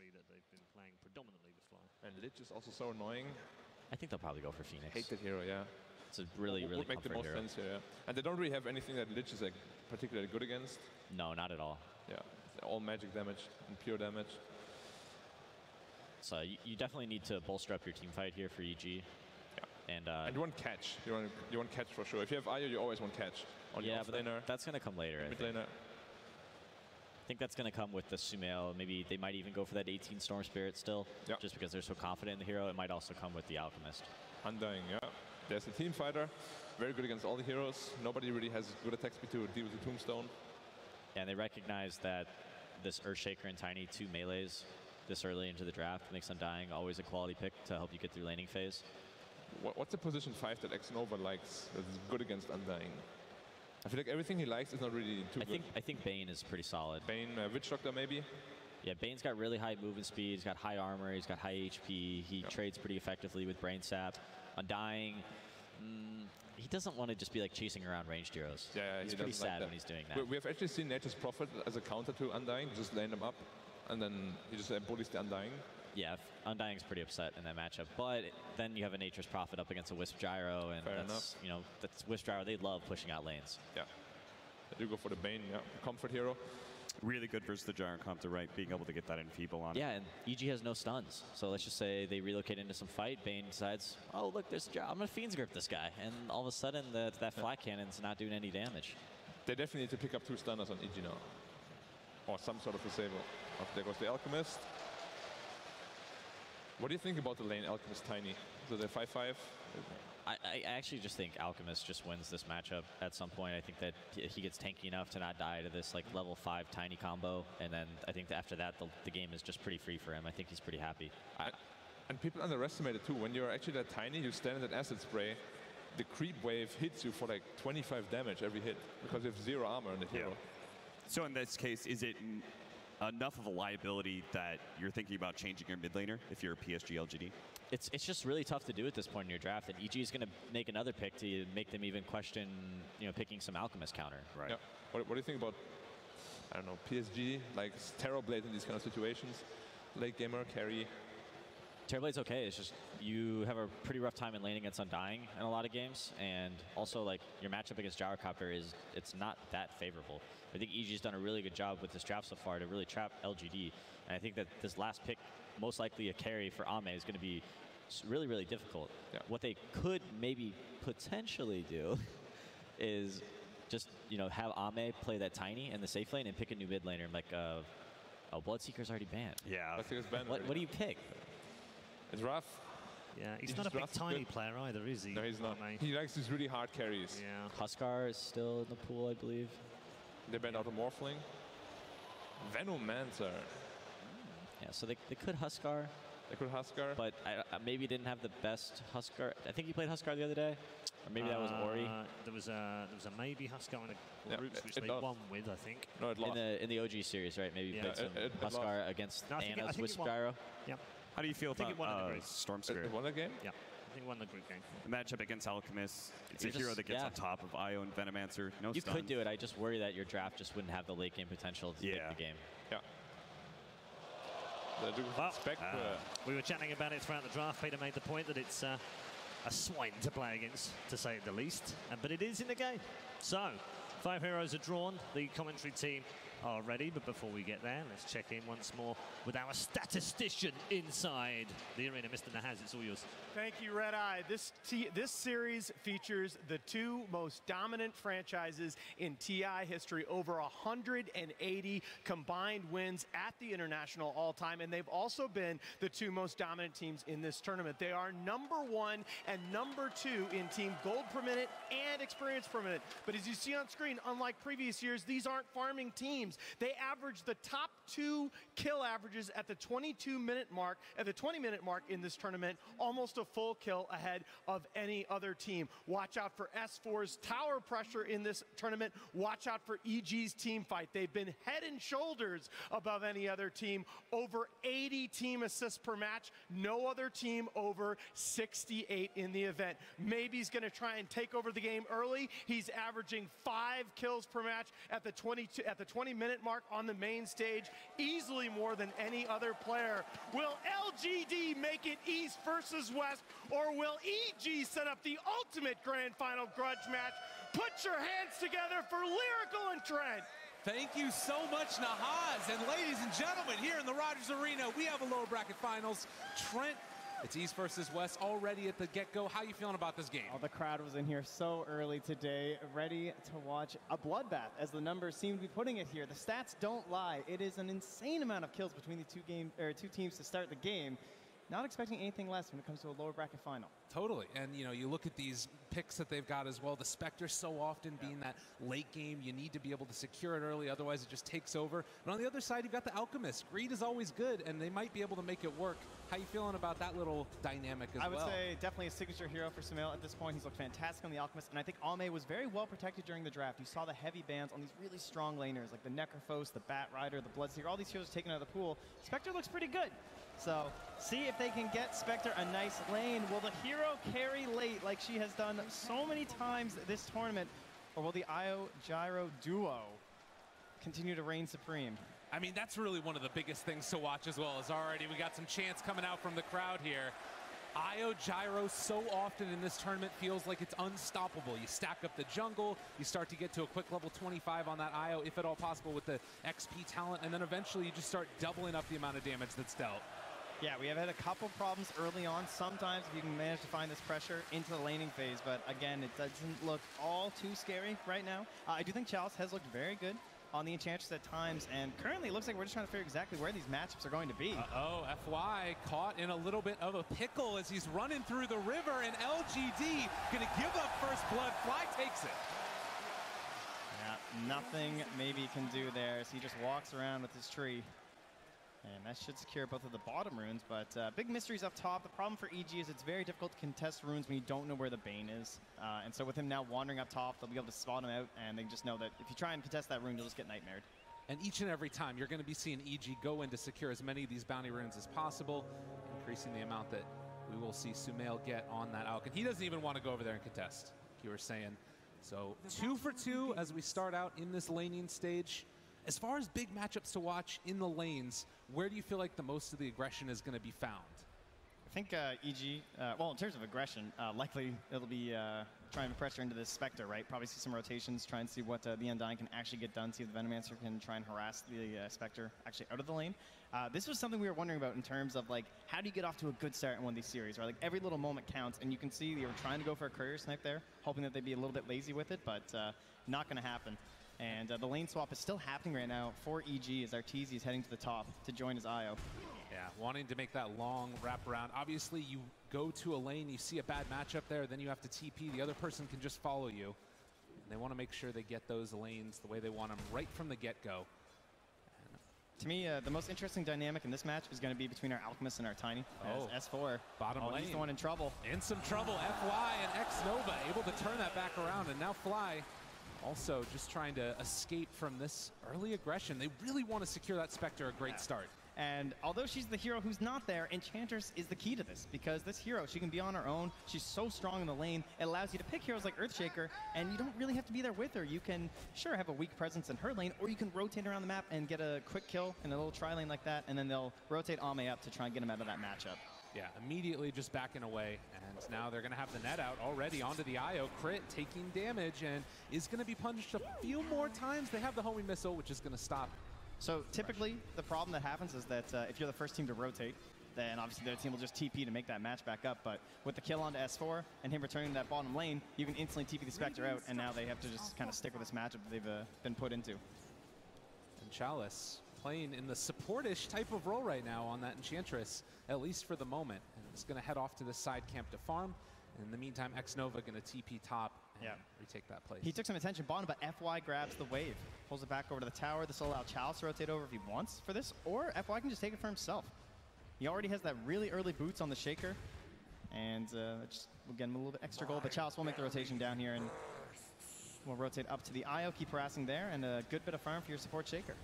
three that they've been playing predominantly with Fly. And Lich is also so annoying. I think they'll probably go for Phoenix. Hate that hero, yeah. It's a really would make the most hero. sense here, yeah. And they don't really have anything that Lich is like particularly good against. No, not at all. Yeah, all magic damage and pure damage. So you definitely need to bolster up your team fight here for EG. Yeah. And you want catch. You want catch for sure. If you have Io, you always want catch. On your off laner. That's going to come later. Mid laner. I think that's going to come with the Sumail. Maybe they might even go for that 18 Storm Spirit still, just because they're so confident in the hero. It might also come with the Alchemist. Undying, yeah. There's a team fighter, very good against all the heroes. Nobody really has good attack speed to deal with the Tombstone. And they recognize that this Earthshaker and Tiny, 2 melees this early into the draft, makes Undying always a quality pick to help you get through laning phase. What's the position 5 that Xnova likes that is good against Undying? I feel like everything he likes is not really too good. I think Bane is pretty solid. Bane, Witch Doctor maybe? Yeah, Bane's got really high movement speed, he's got high armor, he's got high HP, he trades pretty effectively with Brain Sap. Undying, he doesn't want to just be like chasing around ranged heroes. Yeah, he's pretty sad when he's doing that. We have actually seen Nature's Prophet as a counter to Undying, just laying them up, and then he just bullies the Undying. Yeah, Undying's pretty upset in that matchup, but then you have a Nature's Prophet up against a Wisp Gyro, and that's Wisp Gyro. They love pushing out lanes. Yeah, they do go for the Bane. Yeah, comfort hero. Really good versus the Gyro comp to right, being able to get that enfeeble on. Yeah, and EG has no stuns, so let's just say they relocate into some fight. Bane decides, oh look, there's a Gyro. I'm gonna Fiend's Grip this guy, and all of a sudden that flat cannon's not doing any damage. They definitely need to pick up 2 stunners on EG now, or some sort of disable. Oh, there goes the Alchemist. What do you think about the lane Alchemist Tiny? So they're 5-5? I actually just think Alchemist just wins this matchup at some point. I think that he gets tanky enough to not die to this like level 5 Tiny combo, and then I think that after that the game is just pretty free for him. I think he's pretty happy. And people underestimate it too. When you're actually that tiny, you stand in that acid spray, the creep wave hits you for like 25 damage every hit because you have 0 armor on the hero. So in this case, is it enough of a liability that you're thinking about changing your mid laner if you're a PSG.LGD? It's just really tough to do at this point in your draft, and EG is going to make another pick to make them even question, picking some Alchemist counter. Right. Yeah. What do you think about, I don't know, PSG, like Terrorblade in these kind of situations? Late gamer, carry? Terrorblade's okay. It's just you have a pretty rough time in lane against Undying in a lot of games, and also like your matchup against Gyrocopter it's not that favorable. I think EG's done a really good job with this draft so far to really trap LGD, and I think that this last pick, most likely a carry for Ame, is going to be really, really difficult. Yeah. What they could maybe potentially do is just have Ame play that Tiny in the safe lane and pick a new mid laner like Bloodseeker's already banned. Yeah. Bloodseeker's banned. What do you pick? It's rough. Yeah, he's not a big Tiny player either, is he? No, he's not. He likes these really hard carries. Yeah. Huskar is still in the pool, I believe. They banned out a Morphling. Venomancer. Yeah, so they could Huskar. They could Huskar. But I maybe didn't have the best Huskar. I think he played Huskar the other day. Or maybe that was Ori. There was a maybe Huskar in a group which they won with, I think. No, it lost. In the OG series, right? Maybe played some Huskar against Anna's Wisp Gyro. Yep. How do you feel about Storm Spirit? It won the game? Yeah. I think won the group game. The matchup against Alchemist, it's a hero that gets on top of Io and Venomancer. No You stun. could do it. I just worry that your draft just wouldn't have the late game potential to take the game. Yeah. We were chatting about it throughout the draft. Peter made the point that it's a swine to play against, to say it the least. But it is in the game. So, 5 heroes are drawn. The commentary team are ready. But before we get there, let's check in once more with our statistician inside the arena. Mr. Nahaz, it's all yours. Thank you, Red Eye. This series features the 2 most dominant franchises in TI history. Over 180 combined wins at the International all-time. And they've also been the 2 most dominant teams in this tournament. They are #1 and #2 in team gold per minute and experience per minute. But as you see on screen, unlike previous years, these aren't farming teams. They average the top 2 kill averages at the 22-minute mark, at the 20-minute mark in this tournament, almost a full kill ahead of any other team. Watch out for S4's tower pressure in this tournament. Watch out for EG's team fight. They've been head and shoulders above any other team. Over 80 team assists per match. No other team over 68 in the event. Maybe he's going to try and take over the game early. He's averaging 5 kills per match at the 20-minute minute mark on the main stage, easily more than any other player. Will LGD make it East versus West, or will EG set up the ultimate grand final grudge match? Put your hands together for Lyrical and Trent. Thank you so much, Nahaz. And ladies and gentlemen, here in the Rogers Arena, we have a lower bracket finals. Trent, it's East versus West already at the get-go. How you feeling about this game? Oh, the crowd was in here so early today, ready to watch a bloodbath, as the numbers seem to be putting it here. The stats don't lie. It is an insane amount of kills between the two teams to start the game. Not expecting anything less when it comes to a lower bracket final. Totally, and you know, you look at these picks that they've got as well. The Spectre so often being that late game, you need to be able to secure it early, otherwise it just takes over. But on the other side, you've got the Alchemist. Greed is always good, and they might be able to make it work. How you feeling about that little dynamic as well? I would say definitely a signature hero for Sumail at this point. He's looked fantastic on the Alchemist, and I think Ame was very well protected during the draft. You saw the heavy bans on these really strong laners, like the Necrophos, the Bat Rider, the Bloodseeker. All these heroes taken out of the pool. Spectre looks pretty good. So, see if they can get Spectre a nice lane. Will the hero carry late like she has done so many times this tournament? Or will the Io Gyro duo continue to reign supreme? I mean, that's really one of the biggest things to watch as well. As already we got some chants coming out from the crowd here. Io Gyro so often in this tournament feels like it's unstoppable. You stack up the jungle, you start to get to a quick level 25 on that Io, if at all possible, with the XP talent, and then eventually you just start doubling up the amount of damage that's dealt. Yeah, we have had a couple problems early on. Sometimes you can manage to find this pressure into the laning phase, but again, it doesn't look all too scary right now. I do think Chalice has looked very good on the Enchantress at times, and currently it looks like we're just trying to figure exactly where these matchups are going to be. Uh-oh, FY caught in a little bit of a pickle as he's running through the river, and LGD gonna give up first blood. Fly takes it. Yeah, nothing maybe can do there as he just walks around with his tree. And that should secure both of the bottom runes, but big mysteries up top. The problem for EG is it's very difficult to contest runes when you don't know where the Bane is. And so with him now wandering up top, they'll be able to spot him out, and they just know that if you try and contest that rune, you'll just get nightmared. And each and every time, you're going to be seeing EG go in to secure as many of these bounty runes as possible, increasing the amount that we will see Sumail get on that Alch. And he doesn't even want to go over there and contest, like you were saying. So 2 for 2 as we start out in this laning stage. As far as big matchups to watch in the lanes, where do you feel like the most of the aggression is going to be found? I think EG, well, in terms of aggression, likely it'll be trying to pressure into this Spectre, right? Probably see some rotations, try and see what the Undying can actually get done, see if the Venomancer can try and harass the Spectre actually out of the lane. This was something we were wondering about in terms of, like, how do you get off to a good start in one of these series, right? Like, every little moment counts, and you can see they were trying to go for a courier snipe there, hoping that they'd be a little bit lazy with it, but not going to happen. And the lane swap is still happening right now for EG as Arteezy is heading to the top to join his Io. Yeah, wanting to make that long wraparound. Obviously, you go to a lane, you see a bad matchup there, then you have to TP. The other person can just follow you. And they want to make sure they get those lanes the way they want them right from the get-go. To me, the most interesting dynamic in this match is going to be between our Alchemist and our Tiny. As S4, bottom lane. He's the one in trouble. In some trouble. FY and X-Nova able to turn that back around, and now Fly also just trying to escape from this early aggression. They really want to secure that Spectre a great start. And although she's the hero who's not there, Enchantress is the key to this, because this hero, she can be on her own. She's so strong in the lane. It allows you to pick heroes like Earthshaker, and you don't really have to be there with her. You can, sure, have a weak presence in her lane, or you can rotate around the map and get a quick kill in a little tri-lane like that, and then they'll rotate Ame up to try and get him out of that matchup. Yeah, immediately just backing away, and now they're going to have the net out already onto the Io. Crit taking damage and is going to be punished a few more times. They have the homing missile, which is going to stop. So typically, the problem that happens is that if you're the first team to rotate, then obviously their team will just TP to make that match back up. But with the kill onto S4 and him returning to that bottom lane, you can instantly TP the Spectre out, and now they have to just kind of stick with this matchup that they've been put into. And Chalice playing in the support-ish type of role right now on that Enchantress, at least for the moment. And it's going to head off to the side camp to farm. And in the meantime, X-Nova going to TP top and retake that place. He took some attention bottom, but FY grabs the wave. Pulls it back over to the tower. This will allow Chalice to rotate over if he wants for this, or FY can just take it for himself. He already has that really early boots on the Shaker, and just will get him a little bit extra gold, but Chalice will make the rotation down here, and we'll rotate up to the Io, keep harassing there, and a good bit of farm for your support Shaker.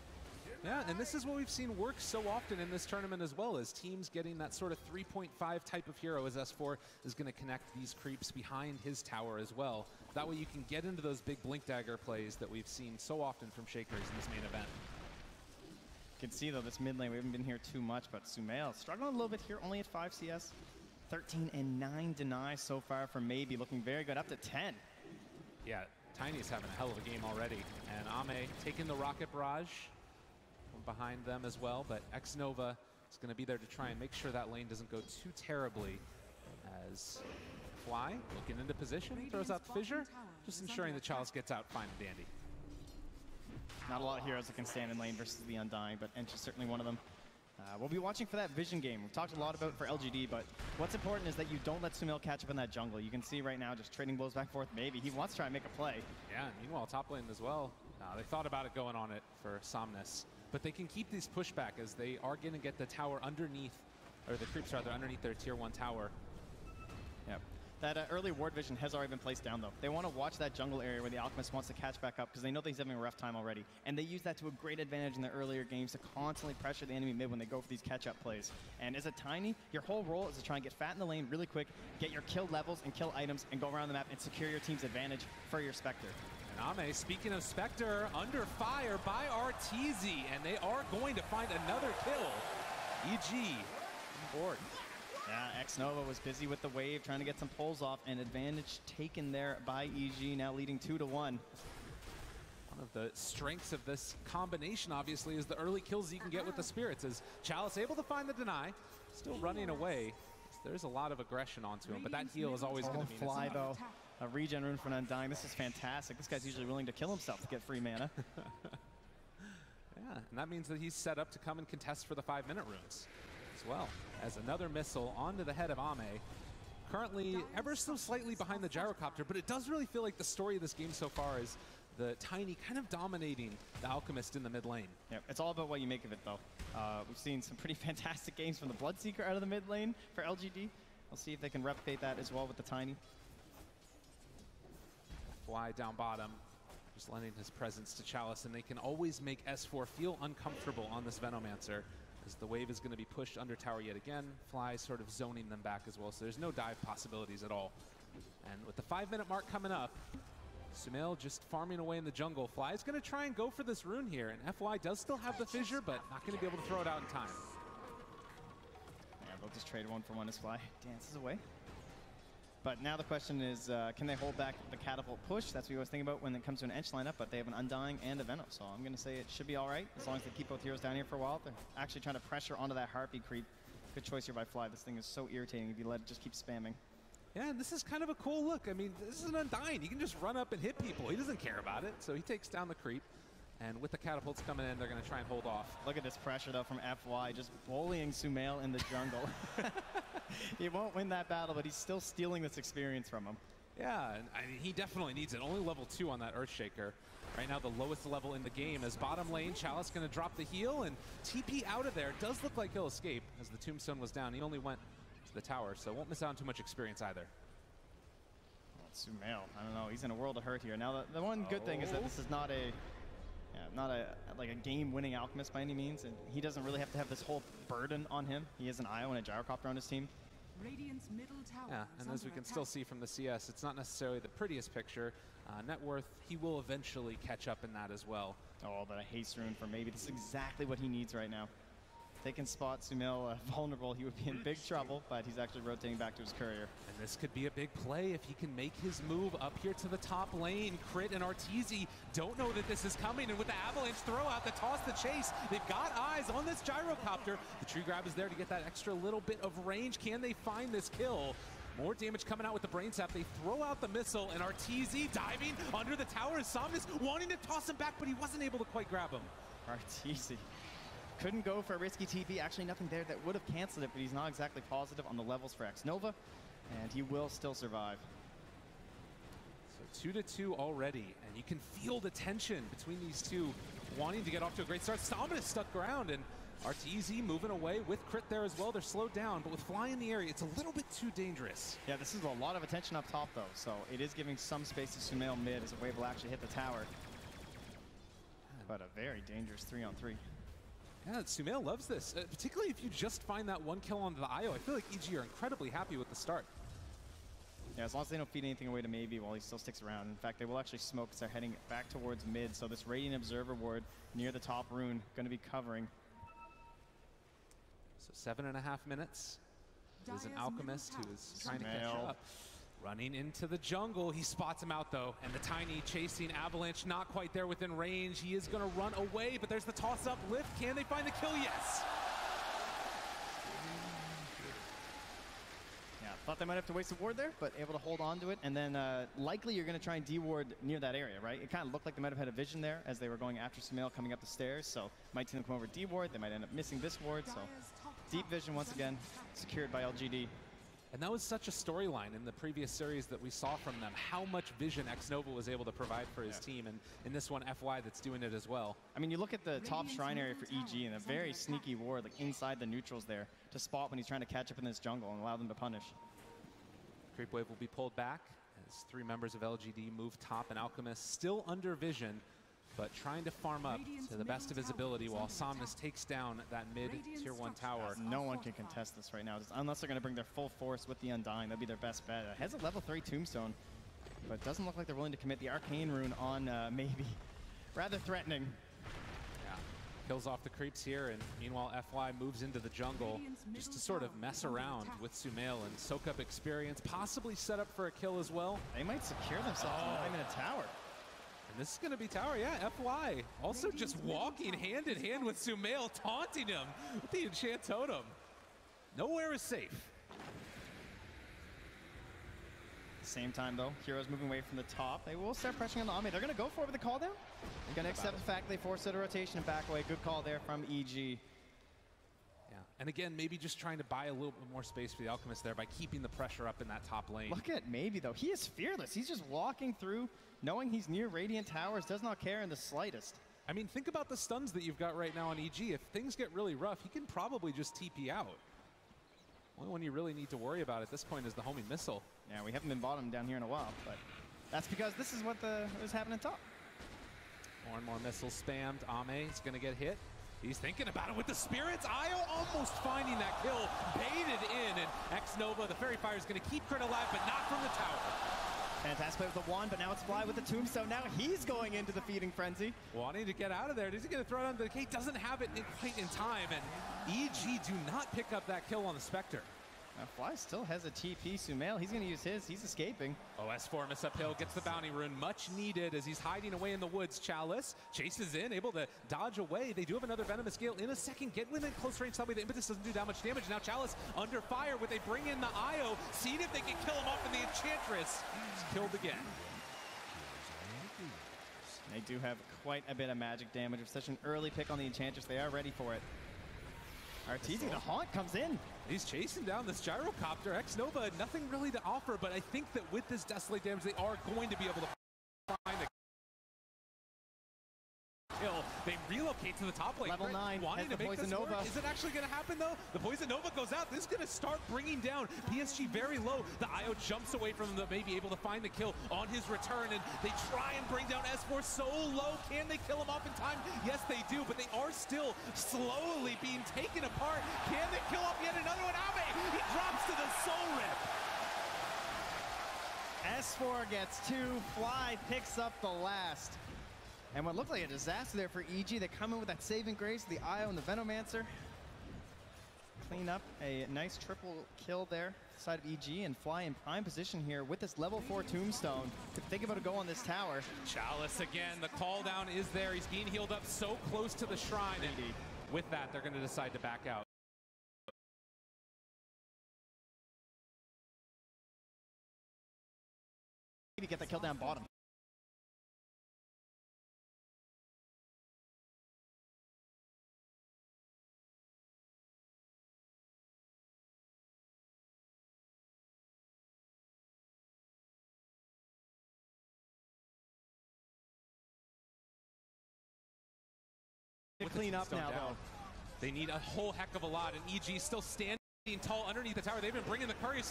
Yeah, and this is what we've seen work so often in this tournament as well, as teams getting that sort of 3.5 type of hero as S4 is going to connect these creeps behind his tower as well. That way you can get into those big Blink Dagger plays that we've seen so often from Shakers in this main event. You can see, though, this mid lane, we haven't been here too much, but Sumail struggling a little bit here, only at 5 CS. 13 and 9 deny so far from Maybe, looking very good, up to 10. Yeah, Tiny's having a hell of a game already. And Ame taking the rocket barrage from behind them as well, but X-Nova is going to be there to try and make sure that lane doesn't go too terribly as Fly looking into position, throws out the fissure, just ensuring the Chalice gets out fine and dandy. Not a lot of heroes that can stand in lane versus the Undying, but Ench is certainly one of them. We'll be watching for that vision game. We've talked a lot about it for LGD, but what's important is that you don't let Sumail catch up in that jungle. You can see right now just trading blows back and forth. Maybe he wants to try and make a play. Yeah, and meanwhile, top lane as well. They thought about it going on it for Somnus, but they can keep these pushback as they are going to get the tower underneath, or the creeps rather, underneath their tier 1 tower. Yep. That early ward vision has already been placed down, though. They want to watch that jungle area where the Alchemist wants to catch back up because they know that he's having a rough time already. And they use that to a great advantage in the earlier games to constantly pressure the enemy mid when they go for these catch-up plays. And as a Tiny, your whole role is to try and get fat in the lane really quick, get your kill levels and kill items, and go around the map and secure your team's advantage for your Spectre. And Ame, speaking of Spectre, under fire by RTZ, and they are going to find another kill. EG on board. Yeah, X-Nova was busy with the wave, trying to get some pulls off, and advantage taken there by EG, now leading 2-1. One of the strengths of this combination, obviously, is the early kills you can get with the Spirits, as Chalice able to find the deny, still running away. There's a lot of aggression onto him, but that heal is always going to mean Fly, though. A regen rune for an Undying. This is fantastic. This guy's usually willing to kill himself to get free mana. Yeah, and that means that he's set up to come and contest for the 5-minute runes as well, as another missile onto the head of Ame. Currently ever so slightly behind the gyrocopter, but it does really feel like the story of this game so far is the Tiny kind of dominating the Alchemist in the mid lane. Yep, it's all about what you make of it, though. We've seen some pretty fantastic games from the Bloodseeker out of the mid lane for LGD. We'll see if they can replicate that as well with the Tiny. Fly down bottom, just lending his presence to Chalice, and they can always make S4 feel uncomfortable on this Venomancer, as the wave is going to be pushed under tower yet again. Fly sort of zoning them back as well, so there's no dive possibilities at all. And with the 5-minute mark coming up, Sumail just farming away in the jungle. Fly is going to try and go for this rune here, and FY does still have the fissure, but not going to be able to throw it out in time. Yeah, they'll just trade 1-for-1 as Fly dances away. But now the question is, can they hold back the catapult push? That's what we always think about when it comes to an Ench lineup, but they have an Undying and a Venom, so I'm going to say it should be all right as long as they keep both heroes down here for a while. They're actually trying to pressure onto that Harpy creep. Good choice here by Fly. This thing is so irritating if you let it just keep spamming. Yeah, and this is kind of a cool look. I mean, this is an Undying. He can just run up and hit people. He doesn't care about it, so he takes down the creep. And with the catapults coming in, they're going to try and hold off. Look at this pressure, though, from FY, just bullying Sumail in the jungle. He won't win that battle, but he's still stealing this experience from him. Yeah, and I mean, he definitely needs it. Only level 2 on that Earthshaker. Right now, the lowest level in the game. As bottom lane, Chalice going to drop the heal, and TP out of there. Does look like he'll escape, as the Tombstone was down. He only went to the tower, so won't miss out on too much experience either. Sumail, I don't know, he's in a world of hurt here. Now, the one good thing is that this is not a like a game-winning Alchemist by any means, and he doesn't really have to have this whole burden on him. He has an IO and a gyrocopter on his team. Radiant's middle tower yeah, and as we can still see from the CS, it's not necessarily the prettiest picture. Net worth, he will eventually catch up in that as well. Oh, but a haste rune for Maybe. This is exactly what he needs right now. If they can spot Sumail vulnerable, he would be in big trouble, but he's actually rotating back to his courier. And this could be a big play if he can make his move up here to the top lane. Crit and Arteezy don't know that this is coming, and with the Avalanche throw out, the toss, the chase, they've got eyes on this gyrocopter. The tree grab is there to get that extra little bit of range. Can they find this kill? More damage coming out with the Brain Sap. They throw out the missile, and Arteezy diving under the tower, and Somnus wanting to toss him back, but he wasn't able to quite grab him. Arteezy couldn't go for a risky TP. Actually, nothing there that would have canceled it, but he's not exactly positive on the levels for X-Nova, and he will still survive. So 2-2 already, and you can feel the tension between these two wanting to get off to a great start. Somnus stuck around, and Arteezy moving away with crit there as well. They're slowed down, but with Fly in the area, it's a little bit too dangerous. Yeah, this is a lot of attention up top, though, so it is giving some space to Sumail mid as a wave will actually hit the tower. But a very dangerous 3-on-3. Yeah, Sumail loves this, particularly if you just find that one kill onto the IO. I feel like EG are incredibly happy with the start. Yeah, as long as they don't feed anything away to Maybe while he still sticks around. In fact, they will actually smoke as they're heading back towards mid, so this Radiant Observer ward near the top rune going to be covering So 7.5 minutes. There's an Alchemist who is trying to catch up. Running into the jungle. He spots him out though. And the Tiny chasing Avalanche, not quite there within range. He is going to run away, but there's the toss-up lift. Can they find the kill? Yes. Yeah, thought they might have to waste a ward there, but able to hold on to it. And then likely you're going to try and de-ward near that area, right? It kind of looked like they might have had a vision there as they were going after Sumail coming up the stairs. So might see them come over de-ward. They might end up missing this ward. So deep vision once again secured by LGD. And that was such a storyline in the previous series that we saw from them, how much vision xNova was able to provide for his team, and in this one, FY that's doing it as well. I mean, you look at the top shrine area for EG, and a very sneaky ward, like inside the neutrals there, to spot when he's trying to catch up in this jungle and allow them to punish. Creep wave will be pulled back as 3 members of LGD move top, and Alchemist still under vision, but trying to farm up to the best of his ability while Somnus takes down that mid tier 1 tower. No one can contest this right now, unless they're going to bring their full force with the Undying. That'd be their best bet. Has a level 3 tombstone, but it doesn't look like they're willing to commit the Arcane Rune on maybe. Rather threatening. Yeah, kills off the creeps here, and meanwhile FY moves into the jungle just to sort of mess around with Sumail and soak up experience, possibly set up for a kill as well. They might secure themselves in a tower. And this is going to be tower, yeah, FY. Also just walking hand in hand with Sumail, taunting him with the enchant totem. Nowhere is safe. Same time though, Heroes moving away from the top. They will start pressuring on the Ame. They're going to go for it with the call down. They're going to accept the fact they forced it a rotation and back away. Good call there from EG. Yeah, and again, maybe just trying to buy a little bit more space for the Alchemist there by keeping the pressure up in that top lane. Look at maybe though, he is fearless. He's just walking through, knowing he's near Radiant Towers, does not care in the slightest. I mean, think about the stuns that you've got right now on EG. If things get really rough, he can probably just TP out. Only one you really need to worry about at this point is the homing missile. Yeah, we haven't been bottom down here in a while, but that's because this is what is happening top. More and more missiles spammed. Ame is going to get hit. He's thinking about it with the spirits. Io almost finding that kill, baited in, and xNova, the Fairy Fire, is going to keep Crit alive, but not from the tower. Fantastic play with the wand, but now it's Fly with the tombstone. Now he's going into the feeding frenzy. Wanting to get out of there. Is he going to throw it on the K? Doesn't have it quite in time, and EG do not pick up that kill on the Spectre. Now Fly still has a TP. Sumail, he's going to use his. He's escaping. OS4 miss uphill, gets the bounty rune, much needed as he's hiding away in the woods. Chalice chases in, able to dodge away. They do have another Venomous Gale in a second. Get within close range, tell me the impetus doesn't do that much damage. Now Chalice under fire, would they bring in the Io? See if they can kill him off, and the Enchantress is killed again. They do have quite a bit of magic damage. With such an early pick on the Enchantress, they are ready for it. Arteezy, the Haunt comes in. He's chasing down this Gyrocopter. xNova, nothing really to offer, but I think that with this Desolate damage, they are going to be able to find a kill. They relocate to the top lane. Level 9 wanting to make this work. Is it actually going to happen, though? The Poison Nova goes out. This is going to start bringing down PSG very low. The Io jumps away from them, maybe able to find the kill on his return, and they try and bring down S4 so low. Can they kill him off in time? Yes, they do, but they are still slowly being taken apart. Can they kill off yet another one? Ame, he drops to the Soul Rip. S4 gets 2. Fly picks up the last. And what looked like a disaster there for EG, they come in with that saving grace, the Io and the Venomancer. Clean up a nice triple kill there, side of EG, and Fly in prime position here with this level 4 tombstone. Could think about a go on this tower. Chalice again, the call down is there. He's being healed up so close to the shrine. And with that, they're going to decide to back out. Maybe get the kill down bottom. Clean up now, though. They need a whole heck of a lot, and EG still standing tall underneath the tower. They've been bringing the Curry.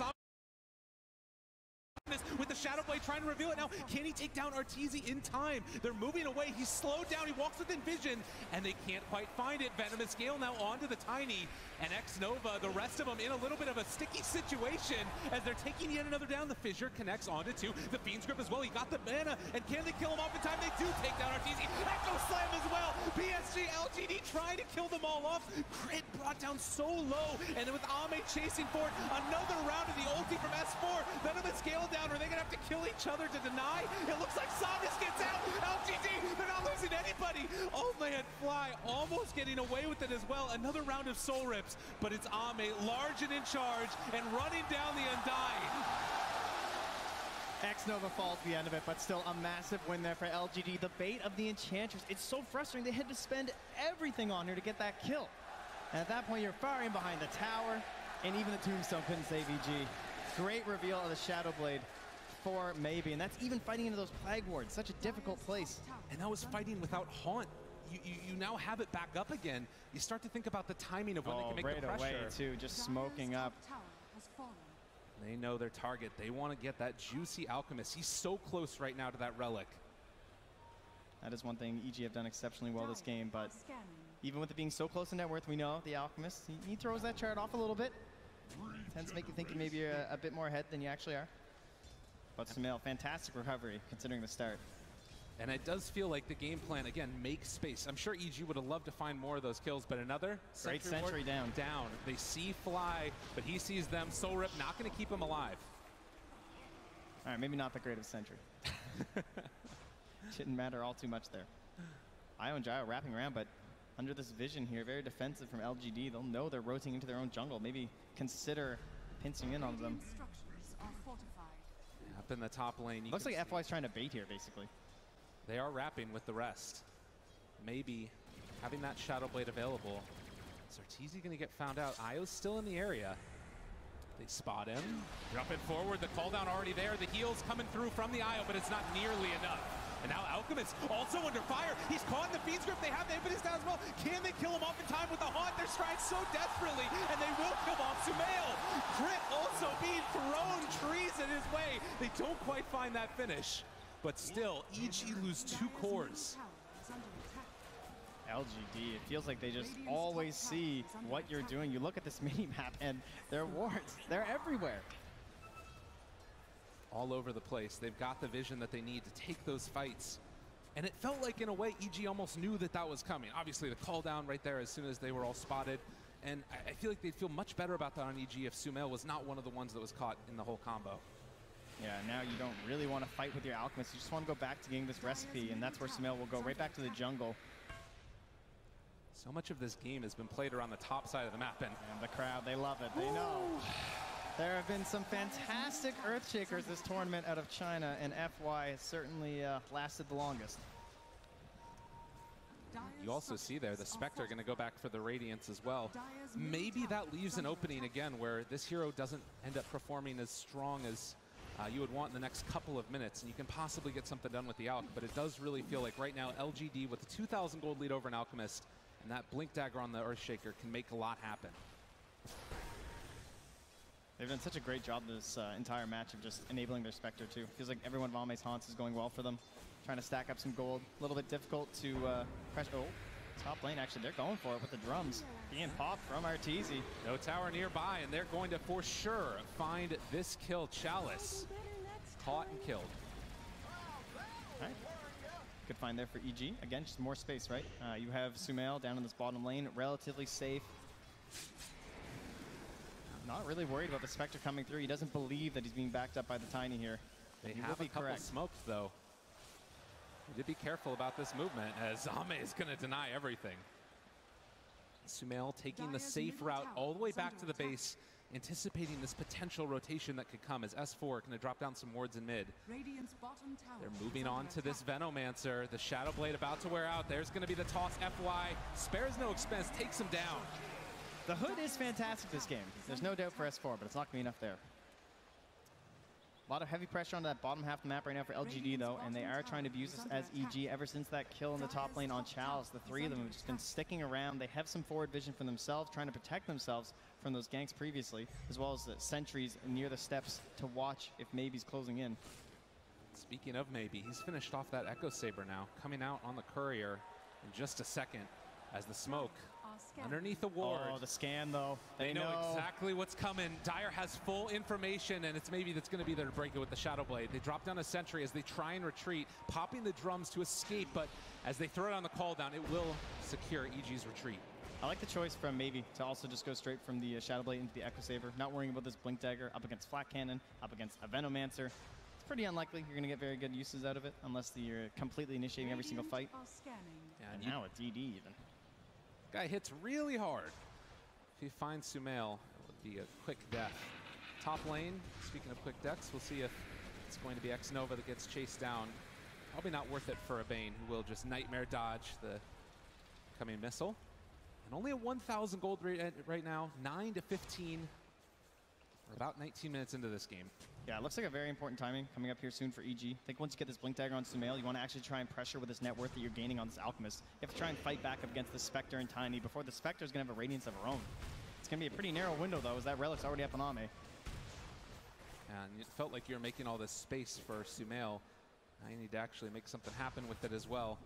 with the Shadow Blade trying to reveal it now. Can he take down Arteezy in time? They're moving away. He's slowed down. He walks within vision, and they can't quite find it. Venomous Gale now onto the Tiny, and X-Nova, the rest of them in a little bit of a sticky situation as they're taking yet another down. The Fissure connects onto 2. The Fiend's Grip as well. He got the mana, and can they kill him off in time? They do take down Arteezy. Echo Slam as well. PSG.LGD trying to kill them all off. Crit brought down so low, and with Ame chasing for it, another round of the ulti from S4. Venomous Gale down. Are they going to have to kill each other to deny? It looks like Samus gets out. LGD, they're not losing anybody. Oh man, Fly almost getting away with it as well. Another round of Soul Rips, but it's Ame large and in charge and running down the Undying. X-Nova falls the end of it, but still a massive win there for LGD. The bait of the Enchantress. It's so frustrating. They had to spend everything on her to get that kill. And at that point, you're firing behind the tower, and even the Tombstone couldn't save EG. Great reveal of the Shadow Blade for Maybe, and that's even fighting into those Plague Wards. Such a difficult place. And that was fighting without Haunt. You now have it back up again. You start to think about the timing of when they can make right the pressure. Away too, just smoking up. They know their target. They want to get that juicy Alchemist. He's so close right now to that Relic. That is one thing EG have done exceptionally well this game, but even with it being so close to net worth, we know the Alchemist, he throws that chart off a little bit. Tends to make you think maybe you're a bit more ahead than you actually are. But Sumail, fantastic recovery considering the start. And it does feel like the game plan, again, makes space. I'm sure EG would have loved to find more of those kills, but another great sentry down. They see Fly, but he sees them. Soul Rip not going to keep him alive. All right, maybe not the greatest sentry. Didn't matter all too much there. Io and Gyro wrapping around, but under this vision here, very defensive from LGD. They'll know they're rotating into their own jungle. Maybe consider pinching in on them. Up in the top lane. Looks like FY's trying to bait here, basically. They are wrapping with the rest. Maybe having that Shadow Blade available. Is Arteezy going to get found out? Io's still in the area. They spot him. Dropping forward. The call down already there. The heals coming through from the Io, but it's not nearly enough. And now Alchemist also under fire. He's caught in the Fiend's Grip. They have the impetus down as well. Can they kill him off in time with the Haunt? They're trying so desperately, and they will kill off Sumail. Crit also being thrown trees in his way. They don't quite find that finish. But still, EG lose 2 cores. LGD, it feels like they just always see what you're doing. You look at this mini-map, and their wards, they're everywhere. All over the place. They've got the vision that they need to take those fights. And it felt like, in a way, EG almost knew that that was coming. Obviously, the call down right there as soon as they were all spotted. And I feel like they'd feel much better about that on EG if Sumail was not one of the ones that was caught in the whole combo. Yeah, now you don't really want to fight with your Alchemist. You just want to go back to getting this recipe, and that's where Sumail will go right back to the jungle. So much of this game has been played around the top side of the map. And the crowd, they love it. They know. There have been some fantastic Earthshakers this tournament out of China, and FY has certainly lasted the longest. You also see there the Spectre going to go back for the Radiance as well. Maybe that leaves an opening again where this hero doesn't end up performing as strong as you would want in the next couple of minutes, and you can possibly get something done with the Alch, but it does really feel like right now LGD with a 2,000 gold lead over an Alchemist, and that Blink Dagger on the Earthshaker can make a lot happen. They've done such a great job this entire match of just enabling their Spectre too. Feels like every one of Ame's haunts is going well for them. Trying to stack up some gold. A little bit difficult to pressure. Oh, top lane actually, they're going for it with the drums. Being popped from Arteezy. No tower nearby, and they're going to for sure find this kill. Chalice caught and killed. All right. Good find there for EG. Again, just more space, right? You have Sumail down in this bottom lane, relatively safe. Not really worried about the Spectre coming through. He doesn't believe that he's being backed up by the Tiny here. They have a couple smokes, though. You did be careful about this movement, as Ame is going to deny everything. Sumail taking the safe route all the way back to the base, anticipating this potential rotation that could come as S4 going to drop down some wards in mid. They're moving on to this Venomancer. The Shadow Blade about to wear out. There's going to be the toss. FY spares no expense, takes him down. The Hood is fantastic this game. There's no doubt for S4, but it's not going to be enough there. A lot of heavy pressure on that bottom half of the map right now for LGD, though, and they are trying to abuse this as EG ever since that kill in the top lane on Chalice. The three of them have just been sticking around. They have some forward vision for themselves, trying to protect themselves from those ganks previously, as well as the sentries near the steps to watch if Maybe's closing in. Speaking of Maybe, he's finished off that Echo Saber now, coming out on the Courier in just a second as the smoke underneath the ward. Oh, the scan, though. They know exactly what's coming. Dire has full information, and it's Maybe that's going to be there to break it with the Shadow Blade. They drop down a sentry as they try and retreat, popping the drums to escape, but as they throw down the call down, it will secure EG's retreat. I like the choice from Maybe to also just go straight from the Shadow Blade into the Echo Saber, not worrying about this Blink Dagger up against Flat Cannon, up against a Venomancer. It's pretty unlikely you're going to get very good uses out of it unless you're completely initiating every single fight. Yeah, and now a DD even. Guy hits really hard. If he finds Sumail, it would be a quick death. Top lane, speaking of quick deaths, we'll see if it's going to be X-Nova that gets chased down. Probably not worth it for a Bane, who will just Nightmare dodge the coming missile. And only a 1,000 gold rate right now, 9 to 15. We're about 19 minutes into this game. Yeah, it looks like a very important timing coming up here soon for EG. I think once you get this Blink Dagger on Sumail, you want to actually try and pressure with this net worth that you're gaining on this Alchemist. You have to try and fight back up against the Spectre and Tiny before the Spectre is going to have a Radiance of her own. It's going to be a pretty narrow window, though, as that Relic's already up on Ame. And it felt like you were making all this space for Sumail. Now you need to actually make something happen with it as well.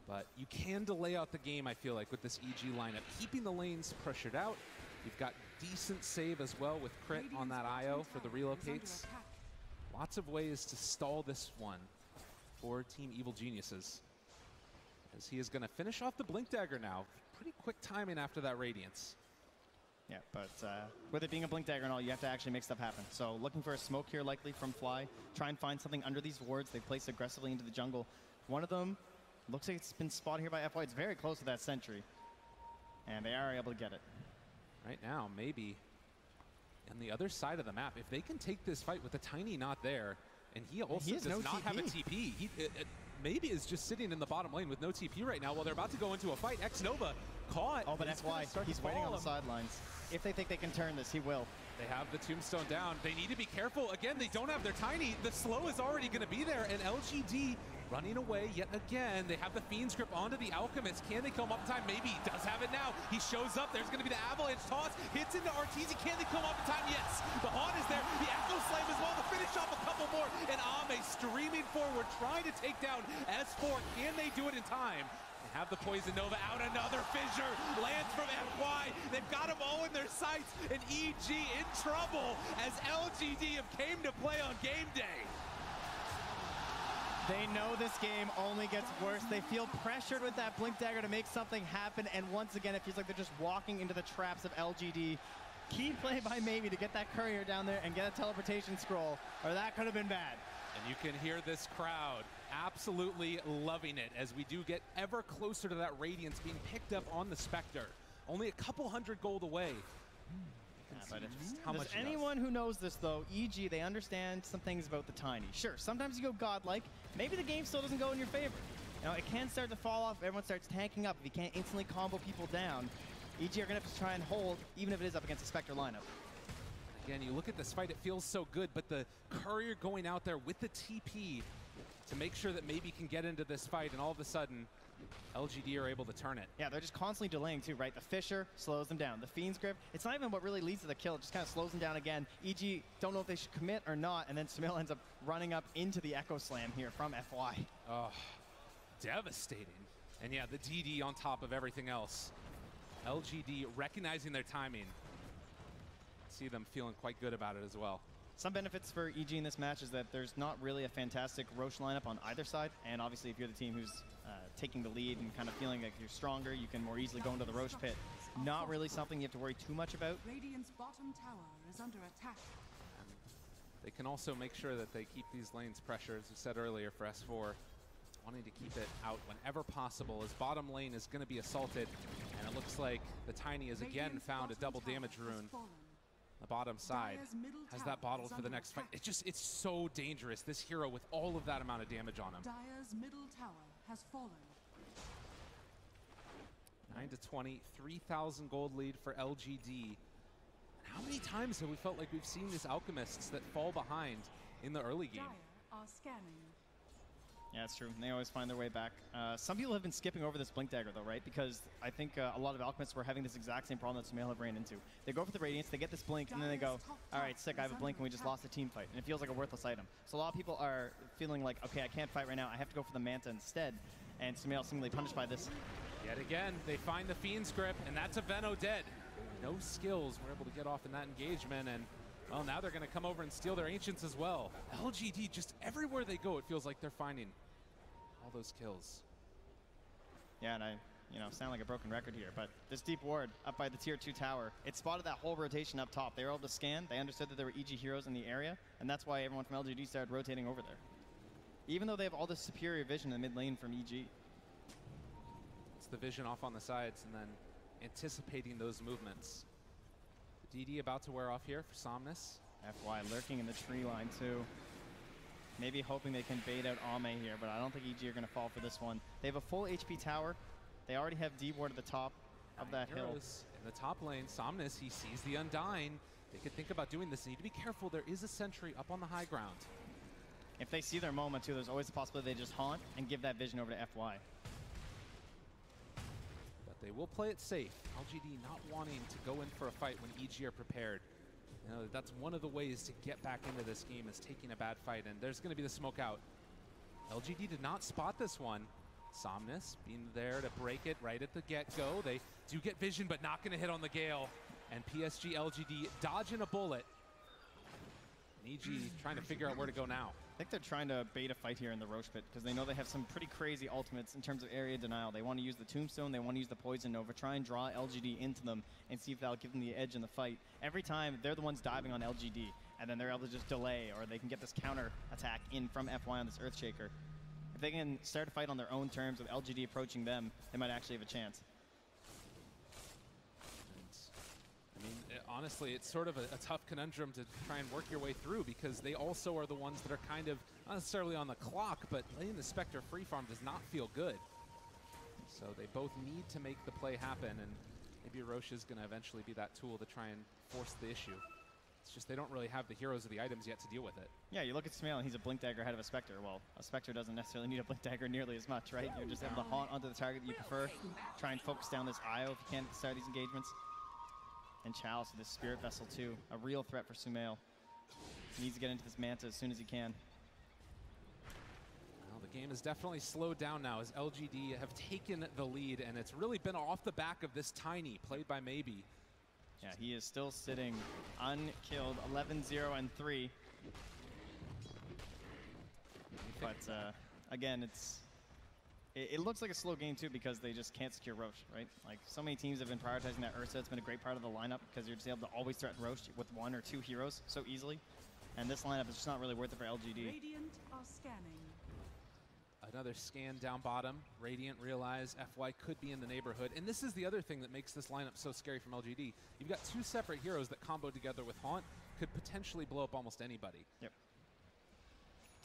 But you can delay out the game, I feel like, with this EG lineup. Keeping the lanes pressured out. You've got decent save as well with crit on that IO for the relocates. Lots of ways to stall this one for Team Evil Geniuses. As he is going to finish off the Blink Dagger now. Pretty quick timing after that Radiance. Yeah, but with it being a Blink Dagger and all, you have to actually make stuff happen. So looking for a smoke here likely from Fly. Try and find something under these wards. They place aggressively into the jungle. One of them looks like it's been spotted here by FY. It's very close to that sentry. And they are able to get it. Right now, maybe on the other side of the map, if they can take this fight with the Tiny not there, and he also does not have a TP. Maybe is just sitting in the bottom lane with no TP right now while they're about to go into a fight. X-Nova caught. Oh, but FY, he's waiting on the sidelines. If they think they can turn this, he will. They have the tombstone down. They need to be careful. Again, they don't have their Tiny. The slow is already going to be there, and LGD running away yet again. They have the Fiend's Grip onto the Alchemist. Can they kill him up in time? Maybe he does have it now. He shows up. There's going to be the Avalanche toss. Hits into Arteezy. Can they kill him up in time? Yes. The Haunt is there. The Echo Slam as well to finish off a couple more. And Ame streaming forward, trying to take down S4. Can they do it in time? They have the Poison Nova out. Another fissure lands from FY. They've got them all in their sights. And EG in trouble as LGD have came to play on game day. They know this game only gets worse. They feel pressured with that Blink Dagger to make something happen. And once again, it feels like they're just walking into the traps of LGD. Key play by Maybe to get that Courier down there and get a teleportation scroll, or that could have been bad. And you can hear this crowd absolutely loving it as we do get ever closer to that Radiance being picked up on the Spectre. Only a couple hundred gold away. But if anyone who knows this, though, EG, they understand some things about the Tiny. Sure, sometimes you go godlike. Maybe the game still doesn't go in your favor. You know, it can start to fall off. Everyone starts tanking up. If you can't instantly combo people down, EG are going to have to try and hold, even if it is up against a Spectre lineup. Again, you look at this fight, it feels so good, but the Courier going out there with the TP to make sure that Maybe can get into this fight, and all of a sudden, LGD are able to turn it. Yeah, they're just constantly delaying too, right? The Fissure slows them down. The Fiend's Grip, it's not even what really leads to the kill. It just kind of slows them down again. EG don't know if they should commit or not, and then Sumail ends up running up into the Echo Slam here from FY. Oh, devastating. And yeah, the DD on top of everything else. LGD recognizing their timing. See them feeling quite good about it as well. Some benefits for EG in this match is that there's not really a fantastic Roche lineup on either side, and obviously if you're the team who's taking the lead and kind of feeling like you're stronger, you can more easily go into the Roche pit. Not really something you have to worry too much about. Radiant's bottom tower is under attack. And they can also make sure that they keep these lanes pressure, as we said earlier, for S4. Wanting to keep it out whenever possible, as bottom lane is going to be assaulted, and it looks like the Tiny has again found a double damage rune. The bottom side has that bottled for the next fight. It's so dangerous, this hero with all of that amount of damage on him. Dire's middle tower has fallen. 9 to 20, 3,000 gold lead for LGD. And how many times have we felt like we've seen these alchemists that fall behind in the early game. Dire are scanning. Yeah, it's true. They always find their way back. Some people have been skipping over this Blink Dagger, though, right? Because I think a lot of Alchemists were having this exact same problem that Sumail have ran into. They go for the Radiance, they get this Blink, and then they go, all right, sick, I have a Blink, and we just lost a team fight. And it feels like a worthless item. So a lot of people are feeling like, okay, I can't fight right now. I have to go for the Manta instead. And Sumail seemingly punished by this. Yet again, they find the Fiend's Grip, and that's a Veno dead. No skills were able to get off in that engagement, and well, now they're going to come over and steal their Ancients as well. LGD, just everywhere they go, it feels like they're finding all those kills. Yeah, and I sound like a broken record here, but this deep ward up by the tier 2 tower, it spotted that whole rotation up top. They were able to scan, they understood that there were EG heroes in the area, and that's why everyone from LGD started rotating over there. Even though they have all this superior vision in the mid lane from EG. It's the vision off on the sides and then anticipating those movements. The DD about to wear off here for Somnus. FY lurking in the tree line too. Maybe hoping they can bait out Ame here, but I don't think EG are going to fall for this one. They have a full HP tower. They already have D-ward at the top of that hill. In the top lane, Somnus, he sees the Undying. They could think about doing this. They need to be careful. There is a sentry up on the high ground. If they see their moment too, there's always the possibility they just haunt and give that vision over to FY. But they will play it safe. LGD not wanting to go in for a fight when EG are prepared. You know, that's one of the ways to get back into this game is taking a bad fight, and there's going to be the smoke out. LGD did not spot this one. Somnus being there to break it right at the get-go. They do get vision, but not going to hit on the Gale. And PSG.LGD dodging a bullet. And EG trying to figure out where to go now. I think they're trying to bait a fight here in the Roche Pit because they know they have some pretty crazy ultimates in terms of area denial. They want to use the Tombstone, they want to use the Poison Nova, try and draw LGD into them and see if that'll give them the edge in the fight. Every time, they're the ones diving on LGD, and then they're able to just delay, or they can get this counter attack in from FY on this Earthshaker. If they can start a fight on their own terms with LGD approaching them, they might actually have a chance. I mean, honestly, it's sort of a tough conundrum to try and work your way through because they also are the ones that are kind of, not necessarily on the clock, but letting the Spectre free farm does not feel good. So they both need to make the play happen, and maybe Roche is going to eventually be that tool to try and force the issue. It's just they don't really have the heroes or the items yet to deal with it. Yeah, you look at Sumail and he's a Blink Dagger ahead of a Spectre. Well, a Spectre doesn't necessarily need a Blink Dagger nearly as much, right? You're just able to haunt onto the target that you prefer. Try and focus down this IO if you can at the start of these engagements. And Chalice with this Spirit Vessel too. A real threat for Sumail. He needs to get into this Manta as soon as he can. Well, the game has definitely slowed down now as LGD have taken the lead, and it's really been off the back of this Tiny, played by Maybe. Yeah, he is still sitting unkilled, 11-0-3. But again, it looks like a slow game too because they just can't secure Roche, right? Like so many teams have been prioritizing that Ursa. It's been a great part of the lineup because you're just able to always threaten Roche with 1 or 2 heroes so easily. And this lineup is just not really worth it for LGD. Radiant are scanning. Another scan down bottom. Radiant realize FY could be in the neighborhood. And this is the other thing that makes this lineup so scary from LGD. You've got 2 separate heroes that combo together with Haunt, could potentially blow up almost anybody. Yep.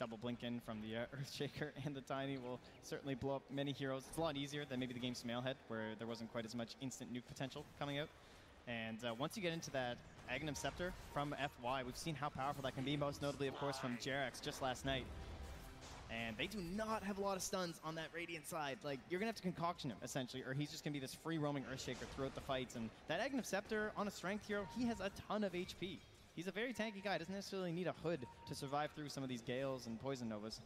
Double blink in from the Earthshaker and the Tiny will certainly blow up many heroes. It's a lot easier than maybe the game Sumail had, where there wasn't quite as much instant nuke potential coming out. And once you get into that Aghanim Scepter from FY, we've seen how powerful that can be, most notably, of course, from Jerax just last night. And they do not have a lot of stuns on that Radiant side. Like, you're going to have to concoction him, essentially, or he's just going to be this free-roaming Earthshaker throughout the fights. And that Aghanim Scepter on a strength hero, he has a ton of HP. He's a very tanky guy. Doesn't necessarily need a hood to survive through some of these Gales and Poison Novas.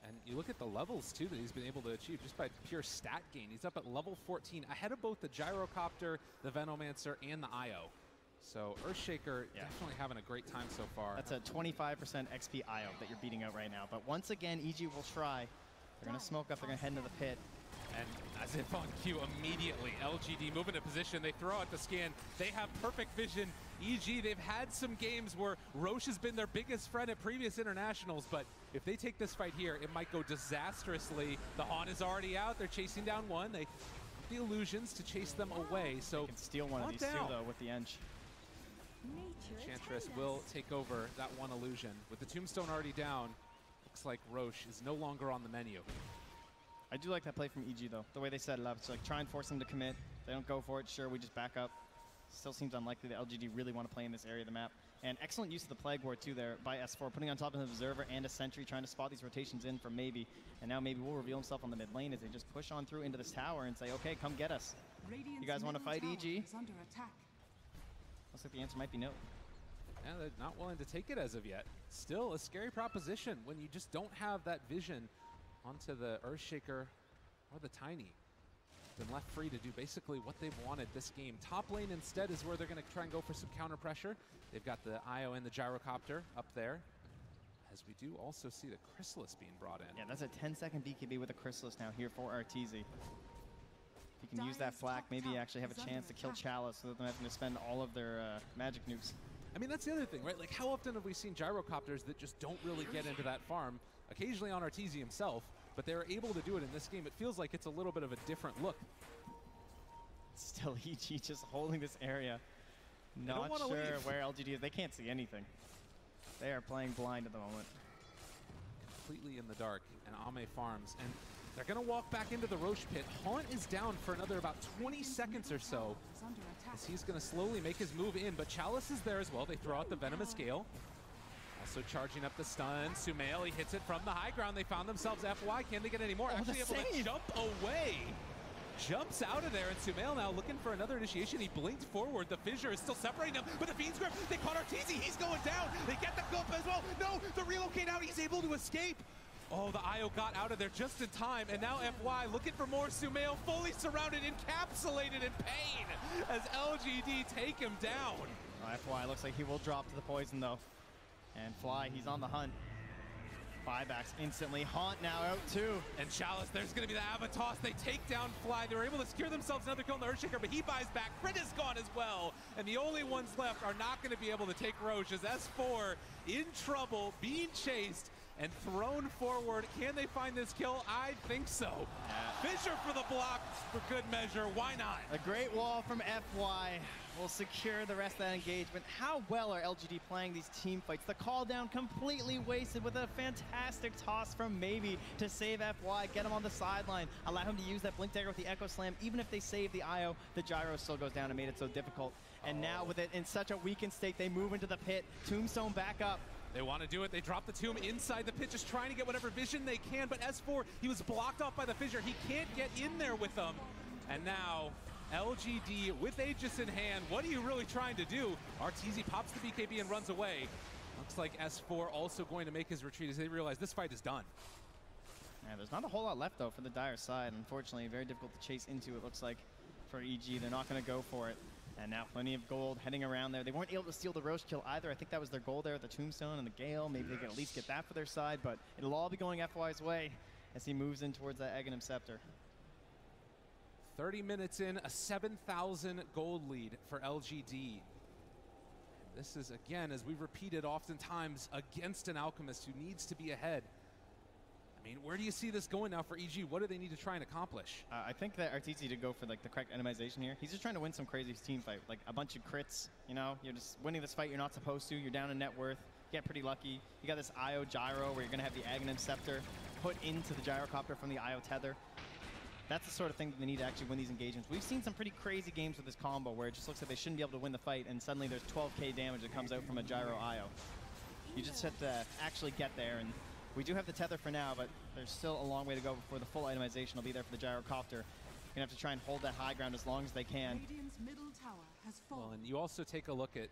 And you look at the levels, too, that he's been able to achieve just by pure stat gain. He's up at level 14, ahead of both the Gyrocopter, the Venomancer, and the IO. So Earthshaker definitely having a great time so far. That's a 25% XP IO that you're beating out right now. But once again, EG will try. They're going to smoke up. They're going to head into the pit. And as if on cue, immediately, LGD move into position. They throw out the scan. They have perfect vision. EG, they've had some games where Roche has been their biggest friend at previous internationals, but if they take this fight here, it might go disastrously. The Haunt is already out. They're chasing down one. They have the illusions to chase them away. So they can steal one of these too, though, with the ENG. Enchantress will take over that one illusion. With the Tombstone already down, looks like Roche is no longer on the menu. I do like that play from EG, though. The way they set it up. It's like try and force them to commit. They don't go for it. Sure, we just back up. Still seems unlikely that LGD really want to play in this area of the map. And excellent use of the Plague Ward too there by S4, putting on top of an Observer and a Sentry, trying to spot these rotations in from Maybe. And now Maybe will reveal himself on the mid lane as they just push on through into this tower and say, okay, come get us. You guys want to fight EG? Looks like the answer might be no. Yeah, they're not willing to take it as of yet. Still a scary proposition when you just don't have that vision onto the Earthshaker or the Tiny. Been left free to do basically what they've wanted this game. Top lane instead is where they're going to try and go for some counter pressure. They've got the IO and the Gyrocopter up there, as we do also see the Chrysalis being brought in. Yeah, that's a 10-second BKB with a Chrysalis now here for Arteezy. If you can use that flak, maybe you actually have a chance to kill Chalice so that they're having to spend all of their magic nukes. I mean, that's the other thing, right? Like, how often have we seen Gyrocopters that just don't really get into that farm? Occasionally on Arteezy himself, but they're able to do it in this game. It feels like it's a little bit of a different look. Still, EG just holding this area. Not sure where LGD is. They can't see anything. They are playing blind at the moment. Completely in the dark, and Ame farms. And they're going to walk back into the Roche pit. Haunt is down for another about 20 seconds or so, as he's going to slowly make his move in. But Chalice is there as well. They throw out the Venomous Gale. Also charging up the stun. Sumail, he hits it from the high ground. They found themselves FY. Can they get any more? Actually able to jump away. Jumps out of there, and Sumail now looking for another initiation. He blinked forward. The Fissure is still separating them, but the Fiend's Grip, they caught Arteezy. He's going down. They get the Gulp as well. No, the relocate out. He's able to escape. Oh, the IO got out of there just in time, and now FY looking for more. Sumail fully surrounded, encapsulated in pain as LGD take him down. FY looks like he will drop to the poison though. And Fly, he's on the hunt. Buybacks instantly. Haunt now out too. And Chalice, there's going to be the Avatos. They take down Fly. They were able to secure themselves another kill on the Earthshaker, but he buys back. Crit is gone as well. And the only ones left are not going to be able to take Roche as S4 in trouble, being chased and thrown forward. Can they find this kill? I think so. Fissure for the block for good measure. Why not? A great wall from FY will secure the rest of that engagement. How well are LGD playing these team fights? The call down completely wasted with a fantastic toss from Maybe to save FY, get him on the sideline, allow him to use that Blink Dagger with the Echo Slam. Even if they save the IO, the Gyro still goes down and made it so difficult. And now with it in such a weakened state, they move into the pit. Tombstone back up. They want to do it. They drop the Tomb inside the pit, just trying to get whatever vision they can. But S4, he was blocked off by the Fissure. He can't get in there with them. And now LGD with Aegis in hand. What are you really trying to do? Arteezy pops the BKB and runs away. Looks like S4 also going to make his retreat as they realize this fight is done. Yeah, there's not a whole lot left though for the Dire side. Unfortunately, very difficult to chase into, it looks like, for EG. They're not going to go for it. And now plenty of gold heading around there. They weren't able to steal the Roche kill either. I think that was their goal there with the Tombstone and the Gale. Maybe they can at least get that for their side, but it'll all be going FY's way as he moves in towards that Aghanim Scepter. 30 minutes in, a 7,000 gold lead for LGD. This is, again, as we've repeated oftentimes, against an Alchemist who needs to be ahead. I mean, where do you see this going now for EG? What do they need to try and accomplish? I think that Arteezy did go for like the correct itemization here. He's just trying to win some crazy team fight, like a bunch of crits. You know, you're just winning this fight you're not supposed to. You're down in net worth. You get pretty lucky. You got this IO Gyro where you're going to have the Aghanim Scepter put into the Gyrocopter from the IO Tether. That's the sort of thing that they need to actually win these engagements. We've seen some pretty crazy games with this combo where it just looks like they shouldn't be able to win the fight, and suddenly there's 12k damage that comes out from a Gyro IO. You just have to actually get there, and we do have the Tether for now, but there's still a long way to go before the full itemization will be there for the Gyrocopter. You're going to have to try and hold that high ground as long as they can. Middle tower has fallen. Well, and you also take a look at,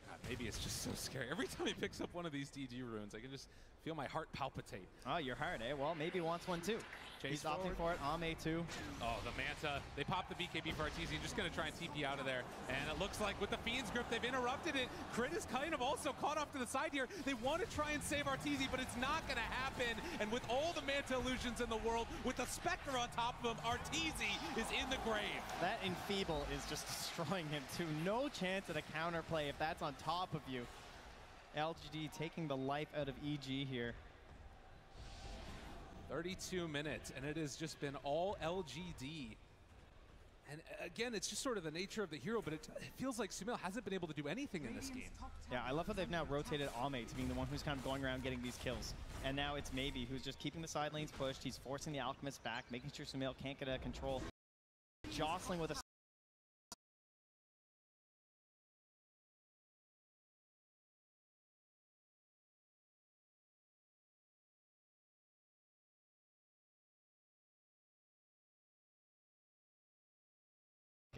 God, maybe it's just so scary. Every time he picks up one of these DG runes, I can just feel my heart palpitate. Oh, your heart, eh? Well, maybe wants one too. He's opting for it. Ame too. Oh, the Manta. They pop the BKB for Arteezy. Just going to try and TP out of there. And it looks like with the Fiend's Grip, they've interrupted it. Crit is kind of also caught off to the side here. They want to try and save Arteezy, but it's not going to happen. And with all the Manta illusions in the world, with the Spectre on top of him, Arteezy is in the grave. That Enfeeble is just destroying him too. No chance at a counterplay if that's on top of you. LGD taking the life out of EG here. 32 minutes, and it has just been all LGD. And again, it's just sort of the nature of the hero, but it feels like Sumail hasn't been able to do anything in this game. Yeah, I love how they've now rotated Ame to being the one who's kind of going around getting these kills. And now it's Maybe who's just keeping the side lanes pushed. He's forcing the Alchemist back, making sure Sumail can't get out of control. Jostling with a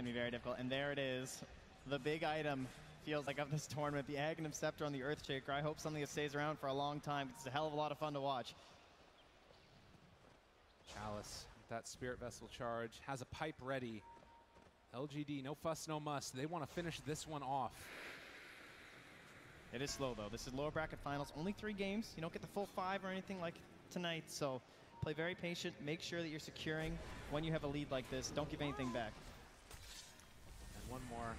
going to be very difficult. And there it is. The big item, feels like, of this tournament. The Aghanim Scepter on the Earthshaker. I hope something that stays around for a long time. It's a hell of a lot of fun to watch. Chalice, with that Spirit Vessel charge, has a pipe ready. LGD, no fuss, no muss. They want to finish this one off. It is slow, though. This is lower bracket finals. Only 3 games. You don't get the full 5 or anything like tonight. So play very patient. Make sure that you're securing when you have a lead like this. Don't give anything back. And one more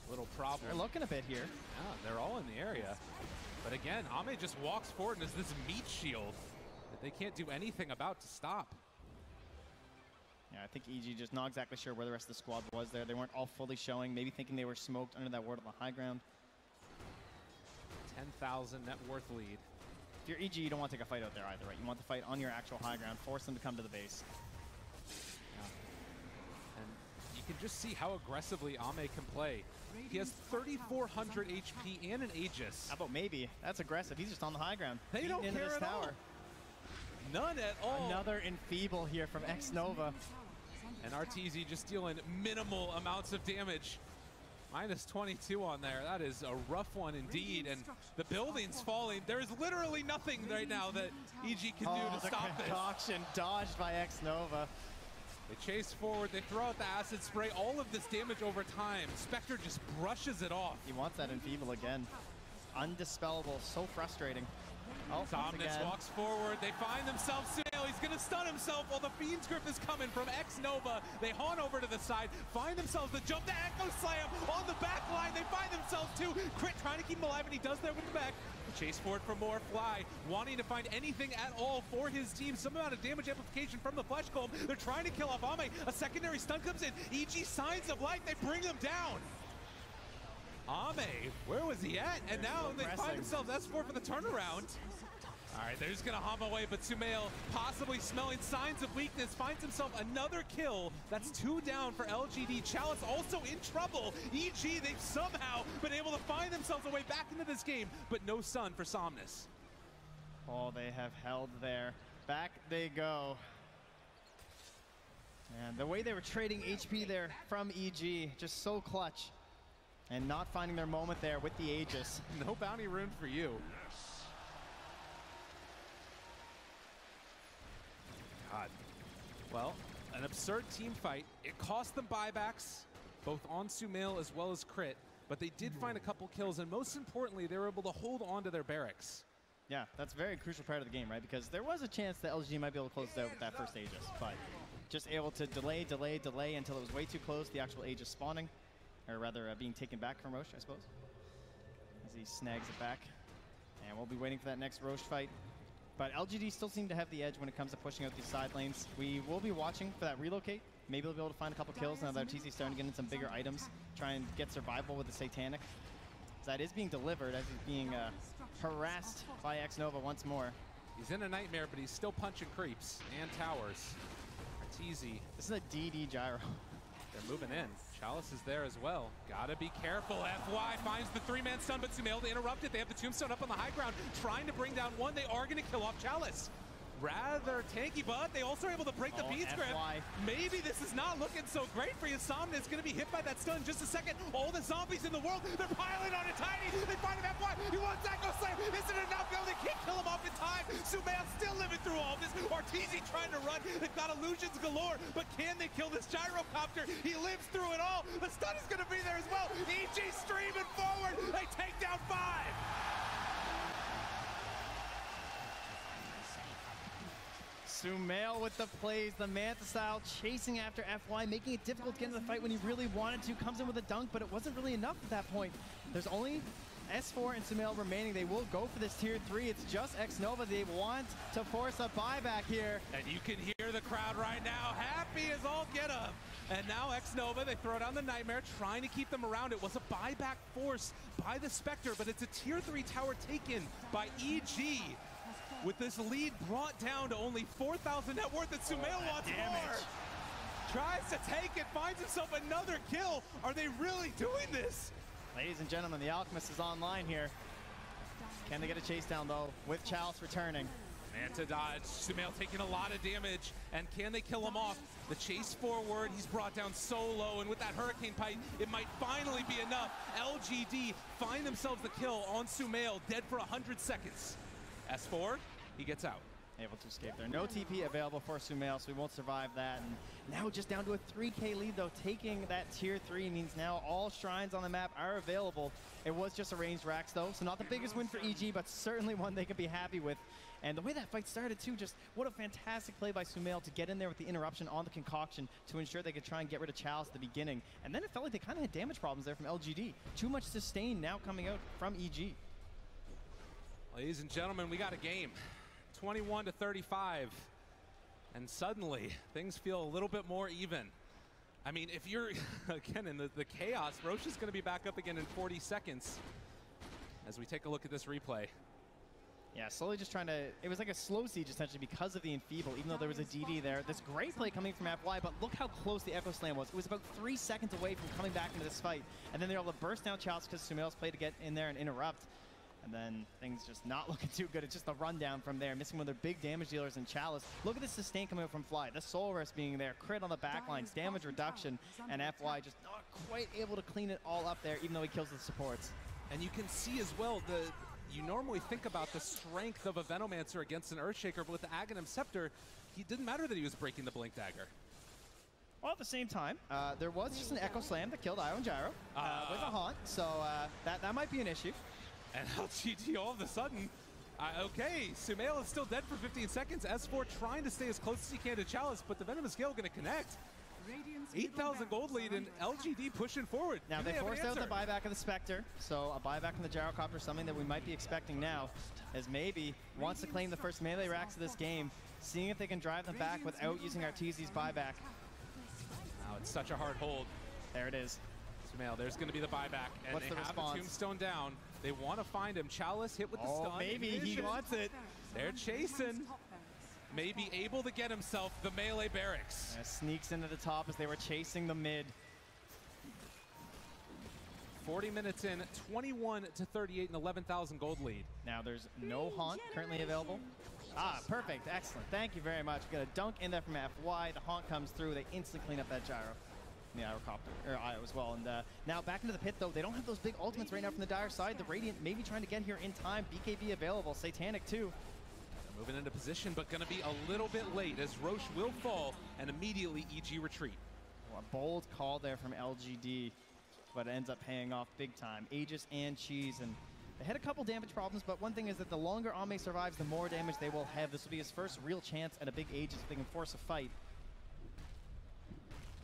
little problem. They're looking a bit here. Yeah, they're all in the area. But again, Ame just walks forward and is this meat shield that they can't do anything about to stop. Yeah, I think EG just not exactly sure where the rest of the squad was there. They weren't all fully showing, maybe thinking they were smoked under that ward on the high ground. 10,000 net worth lead. If you're EG, you don't want to take a fight out there either, right? You want the fight on your actual high ground, force them to come to the base. Yeah. And you can just see how aggressively Ame can play. He has 3,400 HP and an Aegis. How about maybe? That's aggressive. He's just on the high ground. They don't into care this at tower. all. None at all. Another Enfeeble here from X-Nova. And RTZ just dealing minimal amounts of damage. Minus 22 on there. That is a rough one indeed. And the building's falling. There is literally nothing right now that EG can do to stop this. Concoction dodged by X-Nova. They chase forward. They throw out the acid spray. All of this damage over time. Spectre just brushes it off. He wants that Enfeeble again. Undispellable. So frustrating. Oh, Somnus walks forward. They find themselves Sumail. He's going to stun himself while the Fiend's Grip is coming from X-Nova. They haunt over to the side, find themselves the jump, the Echo Slam on the back line. They find themselves too. Crit trying to keep him alive, and he does that with the back. Chase forward for more. Fly wanting to find anything at all for his team. Some amount of damage amplification from the Flesh Golem. They're trying to kill off Ame. A secondary stun comes in. EG signs of life. They bring them down. Ame, where was he at? And now they find themselves S4 for the turnaround. All right, they're just gonna hum away, but Sumail, possibly smelling signs of weakness, finds himself another kill. That's 2 down for LGD. Chalice also in trouble. EG, they've somehow been able to find themselves a way back into this game, but no sun for Somnus. Oh, they have held there. Back they go. And the way they were trading HP there from EG, just so clutch. And not finding their moment there with the Aegis. No bounty rune for you. God. Well, an absurd team fight. It cost them buybacks, both on Sumail as well as Crit, but they did find a couple kills, and most importantly, they were able to hold on to their barracks. Yeah, that's a very crucial part of the game, right? Because there was a chance that LGD might be able to close it out with that first Aegis, but just able to delay until it was way too close, the actual Aegis spawning. Or rather, being taken back from Roche, I suppose. As he snags it back. And we'll be waiting for that next Roche fight. But LGD still seem to have the edge when it comes to pushing out these side lanes. We will be watching for that relocate. Maybe they'll be able to find a couple kills now that TC's starting to get in some bigger items. Try and get survival with the Satanic. So that is being delivered as he's being harassed by X-Nova once more. He's in a nightmare, but he's still punching creeps and towers. Arteezy. This is a DD gyro. They're moving in. Chalice is there as well. Gotta be careful. FY finds the 3-man stun, but Sumail to interrupt it. They have the tombstone up on the high ground, trying to bring down one. They are going to kill off Chalice. Rather tanky, but they also are able to break the Beast Grip. Maybe this is not looking so great for you. Somnus is going to be hit by that stun in just a second. All the zombies in the world, they're piling on it. Tiny, they find him FY. He wants Echo Slam. Isn't it enough? No, they can't kill him off in time. Sumail still living through all this. Arteezy trying to run. They've got illusions galore, but can they kill this gyrocopter? He lives through it all. The stun is going to be there as well. EG streaming forward. They take down 5. Sumail with the plays, the Manta style, chasing after FY, making it difficult to get into the fight when he really wanted to. Comes in with a dunk, but it wasn't really enough at that point. There's only S4 and Sumail remaining. They will go for this tier 3. It's just X-Nova. They want to force a buyback here. And you can hear the crowd right now. Happy as all get up. And now X-Nova, they throw down the Nightmare, trying to keep them around. It was a buyback force by the Spectre, but it's a tier 3 tower taken by EG. With this lead brought down to only 4,000 net worth, and Sumail wants more. Tries to take it, finds himself another kill. Are they really doing this? Ladies and gentlemen, the Alchemist is online here. Can they get a chase down though with Chalice returning? Manta dodge. Sumail taking a lot of damage, and can they kill him off? The chase forward, he's brought down so low, and with that Hurricane Pipe, it might finally be enough. LGD find themselves the kill on Sumail, dead for 100 seconds. S4, he gets out. Able to escape there. No TP available for Sumail, so we won't survive that. And now just down to a 3K lead, though. Taking that tier 3 means now all shrines on the map are available. It was just a ranged Rax, though, so not the biggest win for EG, but certainly one they could be happy with. And the way that fight started, too, just what a fantastic play by Sumail to get in there with the interruption on the concoction to ensure they could try and get rid of Chalice at the beginning. And then it felt like they kind of had damage problems there from LGD. Too much sustain now coming out from EG. Ladies and gentlemen, we got a game. 21-35, and suddenly things feel a little bit more even. I mean, if you're again in the chaos, Roche is going to be back up again in 40 seconds as we take a look at this replay. Yeah, slowly just trying to, it was like a slow siege essentially because of the Enfeeble, even though there was a DD there. This great play coming from FY, but look how close the Echo Slam was. It was about 3 seconds away from coming back into this fight, and then they're able to burst down Chalice because Sumail's play to get in there and interrupt. And then things just not looking too good. It's just a rundown from there, missing one of their big damage dealers in Chalice. Look at the sustain coming out from Fly. The Soul Rest being there, crit on the backlines, damage reduction, and FY just not quite able to clean it all up there, even though he kills the supports. And you can see as well, you normally think about the strength of a Venomancer against an Earthshaker, but with the Aghanim Scepter, it didn't matter that he was breaking the Blink Dagger. Well, at the same time, there was just an Echo Slam that killed Iron Gyro with a Haunt, so that might be an issue. And LGD all of a sudden, okay, Sumail is still dead for 15 seconds. S4 trying to stay as close as he can to Chalice, but the Venomous Gale going to connect. 8,000 gold lead and LGD pushing forward. Now they forced out the buyback of the Spectre, so a buyback from the Gyrocopter, something that we might be expecting now, as maybe wants to claim the first melee racks of this game, seeing if they can drive them back without using Arteezy's buyback. Now it's such a hard hold. There it is. Sumail, there's going to be the buyback, and What's they the have response? the Tombstone down. They want to find him. Chalice hit with the stun. Maybe he wants it. They're chasing. Maybe able to get himself the melee barracks. Sneaks into the top as they were chasing the mid. 40 minutes in, 21-38 and 11,000 gold lead. Now there's no Haunt currently available. Ah, perfect, excellent. Thank you very much. Got a dunk in there from FY. The Haunt comes through. They instantly clean up that Gyro. The Gyrocopter, or IO as well. And now back into the pit though. They don't have those big ultimates right now from the Dire side. The Radiant maybe trying to get here in time. BKB available. Satanic too. Moving into position, but going to be a little bit late as Roche will fall and immediately EG retreat. Well, a bold call there from LGD, but it ends up paying off big time. Aegis and Cheese, and they had a couple damage problems, but one thing is that the longer Ame survives, the more damage they will have. This will be his first real chance at a big Aegis if they can force a fight.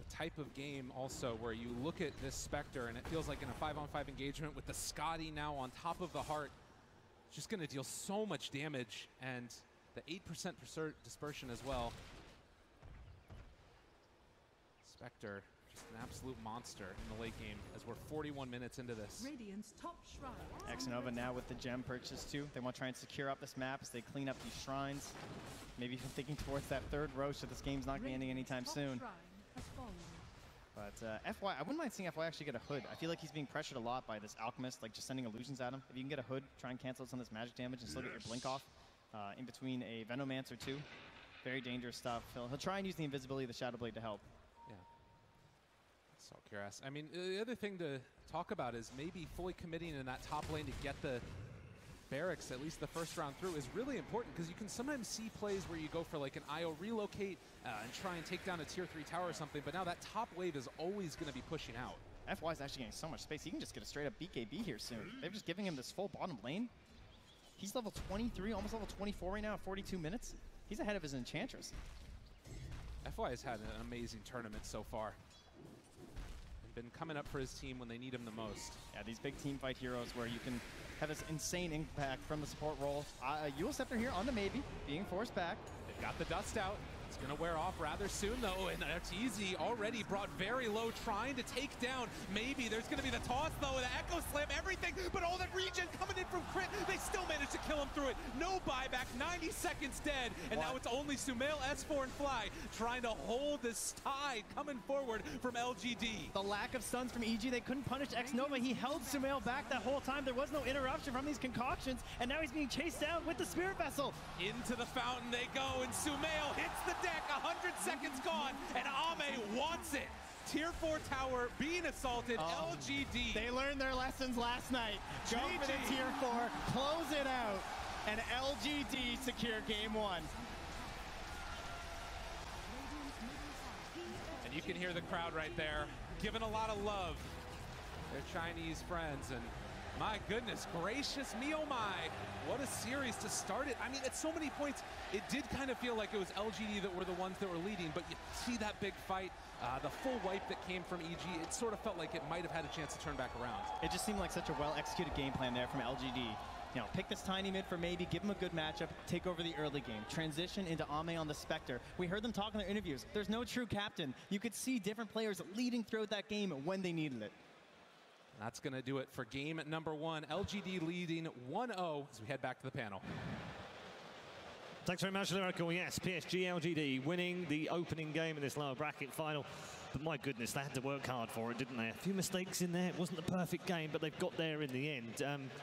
The type of game also where you look at this Spectre and it feels like in a 5-on-5 engagement with the Scotty now on top of the Heart, just going to deal so much damage, and the 8% dispersion as well. Spectre, just an absolute monster in the late game as we're 41 minutes into this. Radiant's top shrine. Xnova now with the gem purchase too. They want to try and secure up this map as they clean up these shrines. Maybe even thinking towards that third Roche, so this game's not going to be ending anytime soon. But FY, I wouldn't mind seeing FY actually get a Hood. I feel like he's being pressured a lot by this Alchemist, like just sending illusions at him. If you can get a Hood, try and cancel some of this magic damage and still get your Blink off in between a Venomancer too. Very dangerous stuff. He'll try and use the invisibility of the Shadow Blade to help. Yeah. So curious. I mean, the other thing to talk about is maybe fully committing in that top lane to get the barracks, at least the first round through, is really important because you can sometimes see plays where you go for like an IO relocate and try and take down a tier 3 tower or something, but now that top wave is always going to be pushing out. FY is actually getting so much space. He can just get a straight up BKB here soon. They're just giving him this full bottom lane. He's level 23, almost level 24 right now at 42 minutes. He's ahead of his Enchantress. FY has had an amazing tournament so far. Been coming up for his team when they need him the most. Yeah, these big team fight heroes where you can have this insane impact from the support role. Eul Scepter here on the maybe, being forced back. They've got the dust out. It's Gonna wear off rather soon though, and Arteezy already brought very low, trying to take down. Maybe there's gonna be the toss though, the Echo Slam, everything, but all that regen coming in from Crit, they still managed to kill him through it. No buyback, 90 seconds dead, and now it's only Sumail, S4, and Fly trying to hold this tide coming forward from LGD. The lack of stuns from EG, they couldn't punish X-Nova. He held Sumail back that whole time. There was no interruption from these concoctions, and now he's being chased down with the Spirit Vessel. Into the fountain they go, and Sumail hits the deck, 100 seconds gone, and Ame wants it. Tier 4 tower being assaulted, LGD. They learned their lessons last night. Go for the Tier 4, close it out, and LGD secure game 1. And you can hear the crowd right there, giving a lot of love. Their Chinese friends, and my goodness gracious me, oh my, what a series to start it. I mean, at so many points, it did kind of feel like it was LGD that were the ones that were leading, but you see that big fight, the full wipe that came from EG, it sort of felt like it might have had a chance to turn back around. It just seemed like such a well-executed game plan there from LGD. You know, pick this tiny mid for maybe, give him a good matchup, take over the early game, transition into Ame on the Spectre. We heard them talk in their interviews. There's no true captain. You could see different players leading throughout that game when they needed it. That's going to do it for game number 1. LGD leading 1-0 as we head back to the panel. Thanks very much, Lyrical. Yes, PSG.LGD winning the opening game in this lower bracket final. But my goodness, they had to work hard for it, didn't they? A few mistakes in there. It wasn't the perfect game, but they've got there in the end.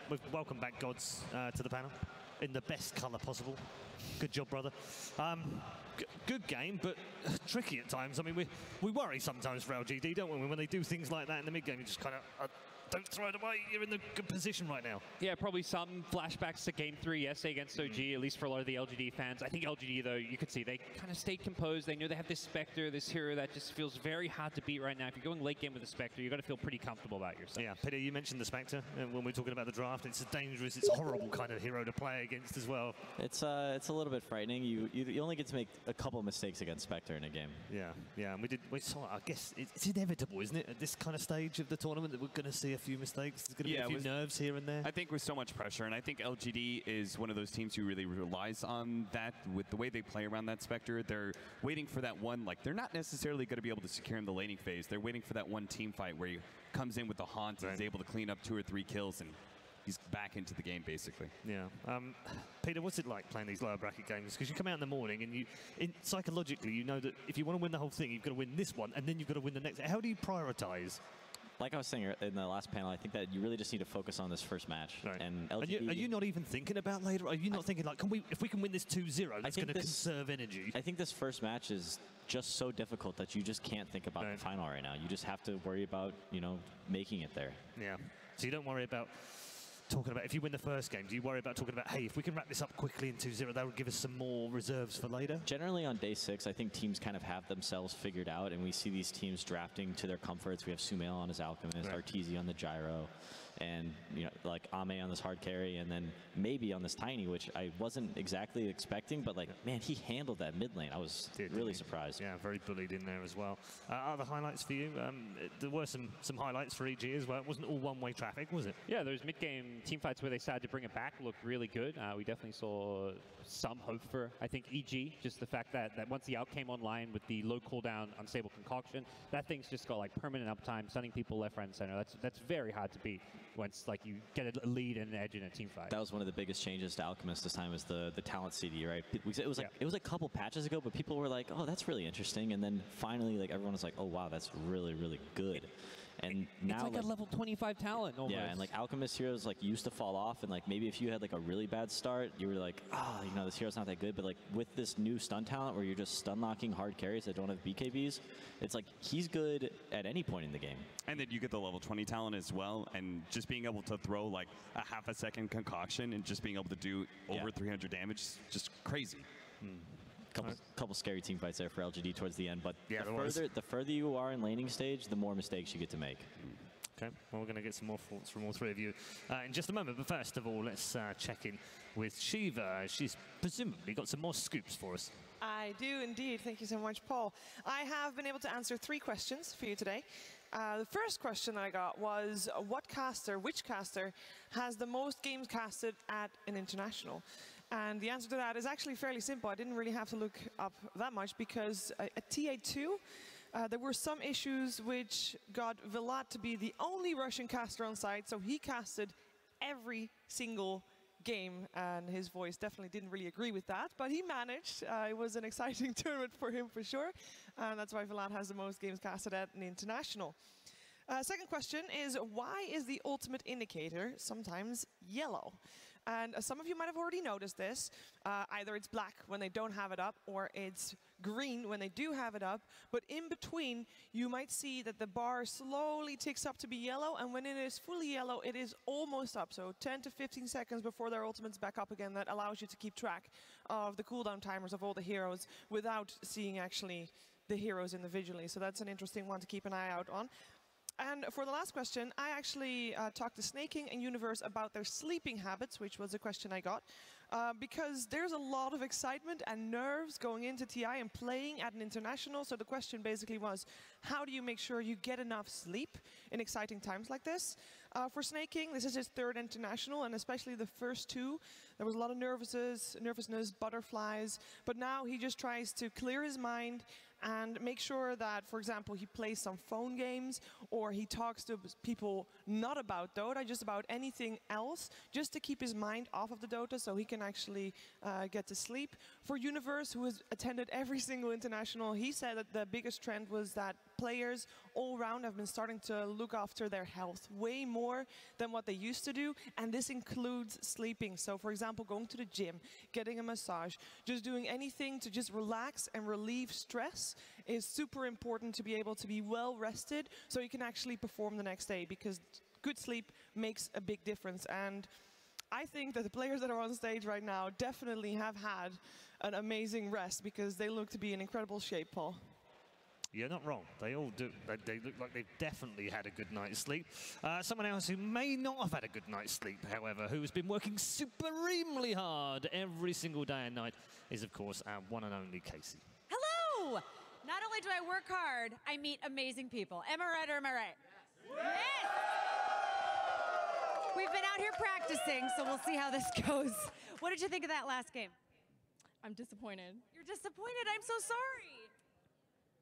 We've welcomed back Gods to the panel in the best colour possible. Good job, brother. Good game, but tricky at times. I mean, we worry sometimes for LGD, don't we? When they do things like that in the mid-game, you just kind of don't throw it away. You're in the good position right now. Yeah, probably some flashbacks to Game 3 yesterday against OG, at least for a lot of the LGD fans. I think LGD, though, you could see they kind of stayed composed. They knew they have this Spectre, this hero that just feels very hard to beat right now. If you're going late game with the Spectre, you've got to feel pretty comfortable about yourself. Yeah, Peter, you mentioned the Spectre when we're talking about the draft. It's a dangerous, it's a horrible kind of hero to play against as well. It's a little bit frightening. You only get to make a couple mistakes against Spectre in a game. Yeah, and we saw, I guess, it's inevitable, isn't it, at this kind of stage of the tournament that we're going to see a few mistakes. There's going to be a few nerves here and there. I think with so much pressure, and I think LGD is one of those teams who really relies on that with the way they play around that Spectre. They're waiting for that one, like, they're not necessarily going to be able to secure in the laning phase. They're waiting for that one team fight where he comes in with the haunt and is able to clean up 2 or 3 kills, and he's back into the game, basically. Yeah. Peter, what's it like playing these lower bracket games? Because you come out in the morning and psychologically, you know that if you want to win the whole thing, you've got to win this one, and then you've got to win the next. How do you prioritize? Like I was saying in the last panel, I think that you really just need to focus on this first match. Right. And LGD, are you not even thinking about later? Are you not thinking, like, if we can win this 2-0, that's going to conserve energy? I think this first match is just so difficult that you just can't think about the final right now. You just have to worry about, making it there. Yeah. So you don't worry about talking about, if you win the first game, do you worry about talking about, hey, if we can wrap this up quickly in 2-0, that would give us some more reserves for later? Generally on day 6, I think teams kind of have themselves figured out, and we see these teams drafting to their comforts. We have Sumail on his Alchemist, Arteezy on the Gyro, and like Ame on this hard carry, and then maybe on this Tiny, which I wasn't exactly expecting, but like, man, he handled that mid lane. I was really surprised. Yeah, very bullied in there as well. Other highlights for you? There were some highlights for EG as well. It wasn't all one-way traffic, was it? Yeah, those mid-game team fights where they decided to bring it back looked really good. We definitely saw some hope for, I think, EG. Just the fact that once the out came online with the low cooldown unstable concoction, that thing's just got like permanent uptime, stunning people left, right, and center. That's very hard to beat once like you get a lead and an edge in a team fight. That was one of the biggest changes to Alchemist this time, is the talent CD, right? It was a couple patches ago, but people were like, oh, that's really interesting, and then finally like everyone was like, oh wow, that's really, really good. And now it's like a level 25 talent almost. Yeah, and like Alchemist heroes like used to fall off, and like maybe if you had like a really bad start, you were like, oh, this hero's not that good. But like with this new stun talent where you're just stun locking hard carries that don't have BKBs, it's like he's good at any point in the game. And then you get the level 20 talent as well, and just being able to throw like a half-a-second concoction and just being able to do over 300 damage, just crazy. Couple scary team fights there for LGD towards the end, but yeah, the further you are in laning stage, the more mistakes you get to make. Okay, well, we're going to get some more thoughts from all 3 of you in just a moment, but first of all, let's check in with Shiva. She's presumably got some more scoops for us. I do indeed. Thank you so much, Paul. I have been able to answer 3 questions for you today. The first question that I got was, which caster has the most games casted at an international? And the answer to that is actually fairly simple. I didn't really have to look up that much because at Ti8, there were some issues which got Vlad to be the only Russian caster on site, so he casted every single game, and his voice definitely didn't really agree with that, but he managed. It was an exciting tournament for him for sure, and that's why Vlad has the most games casted at an international. Second question is, why is the ultimate indicator sometimes yellow? And some of you might have already noticed this. Either it's black when they don't have it up, or it's green when they do have it up. But in between, you might see that the bar slowly ticks up to be yellow, and when it is fully yellow, it is almost up. So 10 to 15 seconds before their ultimate's back up again, that allows you to keep track of the cooldown timers of all the heroes without seeing actually the heroes individually. So that's an interesting one to keep an eye out on. And for the last question, I actually talked to Snaking and Universe about their sleeping habits, which was a question I got, because there's a lot of excitement and nerves going into TI and playing at an international. So the question basically was, how do you make sure you get enough sleep in exciting times like this? For Snaking, this is his third international, and especially the first two, there was a lot of nervousness, butterflies, but now he just tries to clear his mind and make sure that, for example, he plays some phone games, or he talks to people not about Dota, just about anything else, just to keep his mind off of the Dota so he can actually get to sleep. For Universe, who has attended every single international, he said that the biggest trend was that players all around have been starting to look after their health way more than what they used to do, and this includes sleeping. So, for example, going to the gym, getting a massage, just doing anything to just relax and relieve stress is super important to be able to be well rested so you can actually perform the next day, because good sleep makes a big difference. And I think that the players that are on stage right now definitely have had an amazing rest, because they look to be in incredible shape, Paul. You're not wrong. They all do. They look like they've definitely had a good night's sleep. Someone else who may not have had a good night's sleep, however, who has been working supremely hard every single day and night, is, of course, our one and only Casey. Hello! Not only do I work hard, I meet amazing people. Am I right or am I right? Yes! We've been out here practicing, so we'll see how this goes. What did you think of that last game? I'm disappointed. You're disappointed? I'm so sorry.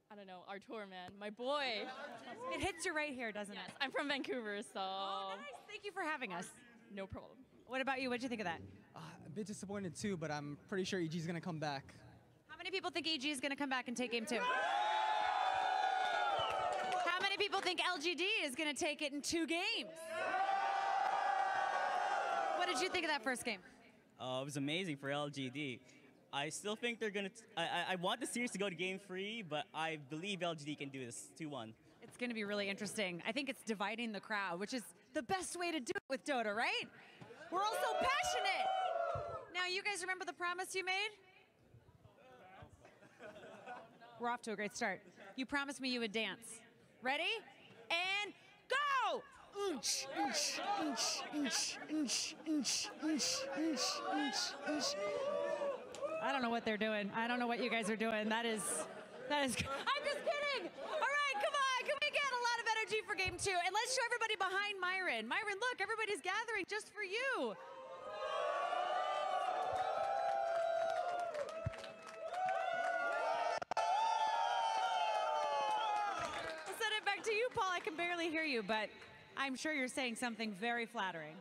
I don't know, Artur, man, my boy. It hits you right here, doesn't it? I'm from Vancouver, so. Oh, nice. Thank you for having us. No problem. What about you? What did you think of that? A bit disappointed too, but I'm pretty sure EG is going to come back. How many people think EG is going to come back and take game 2? How many people think LGD is going to take it in 2 games? What did you think of that first game? It was amazing for LGD. I still think they're going to... I want the series to go to game 3, but I believe LGD can do this 2-1. It's going to be really interesting. I think it's dividing the crowd, which is the best way to do it with Dota, right? We're all so passionate. Now, you guys remember the promise you made? We're off to a great start. You promised me you would dance. Ready? And go! I don't know what they're doing. I don't know what you guys are doing. That is, I'm just kidding. All right, come on. Can we get a lot of energy for game 2? And let's show everybody behind Myron. Myron, look, everybody's gathering just for you. I'll send it back to you, Paul. I can barely hear you, but I'm sure you're saying something very flattering.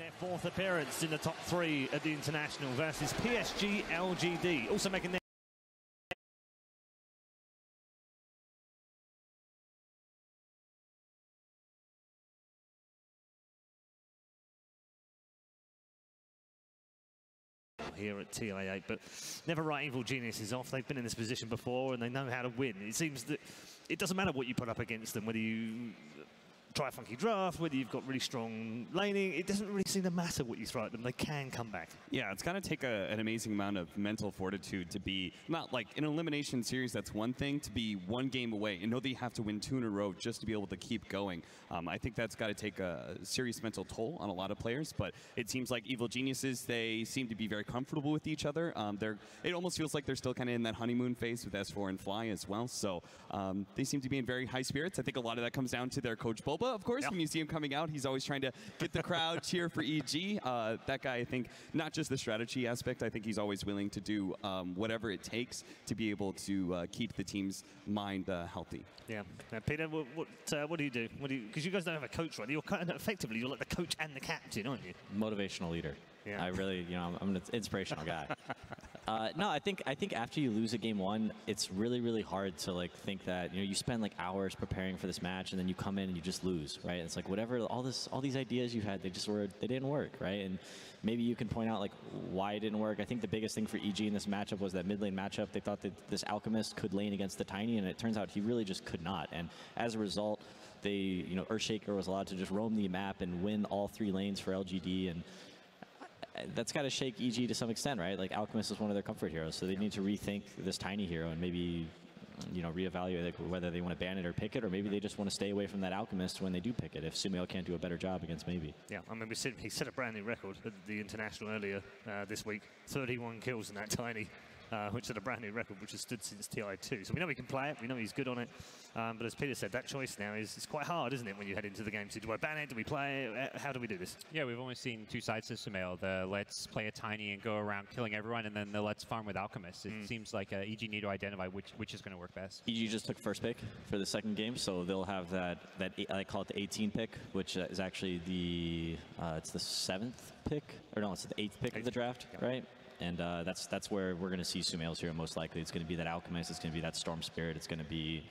Their fourth appearance in the top 3 at the International versus PSG.LGD. Also making their here at Ti8, but never write evil geniuses off. They've been in this position before and they know how to win. It seems that it doesn't matter what you put up against them, whether you try a funky draft, whether you've got really strong laning, it doesn't really seem to matter what you throw at them. They can come back. Yeah, it's going to take an amazing amount of mental fortitude to be, not like in an elimination series, that's one thing, to be 1 game away and know that you have to win 2 in a row just to be able to keep going. I think that's got to take a serious mental toll on a lot of players, but it seems like evil geniuses, they seem to be very comfortable with each other. It almost feels like they're still kind of in that honeymoon phase with S4 and Fly as well, so they seem to be in very high spirits. I think a lot of that comes down to their coach Boba, of course. When you see him coming out, he's always trying to get the crowd cheer for EG. That guy, I think, not just the strategy aspect, I think he's always willing to do whatever it takes to be able to keep the team's mind healthy. Yeah. Peter, what do you do? Because you guys don't have a coach, right? You're kind of effectively, you're like the coach and the captain, aren't you? Motivational leader. Yeah. I really, I'm an inspirational guy. No, I think after you lose a game 1, it's really, really hard to like think that you spend like hours preparing for this match and then you come in and you just lose, right? It's like whatever, all these ideas you had, they didn't work, right? And maybe you can point out like why it didn't work. I think the biggest thing for EG in this matchup was that mid lane matchup. They thought that this Alchemist could lane against the Tiny, and it turns out he really just could not. And as a result, they, Earthshaker was allowed to just roam the map and win all 3 lanes for LGD, and that's got to shake EG to some extent, right? Like Alchemist is one of their comfort heroes, so they need to rethink this Tiny hero and maybe, reevaluate like, whether they want to ban it or pick it, or maybe they just want to stay away from that Alchemist when they do pick it, if Sumail can't do a better job against maybe. Yeah, I mean, he set a brand new record at the International earlier this week. 31 kills in that Tiny, which is a brand new record, which has stood since Ti8. So we know he can play it, we know he's good on it. But as Peter said, that choice now is quite hard, isn't it, when you head into the game? So do I ban it? Do we play it? How do we do this? Yeah, we've only seen 2 sides to Sumail. The let's play a Tiny and go around killing everyone, and then the let's farm with Alchemist. It seems like EG need to identify which is going to work best. EG just took first pick for the second game, so they'll have that I call it the 18 pick, which is actually it's the 7th pick, or no, it's the 8th pick of the draft, right? And that's where we're going to see Sumail's hero most likely. It's going to be that Alchemist, it's going to be that Storm Spirit, it's going to be,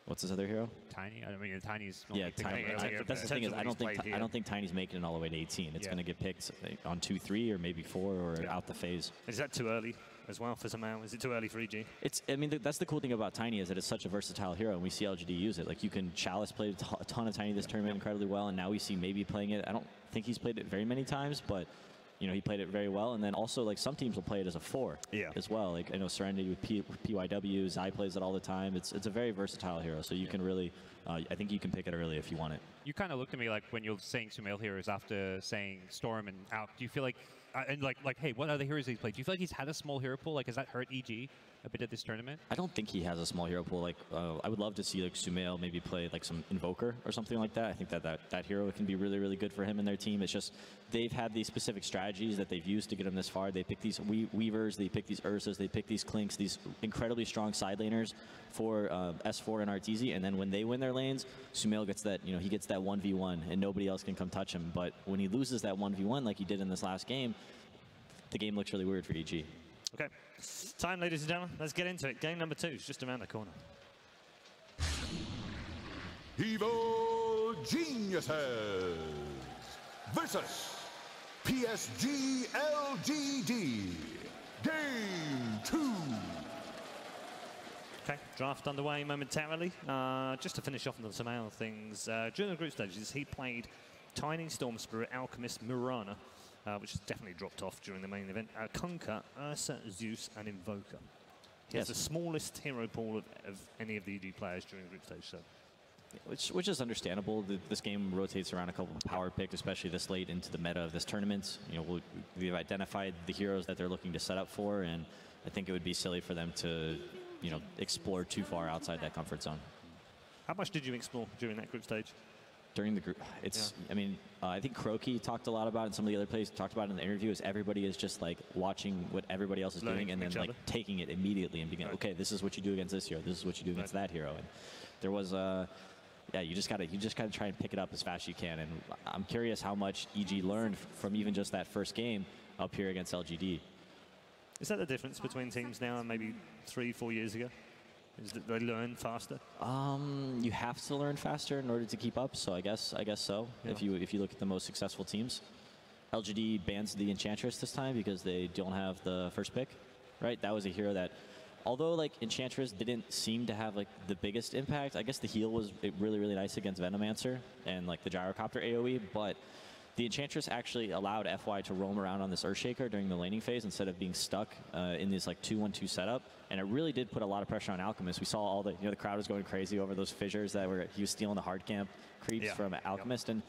what's his other hero? Tiny. I mean, Tiny's. Yeah, Tiny. That's the thing is, I don't think Tiny's making it all the way to 18. It's going to get picked on 2-3 or maybe 4 or out the phase. Is that too early as well for Sumail? Is it too early for EG? I mean, that's the cool thing about Tiny is that it's such a versatile hero, and we see LGD use it. Like you can Chalice play a ton of Tiny this tournament incredibly well, and now we see maybe playing it. I don't think he's played it very many times, but he played it very well. And then also, like, some teams will play it as a 4 as well. Like, I know Serenity with PYW, Zai plays it all the time. It's a very versatile hero, so you can really, I think you can pick it early if you want it. You kind of looked at me like when you're saying Sumail heroes after saying Storm and Alk. Do you feel like, and like, hey, what other heroes he's played? Do you feel like he's had a small hero pool? Like, has that hurt EG a bit at this tournament? I don't think he has a small hero pool. Like, I would love to see like Sumail maybe play like some Invoker or something like that. I think that hero can be really, really good for him and their team. It's just they've had these specific strategies that they've used to get him this far. They pick these Weavers, they pick these Ursas, they pick these Clinks, these incredibly strong side laners for S4 and Arteezy. And then when they win their lanes, Sumail gets that, he gets that 1v1 and nobody else can come touch him. But when he loses that 1v1 like he did in this last game, the game looks really weird for EG. Okay. Time, ladies and gentlemen. Let's get into it. Game number 2 is just around the corner. Evil Geniuses versus PSG.LGD. Game 2. Okay, draft underway momentarily. Just to finish off on the Sumail things, during the group stages, he played Tiny, Storm Spirit, Alchemist, Mirana, which has definitely dropped off during the main event. Kunkka, Ursa, Zeus, and Invoker. He has the smallest hero pool of any of the EG players during the group stage, so. Which is understandable. This game rotates around a couple of power picks, especially this late into the meta of this tournament. We've identified the heroes that they're looking to set up for, and I think it would be silly for them to, explore too far outside that comfort zone. How much did you explore during that group stage? During the group, I mean, I think Croaky talked a lot about it, and some of the other players talked about it in the interview, is everybody is just like watching what everybody else is doing and then like taking it immediately and being okay, this is what you do against this hero, this is what you do against that hero. And there was yeah, you just gotta try and pick it up as fast as you can. And I'm curious how much EG learned from even just that first game up here against LGD. Is that the difference between teams now and maybe 3-4 years ago? Is that they learn faster? You have to learn faster in order to keep up. So I guess so. Yeah. If you look at the most successful teams, LGD bans the Enchantress this time because they don't have the first pick, right? That was a hero that, although like Enchantress didn't seem to have like the biggest impact, I guess the heal was really nice against Venomancer and like the Gyrocopter AoE, but the Enchantress actually allowed FY to roam around on this Earthshaker during the laning phase instead of being stuck in this like 2-1-2 setup, and it really did put a lot of pressure on Alchemist. We saw all the, the crowd was going crazy over those fissures that he was stealing the hard camp creeps from Alchemist, and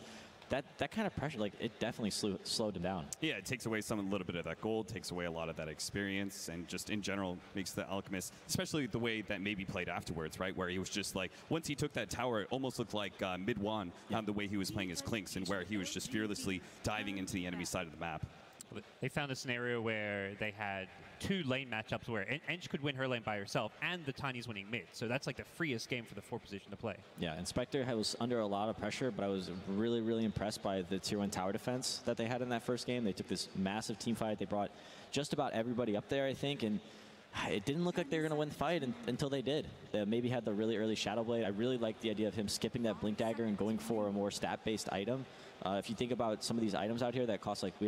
that kind of pressure, like, it definitely slowed him down. Yeah, it takes away a little bit of that gold, takes away a lot of that experience, and just in general makes the Alchemist, especially the way that maybe played afterwards, right? Where he was just like, once he took that tower, it almost looked like Mid-Wan, the way he was playing his Clinks, and where he was just fearlessly diving into the enemy side of the map. They found a scenario where they had 2 lane matchups where ENG could win her lane by herself and the Tiny's winning mid. So that's like the freest game for the 4 position to play. Yeah, and Spectre was under a lot of pressure, but I was really impressed by the tier 1 tower defense that they had in that first game. They took this massive team fight. They brought just about everybody up there, I think, and it didn't look like they were going to win the fight until they did. They maybe had the really early Shadow Blade. I really liked the idea of him skipping that Blink Dagger and going for a more stat-based item. If you think about some of these items out here that cost, like, we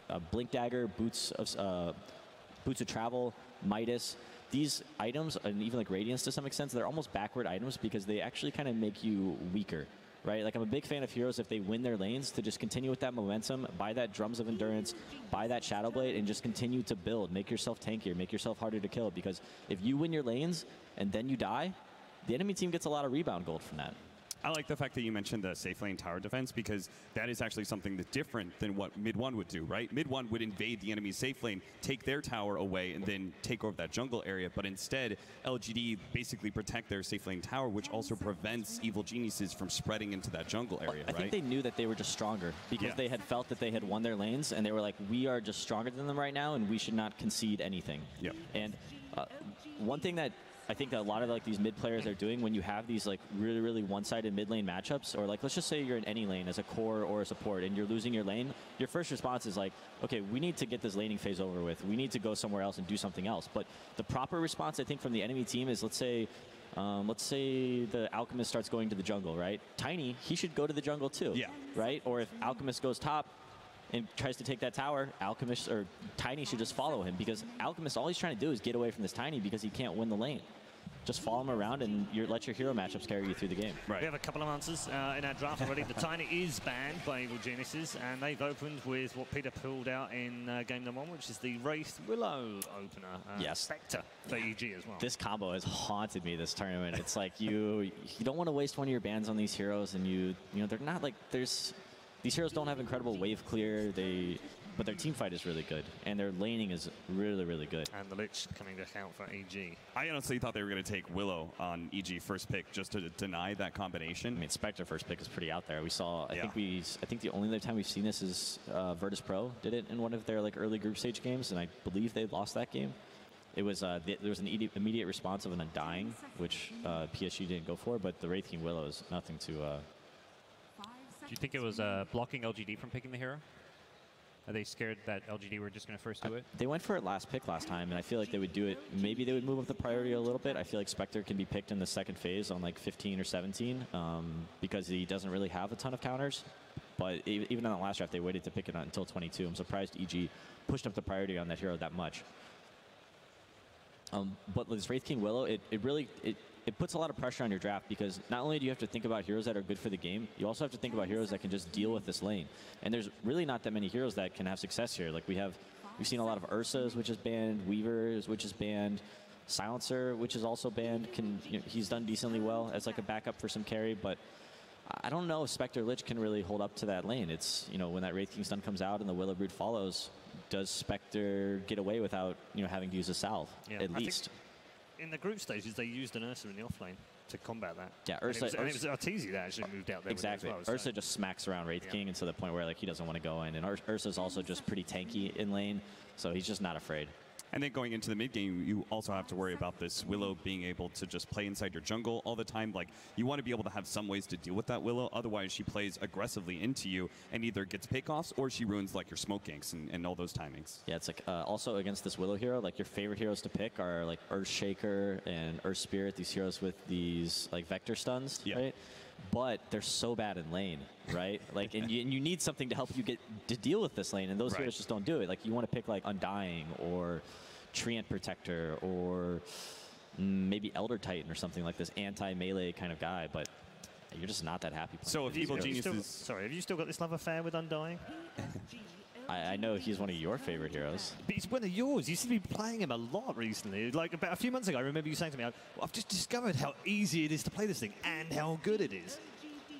have Blink Dagger, Boots of Travel, Midas. These items, and even like Radiance to some extent, they're almost backward items because they actually kind of make you weaker, right? Like, I'm a big fan of heroes if they win their lanes to just continue with that momentum, buy that Drums of Endurance, buy that Shadow Blade, and just continue to build. Make yourself tankier, make yourself harder to kill, because if you win your lanes and then you die, the enemy team gets a lot of rebound gold from that. I like the fact that you mentioned the safe lane tower defense, because that is actually something that's different than what Mid-1 would do, right? Mid-1 would invade the enemy's safe lane, take their tower away, and then take over that jungle area. But instead, LGD basically protect their safe lane tower, which also prevents evil geniuses from spreading into that jungle area, I think they knew that they were just stronger because they had felt that they had won their lanes, and they were like, we are just stronger than them right now, and we should not concede anything. Yep. And one thing that I think that a lot of like these mid players are doing when you have these like really one-sided mid lane matchups, or like let's just say you're in any lane as a core or a support and you're losing your lane, your first response is like, okay, we need to get this laning phase over with. We need to go somewhere else and do something else. But the proper response, I think, from the enemy team is, let's say the Alchemist starts going to the jungle, right? Tiny, he should go to the jungle too, right? Or if Alchemist goes top and tries to take that tower, Alchemist or Tiny should just follow him, because Alchemist, all he's trying to do is get away from this Tiny because he can't win the lane. Just follow him around and let your hero matchups carry you through the game. Right. We have a couple of answers in our draft already. The Tiny is banned by Evil Geniuses, and they've opened with what Peter pulled out in game number 1, which is the Wraith Willow opener. Yes. Spectre for EG as well. This combo has haunted me this tournament. It's like you don't want to waste one of your bans on these heroes, and you know they're not like these heroes don't have incredible wave clear. But their team fight is really good, and their laning is really good. And the Lich coming to account for EG. I honestly thought they were going to take Willow on EG first pick just to deny that combination. I mean, Spectre first pick is pretty out there. We saw, I think the only other time we've seen this is Virtus.pro did it in one of their like early group stage games, and I believe they lost that game. It was there was an immediate response of an Undying, which PSG didn't go for, but the Wraith King Willow is nothing to. Do you think it was blocking LGD from picking the hero? Are they scared that LGD were just going to first do it? They went for it last pick last time, and I feel like they would do it. Maybe they would move up the priority a little bit. I feel like Spectre can be picked in the second phase on like 15 or 17 because he doesn't really have a ton of counters. But even in the last draft, they waited to pick it until 22. I'm surprised EG pushed up the priority on that hero that much. But this Wraith King Willow, it puts a lot of pressure on your draft, because not only do you have to think about heroes that are good for the game, you also have to think about heroes that can just deal with this lane. And there's really not that many heroes that can have success here. Like we've seen a lot of Ursas, which is banned, Weavers, which is banned, Silencer, which is also banned. He's done decently well as like a backup for some carry, but I don't know if Spectre Lich can really hold up to that lane. It's, when that Wraith King stun comes out and the Willow Brood follows, does Spectre get away without having to use a salve at least? In the group stages, they used an Ursa in the offlane to combat that. Yeah, Ursa. And it was Arteezy that actually moved out there. Exactly. With it as well, Ursa just smacks around Wraith King, and to the point where like he doesn't want to go in. And Ursa's also just pretty tanky in lane, so he's just not afraid. And then going into the mid game, you also have to worry about this Willow being able to just play inside your jungle all the time. Like, you want to be able to have some ways to deal with that Willow. Otherwise, she plays aggressively into you and either gets pickoffs or she ruins like your smoke ganks and all those timings. Yeah, it's like also against this Willow hero, like your favorite heroes to pick are like Earthshaker and Earth Spirit, these heroes with these like vector stuns, right? But they're so bad in lane, right? Like, and you need something to help you get to deal with this lane, and those heroes just don't do it. Like, you want to pick like Undying or Treant Protector or maybe Elder Titan or something like this anti-melee kind of guy, but you're just not that happy. So if Evil Geniuses... Sorry, have you still got this love affair with Undying? I know he's one of your favorite heroes. But he's one of yours. You seem to be playing him a lot recently. Like about a few months ago, I remember you saying to me, I've just discovered how easy it is to play this thing and how good it is.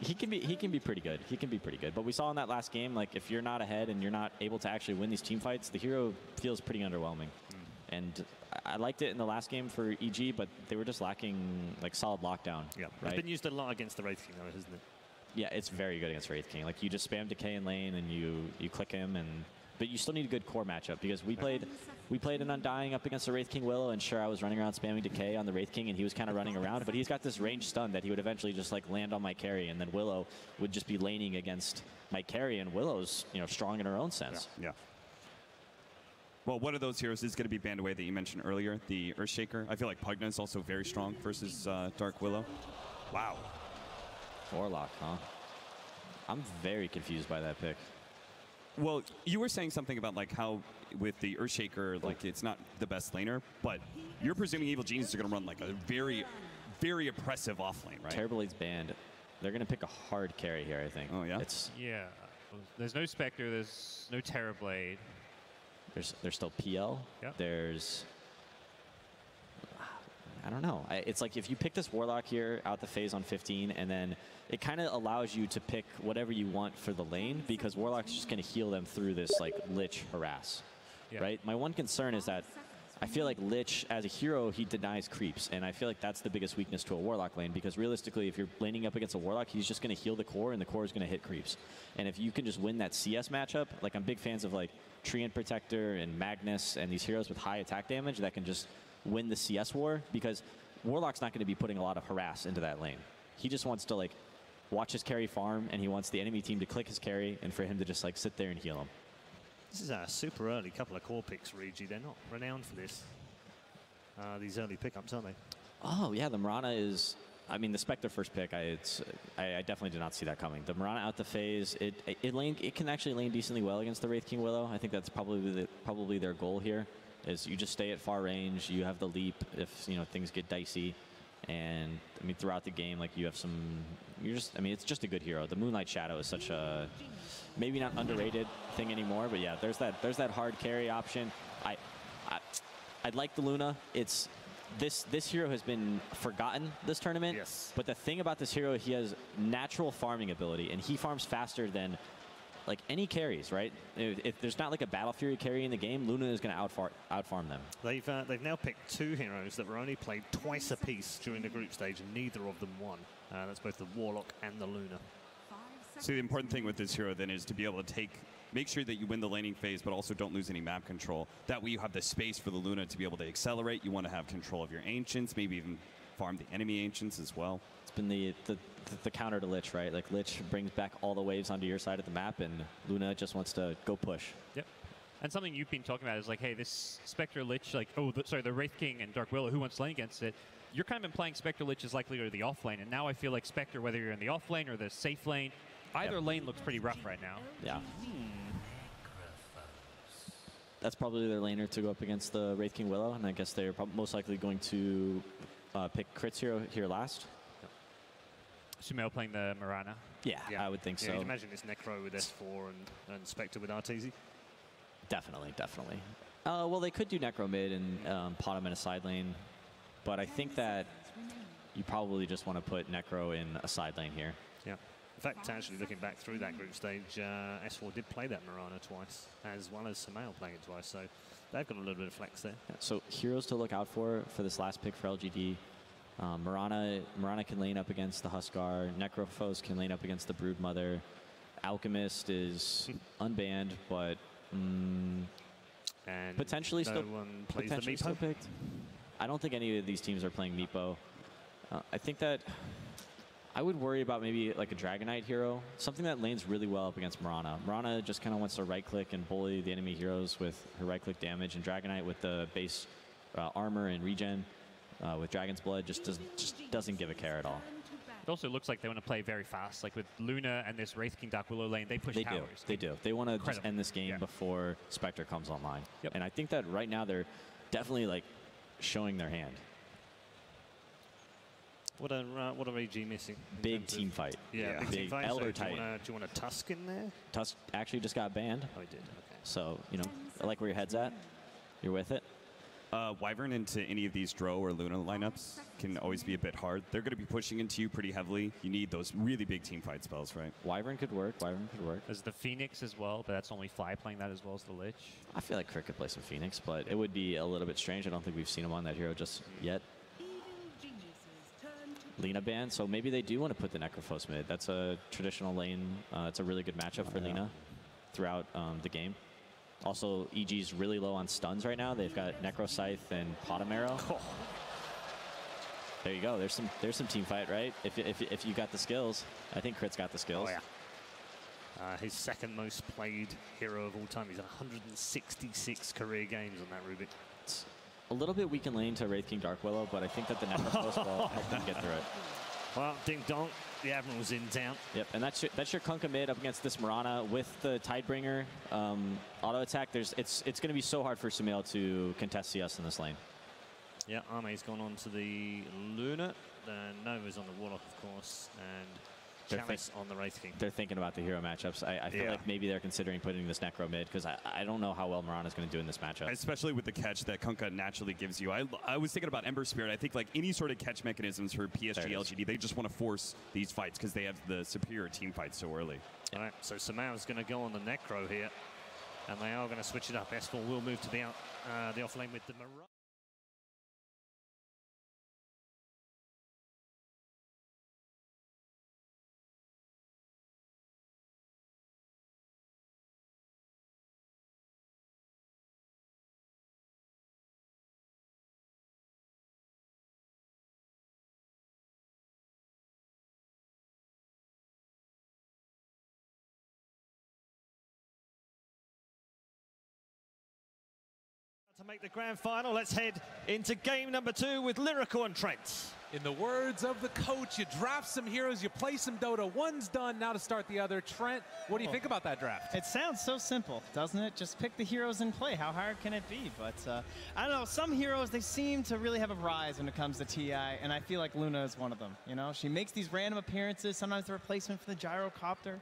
He can be pretty good. He can be pretty good. But we saw in that last game, like if you're not ahead and you're not able to actually win these team fights, the hero feels pretty underwhelming. And I liked it in the last game for EG, but they were just lacking like solid lockdown. Yeah, right? It's been used a lot against the Wraith King, though, hasn't it? Yeah, it's very good against Wraith King. Like, you just spam Decay in lane and you click him, but you still need a good core matchup because we played an Undying up against the Wraith King Willow, and sure, I was running around spamming Decay on the Wraith King, and he was kind of running around, but he's got this range stun that he would eventually just like land on my carry, and then Willow would just be laning against my carry, and Willow's strong in her own sense. Yeah. Well, one of those heroes is going to be banned away that you mentioned earlier, the Earthshaker. I feel like Pugna is also very strong versus Dark Willow. Wow. Warlock, huh? I'm very confused by that pick. Well, you were saying something about like how with the Earthshaker, like it's not the best laner, but you're presuming Evil Geniuses are going to run like a very, very oppressive offlane, right? Terrorblade's banned. They're going to pick a hard carry here, I think. Oh, yeah? Yeah. There's no Spectre. There's no Terrorblade. There's still PL. Yep. There's... I don't know. It's like if you pick this Warlock here out the phase on 15, and then it kind of allows you to pick whatever you want for the lane, because Warlock's just going to heal them through this like Lich harass, right? My one concern is that I feel like Lich, as a hero, he denies creeps, and I feel like that's the biggest weakness to a Warlock lane, because realistically, if you're laning up against a Warlock, he's just going to heal the core, and the core is going to hit creeps. And if you can just win that CS matchup, like I'm big fans of like Treant Protector and Magnus and these heroes with high attack damage that can just win the CS war, because Warlock's not going to be putting a lot of harass into that lane. He just wants to like watch his carry farm, and he wants the enemy team to click his carry and for him to just like sit there and heal him. This is a super early couple of core picks, Regi. They're not renowned for this. These early pickups, aren't they? Oh yeah, the Mirana is. I mean, the Spectre first pick, I definitely did not see that coming. The Mirana out the phase, it can actually lane decently well against the Wraith King Willow. I think that's probably their goal here. Is you just stay at far range, you have the leap if things get dicey, and I mean throughout the game, like you have some, it's just a good hero. The Moonlight Shadow is such a maybe not underrated thing anymore, but yeah, there's that hard carry option. I'd like the Luna. It's this hero has been forgotten this tournament. Yes. But the thing about this hero, he has natural farming ability, and he farms faster than like any carries, right? If there's not like a Battle Fury carry in the game, Luna is going to outfarm them. They've now picked two heroes that were only played twice apiece during the group stage, and neither of them won. That's both the Warlock and the Luna. So the important thing with this hero then is to be able to make sure that you win the laning phase, but also don't lose any map control. That way you have the space for the Luna to be able to accelerate. You want to have control of your Ancients, maybe even farm the enemy Ancients as well. It's been the counter to Lich, right? Like Lich brings back all the waves onto your side of the map, and Luna just wants to go push. Yep. And something you've been talking about is like, hey, this Spectre Lich, like, the Wraith King and Dark Willow, who wants to lane against it? You're kind of implying Spectre Lich is likely to go to the off lane, and now I feel like Spectre, whether you're in the off lane or the safe lane, either lane looks pretty rough right now. Yeah. That's probably their laner to go up against the Wraith King Willow, and I guess they're most likely going to pick Crit's hero here last. Sumail playing the Mirana? Yeah, I would think so. You'd imagine it's Necro with S4 and Spectre with Arteezy. Definitely. Well, they could do Necro mid and pot him in a side lane, but I think that you probably just want to put Necro in a side lane here. Yeah. In fact, actually looking back through that group stage, S4 did play that Mirana twice, as well as Sumail playing it twice, so they've got a little bit of flex there. Yeah, so heroes to look out for this last pick for LGD. Mirana can lane up against the Huskar. Necrophos can lane up against the Broodmother. Alchemist is unbanned, but And potentially no still one plays potentially the still Meepo. picked. I don't think any of these teams are playing Meepo. I think that I would worry about maybe like a Dragonite hero, something that lanes really well up against Mirana. Mirana just kind of wants to right-click and bully the enemy heroes with her right-click damage, and Dragonite with the base armor and regen with Dragon's Blood just doesn't give a care at all. It also looks like they want to play very fast. Like with Luna and this Wraith King Dark Willow lane, they push towers. They do. They want to just Incredible. end this game before Spectre comes online. Yep. And I think that right now they're definitely like showing their hand. What are EG missing? Big team fight. Yeah, big team fight. Elder So tight. do you want a Tusk in there? Tusk actually just got banned. Oh, he did. Okay. So, you know, I like where your head's at. You're with it. Wyvern into any of these Dro or Luna lineups can always be a bit hard. They're going to be pushing into you pretty heavily. You need those really big team fight spells, right? Wyvern could work. Wyvern could work. There's the Phoenix as well, but that's only Fly playing that as well as the Lich. I feel like Crick could play some Phoenix, but it would be a little bit strange. I don't think we've seen him on that hero just yet. Lina ban, so maybe they do want to put the Necrophos mid. That's a traditional lane. It's a really good matchup for Lina throughout the game. Also, EG's really low on stuns right now. They've got Necro Scythe and Potem Arrow. Oh. There you go. There's some team fight, right? If you got the skills, I think Crit's got the skills. Oh yeah. His second most played hero of all time. He's 166 career games on that Rubik. It's a little bit weak in lane to Wraith King Dark Willow, but I think that the Necrophos will help them get through it. Well, ding dong, the Admiral's in town. Yep, and that's your Kunkka mid up against this Mirana with the Tidebringer auto attack. It's going to be so hard for Sumail to contest CS in this lane. Yeah, Arme's gone on to the Luna. Then Nova's on the Warlock, of course, and Chalice on the Wraith King. They're thinking about the hero matchups. I feel like maybe they're considering putting this Necro mid because I don't know how well Mirana's going to do in this matchup. Especially with the catch that Kunkka naturally gives you. I was thinking about Ember Spirit. I think like any sort of catch mechanisms for PSG.LGD, they just want to force these fights because they have the superior team fight so early. All right, so Sumail's going to go on the Necro here, and they are going to switch it up. S4 will move to the off lane with the Mirage. To make the grand final, let's head into game number 2 with Lyrical and Trent. In the words of the coach, you draft some heroes, you play some Dota. One's done, now to start the other. Trent, what do you think about that draft? It sounds so simple, doesn't it? Just pick the heroes and play. How hard can it be? But I don't know, some heroes, they seem to really have a rise when it comes to TI, and I feel like Luna is one of them. You know, she makes these random appearances, sometimes the replacement for the Gyrocopter.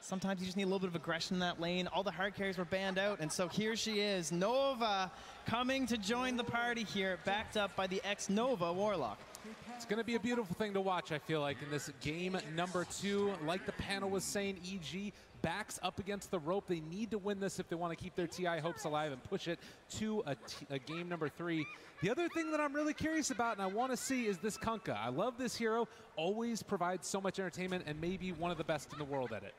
Sometimes you just need a little bit of aggression in that lane. All the hard carries were banned out, and so here she is, Nova, coming to join the party here, backed up by the ex-Nova Warlock. It's going to be a beautiful thing to watch, I feel like, in this game number 2. Like the panel was saying, EG backs up against the rope. They need to win this if they want to keep their TI hopes alive and push it to a game number 3. The other thing that I'm really curious about and I want to see is this Kunkka. I love this hero, always provides so much entertainment and maybe one of the best in the world at it.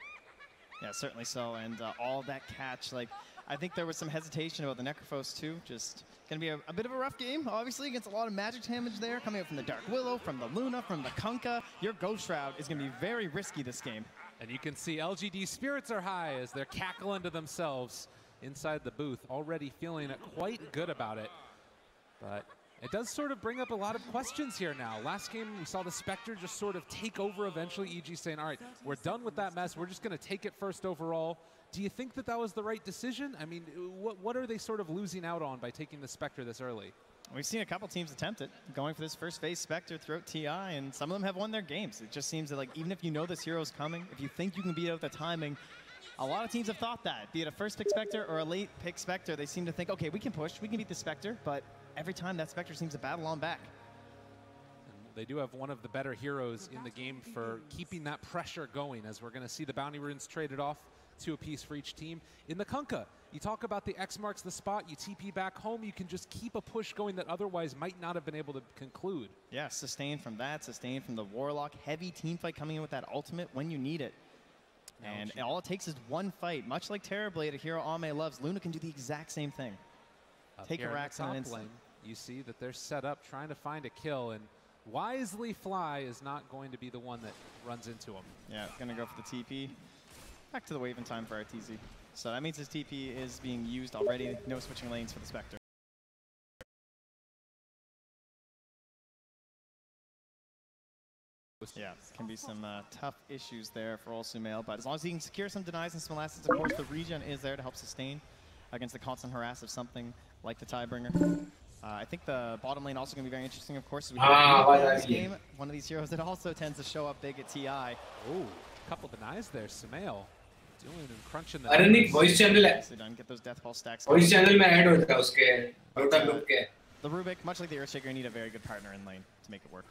Yeah, certainly so, and all that catch, like, I think there was some hesitation about the Necrophos too, just gonna be a bit of a rough game, obviously, against a lot of magic damage there, coming out from the Dark Willow, from the Luna, from the Kunkka. Your Ghost Shroud is gonna be very risky this game. And you can see LGD spirits are high as they're cackling to themselves inside the booth, already feeling quite good about it. But it does sort of bring up a lot of questions here now. Last game, we saw the Spectre just sort of take over eventually. EG saying, all right, we're done with that mess. We're just going to take it first overall. Do you think that that was the right decision? I mean, what are they sort of losing out on by taking the Spectre this early? We've seen a couple teams attempt it, going for this first phase Spectre throughout TI, and some of them have won their games. It just seems that, like, even if you know this hero's coming, if you think you can beat out the timing, a lot of teams have thought that. Be it a first pick Spectre or a late pick Spectre, they seem to think, okay, we can push, we can beat the Spectre, but every time that Spectre seems to battle on back. They do have one of the better heroes in the game for keeping that pressure going, as we're going to see the bounty runes traded off to a piece for each team. In the Kunkka, you talk about the X marks the spot, you TP back home, you can just keep a push going that otherwise might not have been able to conclude. Yeah, sustain from that, sustain from the Warlock, heavy team fight coming in with that ultimate when you need it. And all it takes is one fight. Much like Terrorblade, a hero Ame loves, Luna can do the exact same thing. take a Here in rack the on an top instant. lane, you see that they're set up trying to find a kill, and wisely Fly is not going to be the one that runs into him. Yeah, going to go for the TP. Back to the wave in time for RTZ. So that means his TP is being used already. No switching lanes for the Spectre. Yeah, can be some tough issues there for Sumail, but as long as he can secure some denies and some molasses, of course the regen is there to help sustain against the constant harass of something like the Tiebringer. I think the bottom lane also going to be very interesting, of course, as we have this game. One of these heroes that also tends to show up big at TI. Oh, a couple denies there, Sumail. Doing and crunching the अरे नहीं voice channel है. So done, get those death ball stacks. Voice channel में add होता है उसके Dota group के. The Rubik, much like the Earthshaker, need a very good partner in lane to make it work.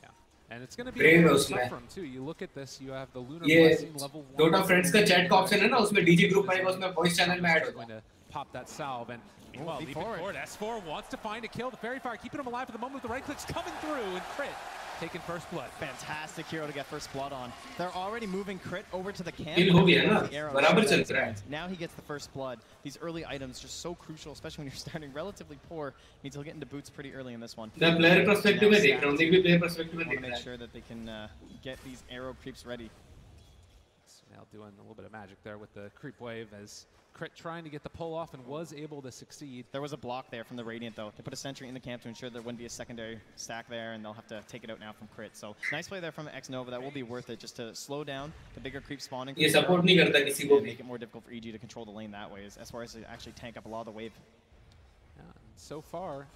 Yeah, and it's going to be a little tough for him too. You look at this, you have the Lunar Blessing level 1. Dota Friends का chat का option है ना, उसमें DJ group आएगा, उसमें voice channel में add होता है. Going to pop that salve, and meanwhile, leaping forward. S4 wants to find a kill. The Fairy Fire keeping him alive for the moment with the right clicks coming through, and Crit taking first blood. Fantastic hero to get first blood on. They're already moving Crit over to the camp. Now he gets the first blood. These early items just so crucial, especially when you're starting relatively poor. Means he'll get into boots pretty early in this one. The player perspective में देख रहा हूँ, भी player perspective में want देख to रहा make है. sure that they can get these arrow creeps ready. Now doing a little bit of magic there with the creep wave as Crit trying to get the pull off and was able to succeed. There was a block there from the Radiant though. They put a sentry in the camp to ensure there wouldn't be a secondary stack there, and they'll have to take it out now from Crit. So nice play there from X-Nova. That will be worth it just to slow down the bigger creep spawning. ये support नहीं करता किसी को भी. Make it more difficult for EG to control the lane that way, as far as to actually tank up a lot of the wave. Yeah, so far,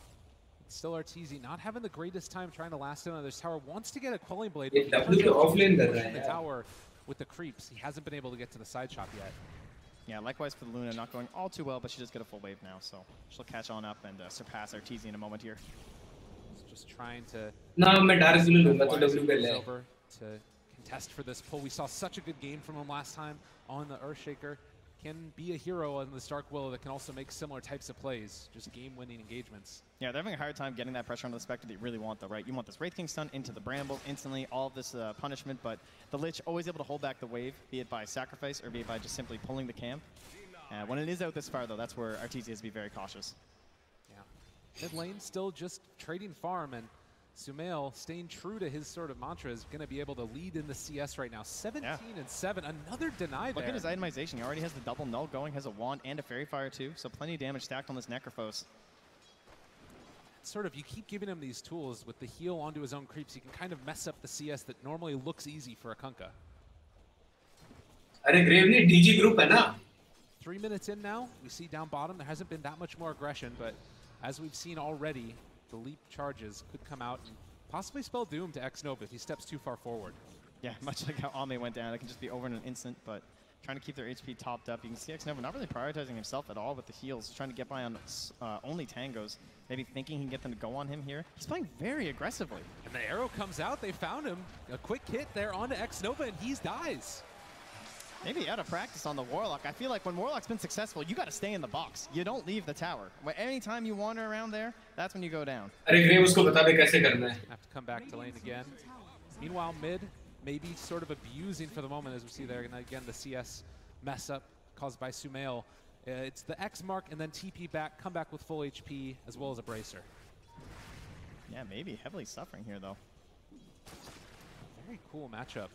it's still RTZ not having the greatest time trying to last in on this tower. Wants to get a Quelling Blade. ये W तो off lane कर रहा है The यार. tower with the creeps. He hasn't been able to get to the side shop yet. Yeah, likewise for the Luna, not going all too well, but she does get a full wave now, so she'll catch on up and surpass RTZ in a moment here. Just trying to मैं Darius भी लूँगा तो W कर ले. over to contest for this pull. We saw such a good game from him last time on the Earthshaker. Can be a hero in this Dark Willow that can also make similar types of plays, just game-winning engagements. Yeah, they're having a hard time getting that pressure on the Spectre that you really want, though, right? You want this Wraith King stun into the Bramble instantly, all of this punishment, but the Lich always able to hold back the wave, be it by sacrifice or be it by just simply pulling the camp. When it is out this far, though, that's where RTZ has to be very cautious. Yeah. Mid lane still just trading farm, and Sumail, staying true to his sort of mantra, is going to be able to lead in the CS right now. 17 and 7, another deny there. Look at his itemization. He already has the double null going, has a wand and a Fairy Fire too, so plenty of damage stacked on this Necrophos. Sort of, you keep giving him these tools with the heal onto his own creeps, you can kind of mess up the CS that normally looks easy for a Kunkka. अरे Gravely DG group है ना. 3 minutes in now, we see down bottom, there hasn't been that much more aggression, but as we've seen already, the leap charges could come out and possibly spell doom to X-Nova if he steps too far forward. Yeah, much like how Ame went down, it can just be over in an instant, but trying to keep their HP topped up. You can see X-Nova not really prioritizing himself at all with the heals, trying to get by on only tangos, maybe thinking he can get them to go on him here. He's playing very aggressively. And the arrow comes out, they found him. A quick hit there onto X-Nova, and he dies. Maybe out of practice on the Warlock. I feel like when Warlock's been successful, you got to stay in the box. You don't leave the tower. Anytime you wander around there, that's when you go down. अरे Grave उसको बता दे कैसे करना है. Have to come back to lane again. Meanwhile, mid, maybe sort of abusing for the moment, as we see there. And again, the CS mess up caused by Sumail. It's the X mark and then TP back, come back with full HP, as well as a bracer. Yeah, maybe heavily suffering here, though. Very cool matchup.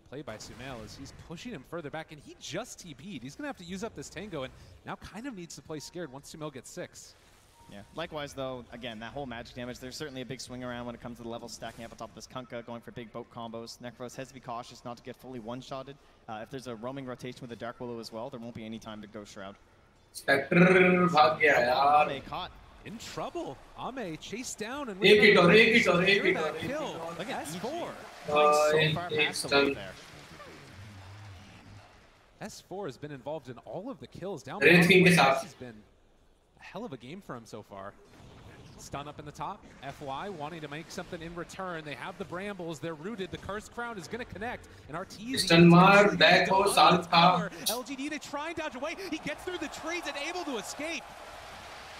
Play by Sumail as he's pushing him further back, and he just TP'd. He's going to have to use up this Tango, and now kind of needs to play scared once Sumail gets 6. Yeah. Likewise, though, again, that whole magic damage, there's certainly a big swing around when it comes to the levels stacking up on top of this Kunkka, going for big boat combos. Necros has to be cautious not to get fully one-shotted. If there's a roaming rotation with the Dark Willow as well, there won't be any time to go Shroud. Spectre भाग गया यार. Ame caught. In trouble. Ame chased down and एक hit और kill. Look at S4. So far past the wave there. S4 has been involved in all of the kills down Red below. King के This साथ. has been a hell of a game for him so far. Stun up in the top. FY wanting to make something in return. They have the Brambles. They're rooted. The Cursed Crown is going to connect. And RTZ. Stun मार, back हो, साल था. LGD, they try and dodge away. He gets through the trees and able to escape.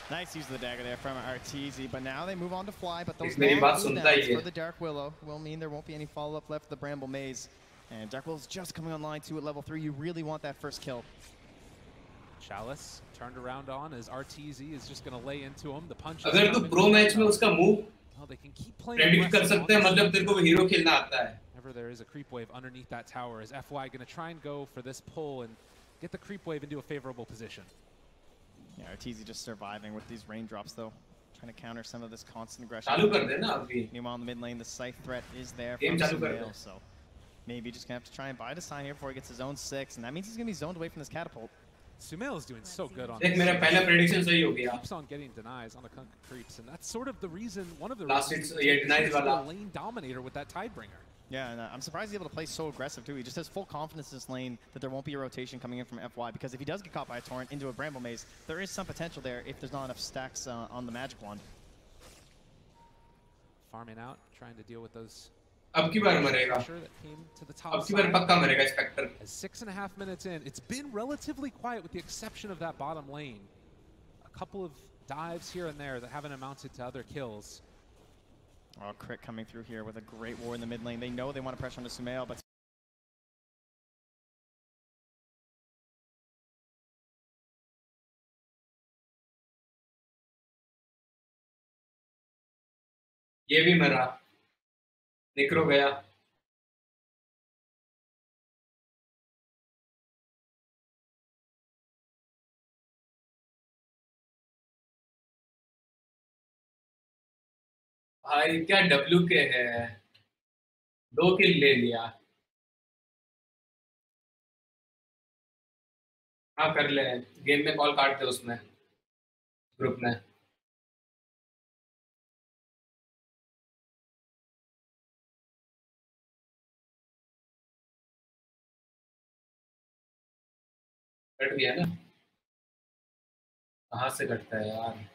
Nice use of the dagger there from RTZ, but now they move on to Fly, but those मेरी बात long सुनता cooldowns ही है. for the Dark Willow will mean there won't be any follow-up left for the Bramble Maze. And Dark Willow's just coming online too at level 3. You really want that first kill. Chalice turned around on as RTZ is just going to lay into him. The punch. अगर तू pro match में उसका move they can keep playing predict कर सकते हैं, मतलब तेरे को वो hero खेलना आता है. Whenever there is a creep wave underneath that tower, is FY going to try and go for this pull and get the creep wave into a favorable position? Yeah, RTZ just surviving with these raindrops though. Trying to counter some of this constant aggression. चालू कर देना अभी. Meanwhile, in the mid lane, the scythe threat is there Game from चालू कर Sumail, they. so maybe just gonna have to try and buy the sign here before he gets his own 6, and that means he's gonna be zoned away from this catapult. Sumail is doing so good on देख this. मेरा पहला prediction सही हो गया. Keeps on getting denies on the creeps, and that's sort of the reason, one of the Last reasons hits, yeah, denies he's वाला. Oh, a lane dominator with that Tidebringer. Yeah, and I'm surprised he's able to play so aggressive too. He just has full confidence in this lane that there won't be a rotation coming in from FY, because if he does get caught by a torrent into a bramble maze, there is some potential there if there's not enough stacks on the magic wand. Farming out, trying to deal with those. अब की बार मरेगा. अब की बार पक्का मरेगा Spectre. 6.5 minutes in, it's been relatively quiet with the exception of that bottom lane. A couple of dives here and there that haven't amounted to other kills. Oh, Crit coming through here with a great war in the mid lane. They know they want to pressure onto Sumail, but ये भी मरा. निकरो गया. भाई क्या W के है. 2 किल ले लिया. हाँ कर ले. गेम में कॉल काटते उसमें ग्रुप में. कट गया ना. कहाँ से कटता है यार.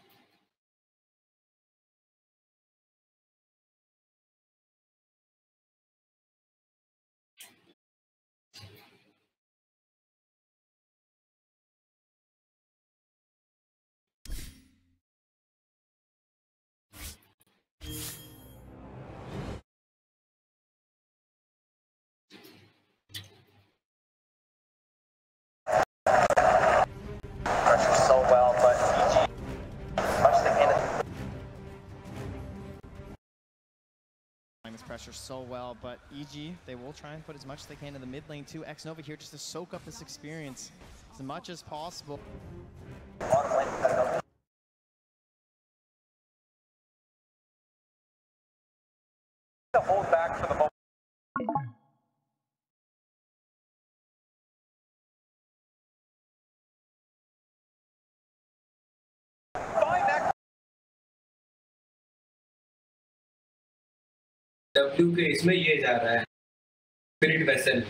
So well, but EG much the end. this pressure so well, but EG, they will try and put as much as they can in the mid lane too. Xnova here just to soak up this experience as much as possible. Hold back for the moment. W के इसमें ये जा रहा है spirit vessel.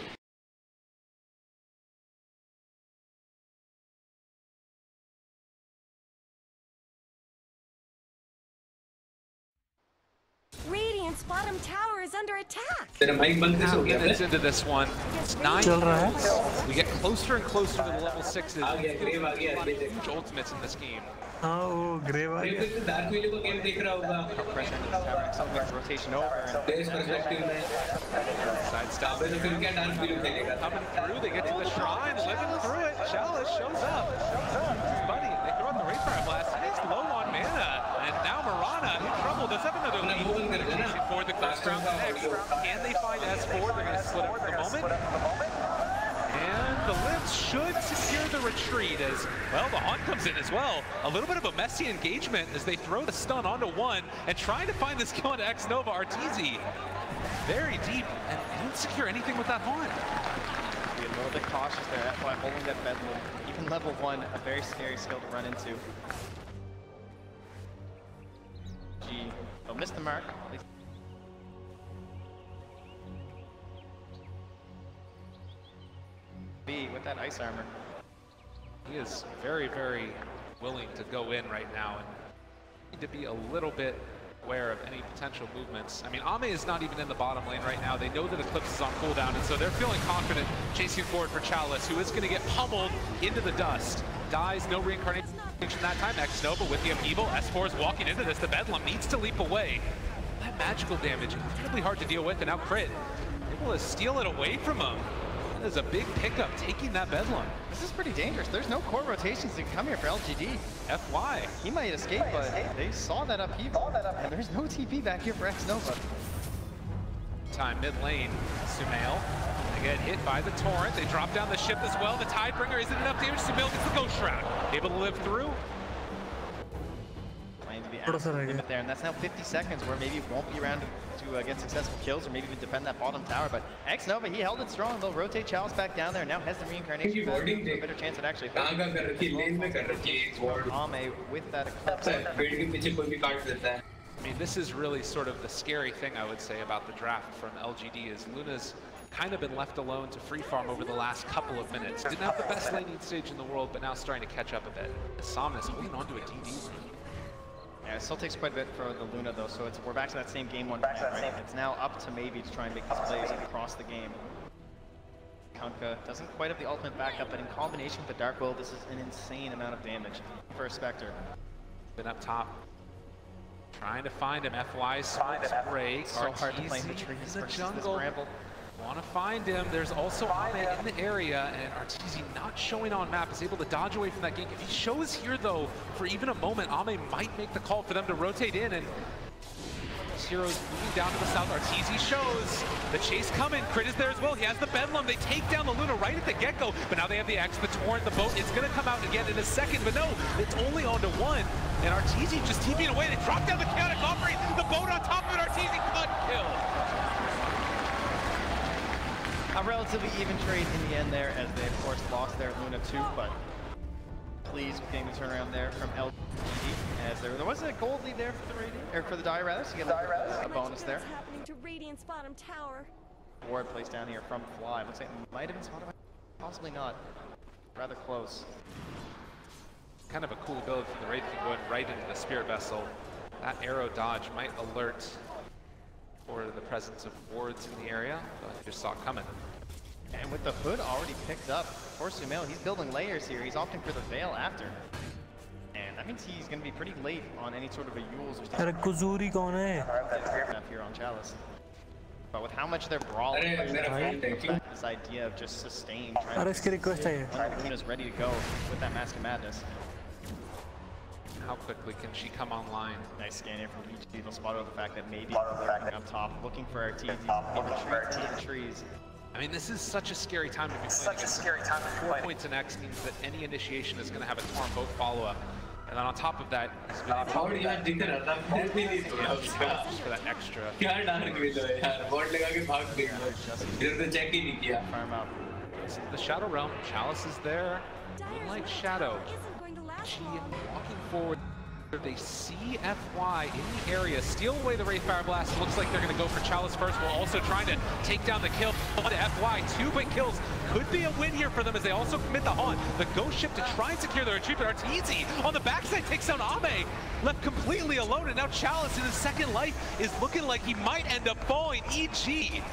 Radiant's bottom tower is under attack. तेरा mic बंद कैसे हो गया? Minutes into this one, it's 9 kills. We get closer and closer to the level 6s. आ गया, ग्रेव आ गया. Huge ultimates in this game. Oh, Grave आ गया. ग्रेव डार्क व्हील को गेम देख रहा होगा. Pressure into this tower. Xnova makes the rotation over. Base perspective में. Side stop. तो फिर क्या डार्क व्हील खेलेगा? Coming through, they get to the shrine, living through it. Chalice shows up. Buddy, they throw out the Wraithfire Blast. He's low on mana, and now Mirana in trouble. Does have another lead for the first round next. Can they find S4? They're going to split up for the moment. And the Lips should secure the retreat as, well, the Haunt comes in as well. A little bit of a messy engagement as they throw the stun onto one and trying to find this kill onto Xnova. RTZ very deep and didn't secure anything with that Haunt. Be a little bit cautious there. That's why holding that bedlam, even level 1, a very scary skill to run into. They'll miss the mark. B with that ice armor. He is very, very willing to go in right now and need to be a little bit aware of any potential movements. I mean, Ame is not even in the bottom lane right now. They know that Eclipse is on cooldown, and so they're feeling confident chasing forward for Chalice, who is going to get pummeled into the dust. Dies, no reincarnation that time. Xnova with the upheaval. S4 is walking into this. The Bedlam needs to leap away. That magical damage, incredibly hard to deal with, and now Crit able to steal it away from him. Luna's a big pickup, taking that Bedlam. This is pretty dangerous. There's no core rotations that can come here for LGD. FY. He might escape, but they saw that upheaval. And there's no TP back here for X-Nova. Time mid lane, Sumail. They get hit by the Torrent. They drop down the ship as well. The Tidebringer isn't enough damage. Sumail gets the Ghost Shroud. Able to live through. Playing to the absolute limit there, and that's now 50 seconds where maybe it won't be around to get successful kills or maybe even defend that bottom tower. But X-Nova, he held it strong. They'll rotate Chalice back down there. Now has the reincarnation back, a better chance at actually Ame with that eclipse. I mean, this is really sort of the scary thing, I would say, about the draft from LGD is Luna's kind of been left alone to free farm over the last couple of minutes. Didn't have the best laning stage in the world, but now starting to catch up a bit. Somnus holding on to a DD. Yeah, it still takes quite a bit for the Luna though, so we're back to that same game one plan, right? It's now up to maybe to try and make these plays across the game. Kunkka doesn't quite have the ultimate backup, but in combination with the Dark Will, this is an insane amount of damage for a Spectre. Been up top. Trying to find him, FY's spray. So hard to play in the trees in the versus jungle. this bramble. Want to find him. There's also Ame in the area, and Arteezy not showing on map, is able to dodge away from that gank. If he shows here, though, for even a moment, Ame might make the call for them to rotate in, and Heroes moving down to the south. Arteezy shows the chase coming. Crit is there as well. He has the Bedlam. They take down the Luna right at the get-go, but now they have the X, the Torrent, the boat. It's going to come out again in a second, but no, it's only on to one, and Arteezy just TPing away. They drop down the chaotic offering. The boat on top of it. Arteezy cut kill. A relatively even trade in the end there, as they of course lost their Luna 2, but pleased with getting the turnaround there from LGD, as there was a gold lead there for the Radiant, or for the Dire rather, so you get a bonus there. Happening to Radiant's bottom tower. Ward placed down here from Fly. Looks like it might have been spotted by, possibly not. Rather close. Kind of a cool ability from the Wraith, going right into the Spirit Vessel. That arrow dodge might alert for the presence of wards in the area, but I just saw it coming. And with the hood already picked up for Sumail, he's building layers here. He's opting for the Veil after. And that means he's going to be pretty late on any sort of a Yules or something. Here on Chalice. But with how much they're brawling, this idea of just sustain, trying to sustain when Luna's ready to go with that Mask of Madness. How quickly can she come online? Nice scan here from EG. They'll spot out the fact that maybe they're looking up top, looking for Arteezy in the trees. I mean, this is such a scary time to be playing. 4 points in X means that any initiation is going to have a Torn boat follow-up. And then on top of that, he's been able just for that extra. Farm up. The Shadow Realm, Chalice is there. Moonlight Shadow. She walking forward. They see FY in the area, steal away the Wraith Fire Blast. It looks like they're going to go for Chalice first, while also trying to take down the kill on FY. 2 big kills. Could be a win here for them as they also commit the haunt. The Ghost Ship to try and secure their retreat, but Arteezy on the backside takes down Ame, left completely alone, and now Chalice in his second life is looking like he might end up falling. EG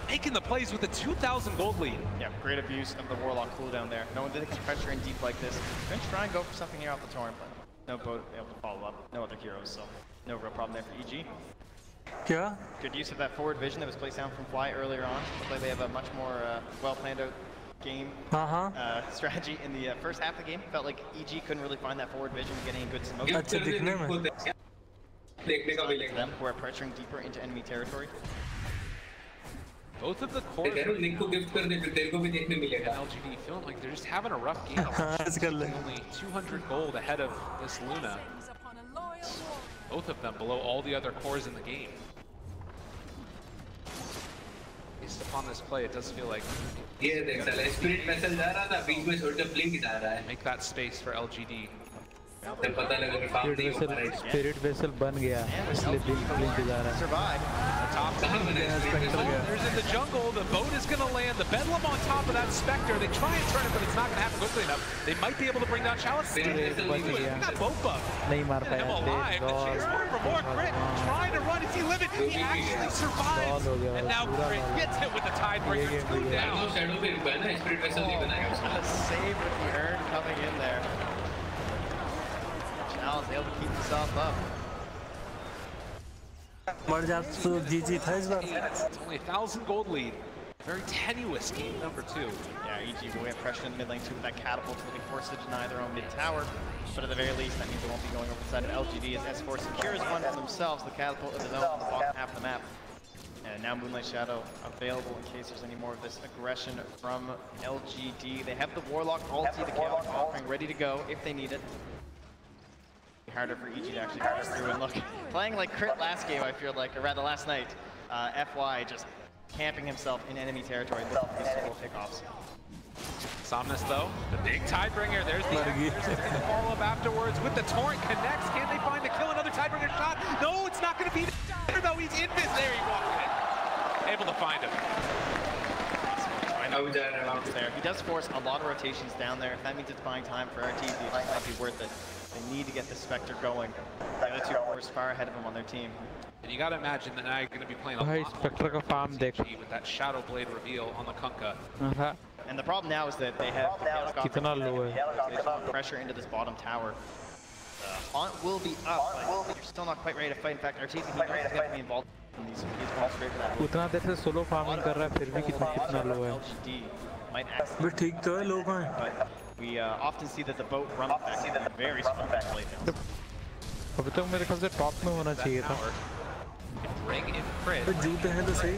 making the plays with a 2,000 gold lead. Yeah, great abuse of the Warlock cooldown there. No one did pressure in deep like this. They're going to try and go for something here off the Torrent, but no boat able to follow up. No other heroes, so no real problem there for EG. Yeah. Good use of that forward vision that was placed down from Fly earlier on. Looks like they have a much more well-planned out game strategy in the first half of the game. Felt like EG couldn't really find that forward vision to get any good smoke. Them who are pressuring deeper into enemy territory. Both of the cores LGD feeling like they're just having a rough game. Only 200 gold ahead of this Luna. Both of them below all the other cores in the game. Based upon this play, it does feel like make that space for LGD. Spirit vessel बन गया इसलिए blink जा रहा है. Survive. There's in the jungle. The boat is going to land. The Bedlam on top of that Spectre. They try and turn it, but it's not going to happen quickly enough. They might be able to bring down Chalice. Not both buff. नहीं मार पाया. Him alive. The chase for more Crit. Trying to run. Is he living? He actually survives. And now Crit gets hit with the Tidebreaker. 2 down. A save with the urn coming in there. Chalice able to keep himself up. मर जा तो GG था इस बार. It's only 1,000 gold lead. Very tenuous game number 2. Yeah, EG will have pressure in the mid lane too with that catapult, will be forced to deny their own mid tower. But at the very least, that means they won't be going over the side of LGD as S4 secures one for themselves, the catapult of his own on the bottom half of the map. And now Moonlight Shadow available in case there's any more of this aggression from LGD. They have the Warlock ulti, the Chaotic Offering ready to go if they need it. Harder for EG to actually push through, and look, playing like Crit last game, I feel like, or rather last night, FY just camping himself in enemy territory, looking for these full pickoffs. Somnus though, the big Tidebringer, there's the follow-up afterwards with the Torrent connects. Can they find the kill? Another Tidebringer shot? No, it's not going to be there though, he's in this. There, he walked in. Able to find him. There. He does force a lot of rotations down there. If that means it's buying time for RTZ, it might be worth it. They need to get the Spectre going. The other two are far ahead of him on their team. And you got to imagine that now you're going to be playing a lot Spectre ka farm dekh with that Shadow Blade reveal on the Kunkka. And the problem now is that they have kitna low hai. they just pressure into this bottom tower. Haunt will be up, but you're still not quite ready to fight. In fact, RTZ is definitely involved in these. He's going straight for that. उतना देर से solo farming कर रहा है फिर भी कितना low है. But ठीक तो है low है. But we often see that the boat run back very strong backplate. अभी तक मेरे ख्याल से top में होना चाहिए था. Bring in Crit. जूते हैं तो सही.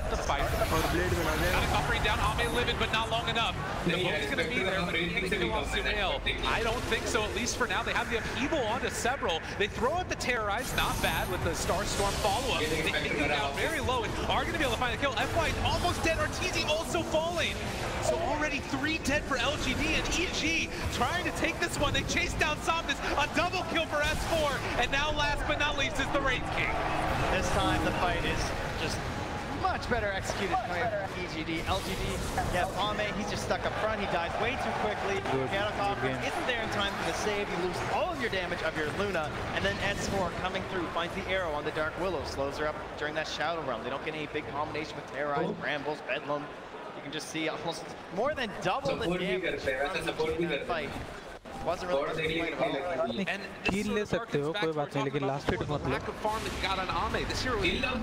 The fight. और blade बना दे. Offering down, Ame living, but not long enough. The boat's going to be there, but they can't kill off Sumail. I don't think so, at least for now. They have the upheaval onto several. They throw out the Terrorize, not bad with the Starstorm follow-up. They take him down very low and are going to be able to find a kill. FY almost dead. RTZ also falling. So already 3 dead for LGD, and EG trying to take this one. They chase down Somnus, a double kill for S4, and now last but not least is the Wraith King. This time the fight is just much better executed coming from EGD. LGD, yeah, Ame, he's just stuck up front. He dies way too quickly. Garakov isn't there in time for the save. You lose all of your damage of your Luna, and then S4 coming through finds the arrow on the Dark Willow, slows her up during that Shadow Realm. They don't get any big combination with Terrorize, Brambles, Bedlam. You can just see almost more than double the damage in that fight. Wasn't really and kill ले सकते हो कोई बात नहीं लेकिन last hit मत लो. Farm that got on Ame. This hero he's gonna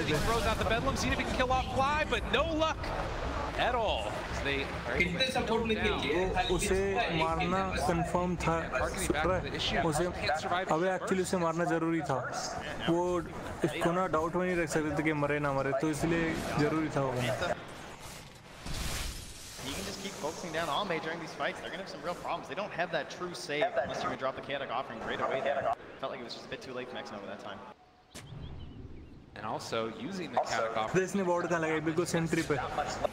he throws out the Bedlam, see if he can kill off Fly, but no luck at all. They उसे मारना confirm था. उसे अबे actually उसे मारना जरूरी था. वो इसको ना doubt में नहीं रख सकते थे कि मरे ना मरे तो इसलिए जरूरी था वो. You can just keep focusing down Ame during these fights. They're going to have some real problems. They don't have that true save unless you're going to drop the Chaotic Offering right away there. Felt like it was just a bit too late for Nexon over that time. And also using the Chaotic Offering.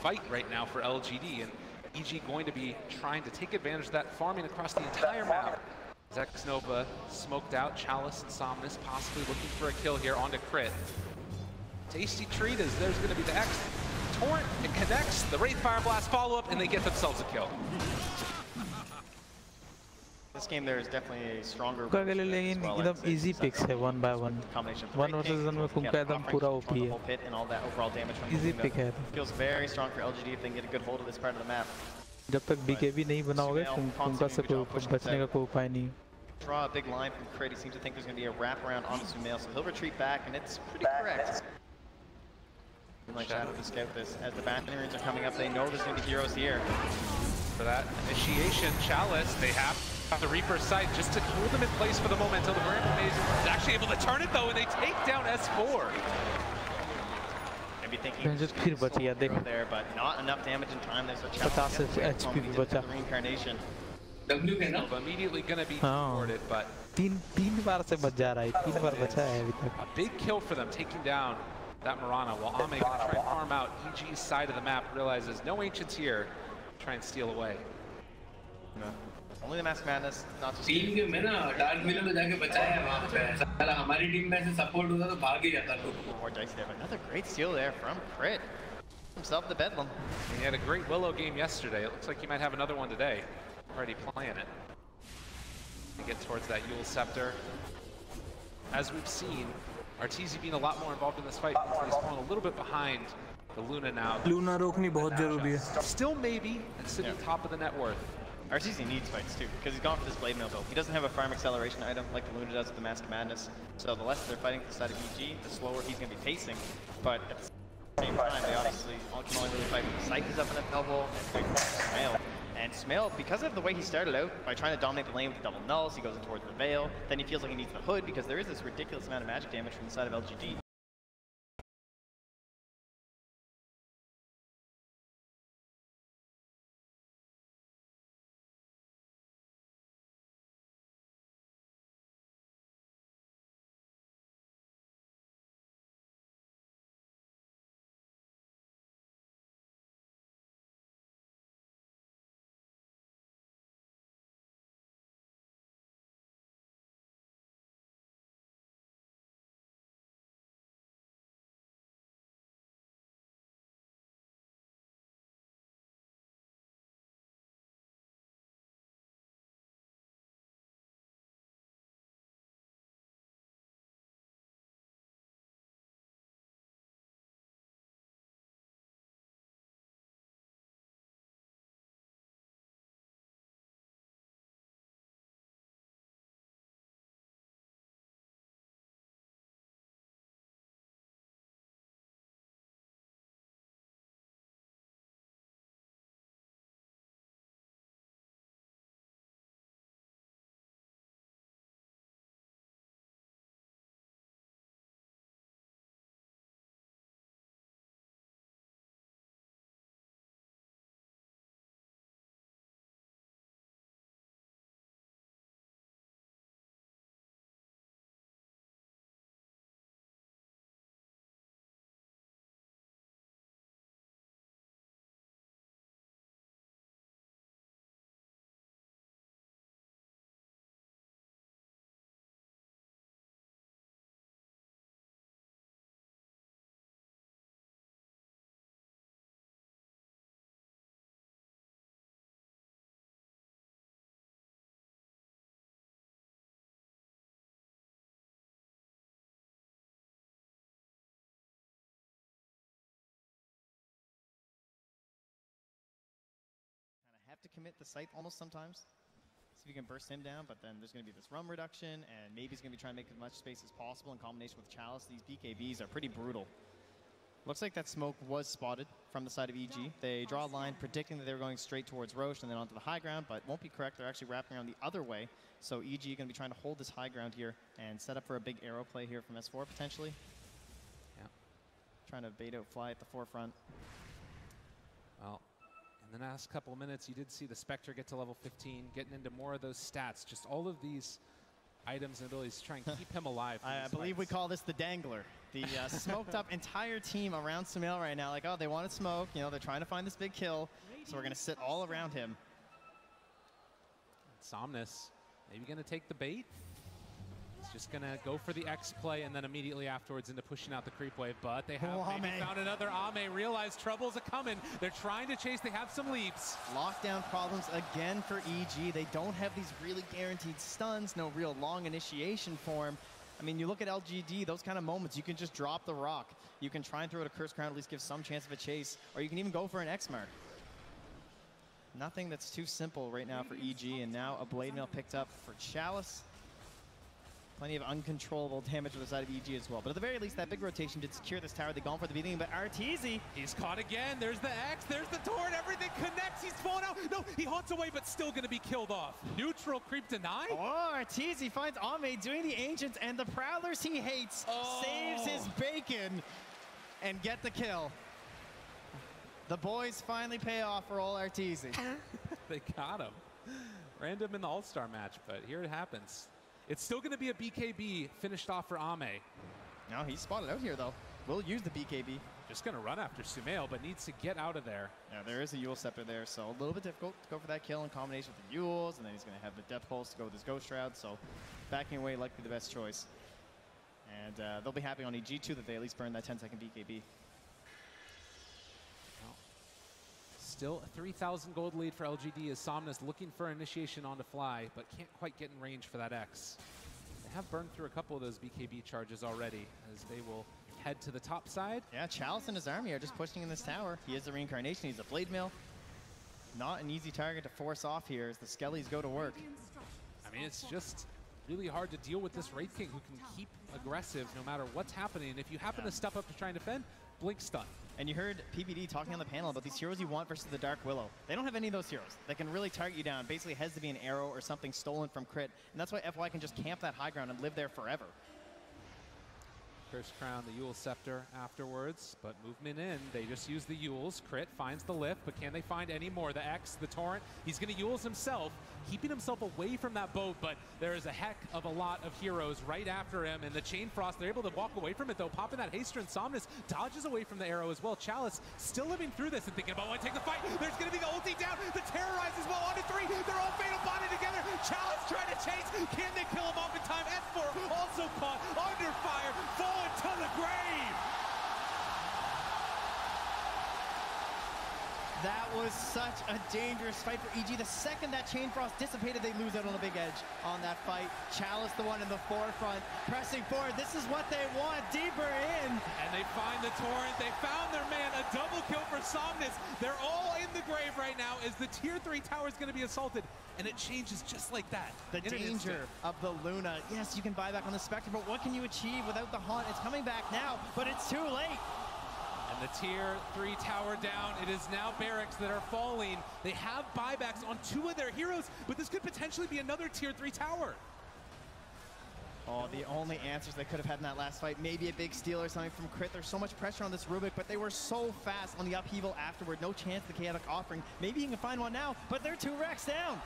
Fight right now for LGD, and EG going to be trying to take advantage of that, farming across the entire map. Zexnova smoked out, Chalice and Somnus possibly looking for a kill here onto Crit. Tasty treat as there's going to be the X. Torrent, it connects, the Wraith Fire Blast follow-up, and they get themselves a kill. This game there is definitely a stronger easy picks है one by one. One versus one में कुंका एकदम पूरा OP है. Pit and all that overall damage from easy pick है. Feels very strong for LGD if they can get a good hold of this part of the map. जब तक BKB नहीं बनाओगे कुंका से बचने का कोई उपाय नहीं. Draw a big line from Crit. He seems to think there's going to be a wraparound onto Sumail, so he'll retreat back, and it's pretty correct. Like Shadow to scout this. As the Batmaners are coming up, they know there's going to be heroes here. For that initiation, Chalice, they have the Reaper's sight just to hold them in place for the moment until the Bramble Maze is actually able to turn it though, and they take down S4. Maybe thinking just there, but not enough damage in time. There's a challenge. The reincarnation. Immediately going to be rewarded, but a big kill for them, taking down that Mirana, while Ame going to try and farm out EG's side of the map, realizes no Ancients here, try and steal away. No. Only the Mask Madness, not just team game में ना Dark Willow तो जाके बचाया वहाँ पे साला हमारी team में से support होता तो भाग ही जाता लोग. More dice there, but another great steal there from Crit. Himself the Bedlam. He had a great Willow game yesterday. It looks like he might have another one today. Already playing it. To get towards that Yule Scepter. As we've seen, RTZ being a lot more involved in this fight. He's falling a little bit behind the Luna now. Luna रोकनी बहुत जरूरी है. Still maybe, and sitting top of the net worth. RCZ needs fights too, because he's gone for this Blade Mail build. He doesn't have a farm acceleration item like the Luna does with the Mask of Madness. So the less they're fighting to the side of EG, the slower he's going to be pacing. But at the same time, they obviously can only really fight with the Psyche up in a double and Sumail. And Sumail, because of the way he started out, by trying to dominate the lane with the double nulls, he goes in towards the Veil. Then he feels like he needs the Hood because there is this ridiculous amount of magic damage from the side of LGD. Have to commit the scythe almost sometimes. See if you can burst him down, but then there's going to be this rum reduction, and maybe he's going to be trying to make as much space as possible in combination with Chalice. These BKBs are pretty brutal. Looks like that smoke was spotted from the side of EG. They draw a line predicting that they were going straight towards Roche and then onto the high ground, but won't be correct. They're actually wrapping around the other way. So EG going to be trying to hold this high ground here and set up for a big arrow play here from S4 potentially. Yeah. Trying to bait out Fly at the forefront. Well, in the last couple of minutes, you did see the Spectre get to level 15, getting into more of those stats. Just all of these items and abilities to try and keep him alive. I believe we call this the Dangler. The smoked up entire team around Sumail right now. Like, oh, they wanted smoke. You know, they're trying to find this big kill. So we're going to sit all around him. Somnus, maybe going to take the bait. He's just going to go for the X play and then immediately afterwards into pushing out the creep wave. But they have maybe found another Ame. Realize trouble's a-coming. They're trying to chase. They have some leaps. Lockdown problems again for EG. They don't have these really guaranteed stuns. No real long initiation for him. I mean, you look at LGD, those kind of moments, you can just drop the rock. You can try and throw it a Curse Crown, at least give some chance of a chase. Or you can even go for an X-Mark. Nothing that's too simple right now for EG. And now a Blade Mail picked up for Chalice. Plenty of uncontrollable damage on the side of EG as well. But at the very least, that big rotation did secure this tower. They've gone for the beating, but Arteezy. He's caught again. There's the X, there's the Torrent, everything connects. He's falling out. No, he haunts away, but still going to be killed off. Neutral creep denied. Oh, Arteezy finds Ame doing the Ancients, and the Prowlers he hates saves his bacon and get the kill. The boys finally pay off for old Arteezy. They got him. Random in the All-Star match, but here it happens. It's still going to be a BKB finished off for Ame. No, he's spotted out here, though. Will use the BKB. Just going to run after Sumail, but needs to get out of there. Yeah, there is a Yule Scepter there, so a little bit difficult to go for that kill in combination with the Yules, and then he's going to have the Death Pulse to go with his Ghost Shroud, so backing away likely the best choice. And they'll be happy on EG2 that they at least burned that 10-second BKB. Still a 3,000 gold lead for LGD as Somnus looking for initiation onto Fly, but can't quite get in range for that X. They have burned through a couple of those BKB charges already as they will head to the top side. Yeah, Chalice and his army are just pushing in this tower. He is the reincarnation, he's a Blade Mail. not an easy target to force off here as the Skellies go to work. I mean, it's just really hard to deal with this Wraith King who can keep aggressive no matter what's happening. And if you happen to step up to try and defend, blink stun. And you heard PBD talking on the panel about these heroes you want versus the Dark Willow. They don't have any of those heroes that can really target you down. Basically, it has to be an arrow or something stolen from Crit. And that's why FY can just camp that high ground and live there forever. Curse Crown, the Eul Scepter afterwards, but movement in. They just use the Euls. Crit finds the lift, but can they find any more? The X, the Torrent, he's going to Euls himself, keeping himself away from that boat, but there is a heck of a lot of heroes right after him, and the Chain Frost, they're able to walk away from it though, popping that Haster, and Somnus dodges away from the arrow as well. Chalice still living through this and thinking about want to take the fight. There's going to be the ulti down, the Terrorize as well, on to 3, they're all fatal bonded together. Chalice trying to chase, can they kill him off in time? S4 also caught, under fire, falling to the grave. That was such a dangerous fight for EG. The second that Chain Frost dissipated, they lose out on the big edge on that fight. Chalice, the one in the forefront, pressing forward. This is what they want, deeper in. And they find the Torrent. They found their man, a double kill for Somnus. They're all in the grave right now as the tier 3 tower is going to be assaulted. And it changes just like that. The danger of the Luna. Yes, you can buy back on the Spectre, but what can you achieve without the Haunt? It's coming back now, but it's too late. And the tier 3 tower down. It is now Barracks that are falling. They have buybacks on 2 of their heroes, but this could potentially be another tier 3 tower. Oh, the only answers they could have had in that last fight, maybe a big steal or something from Crit. There's so much pressure on this Rubik, but they were so fast on the upheaval afterward. No chance the Chaotic offering. Maybe you can find one now, but they're 2 racks down.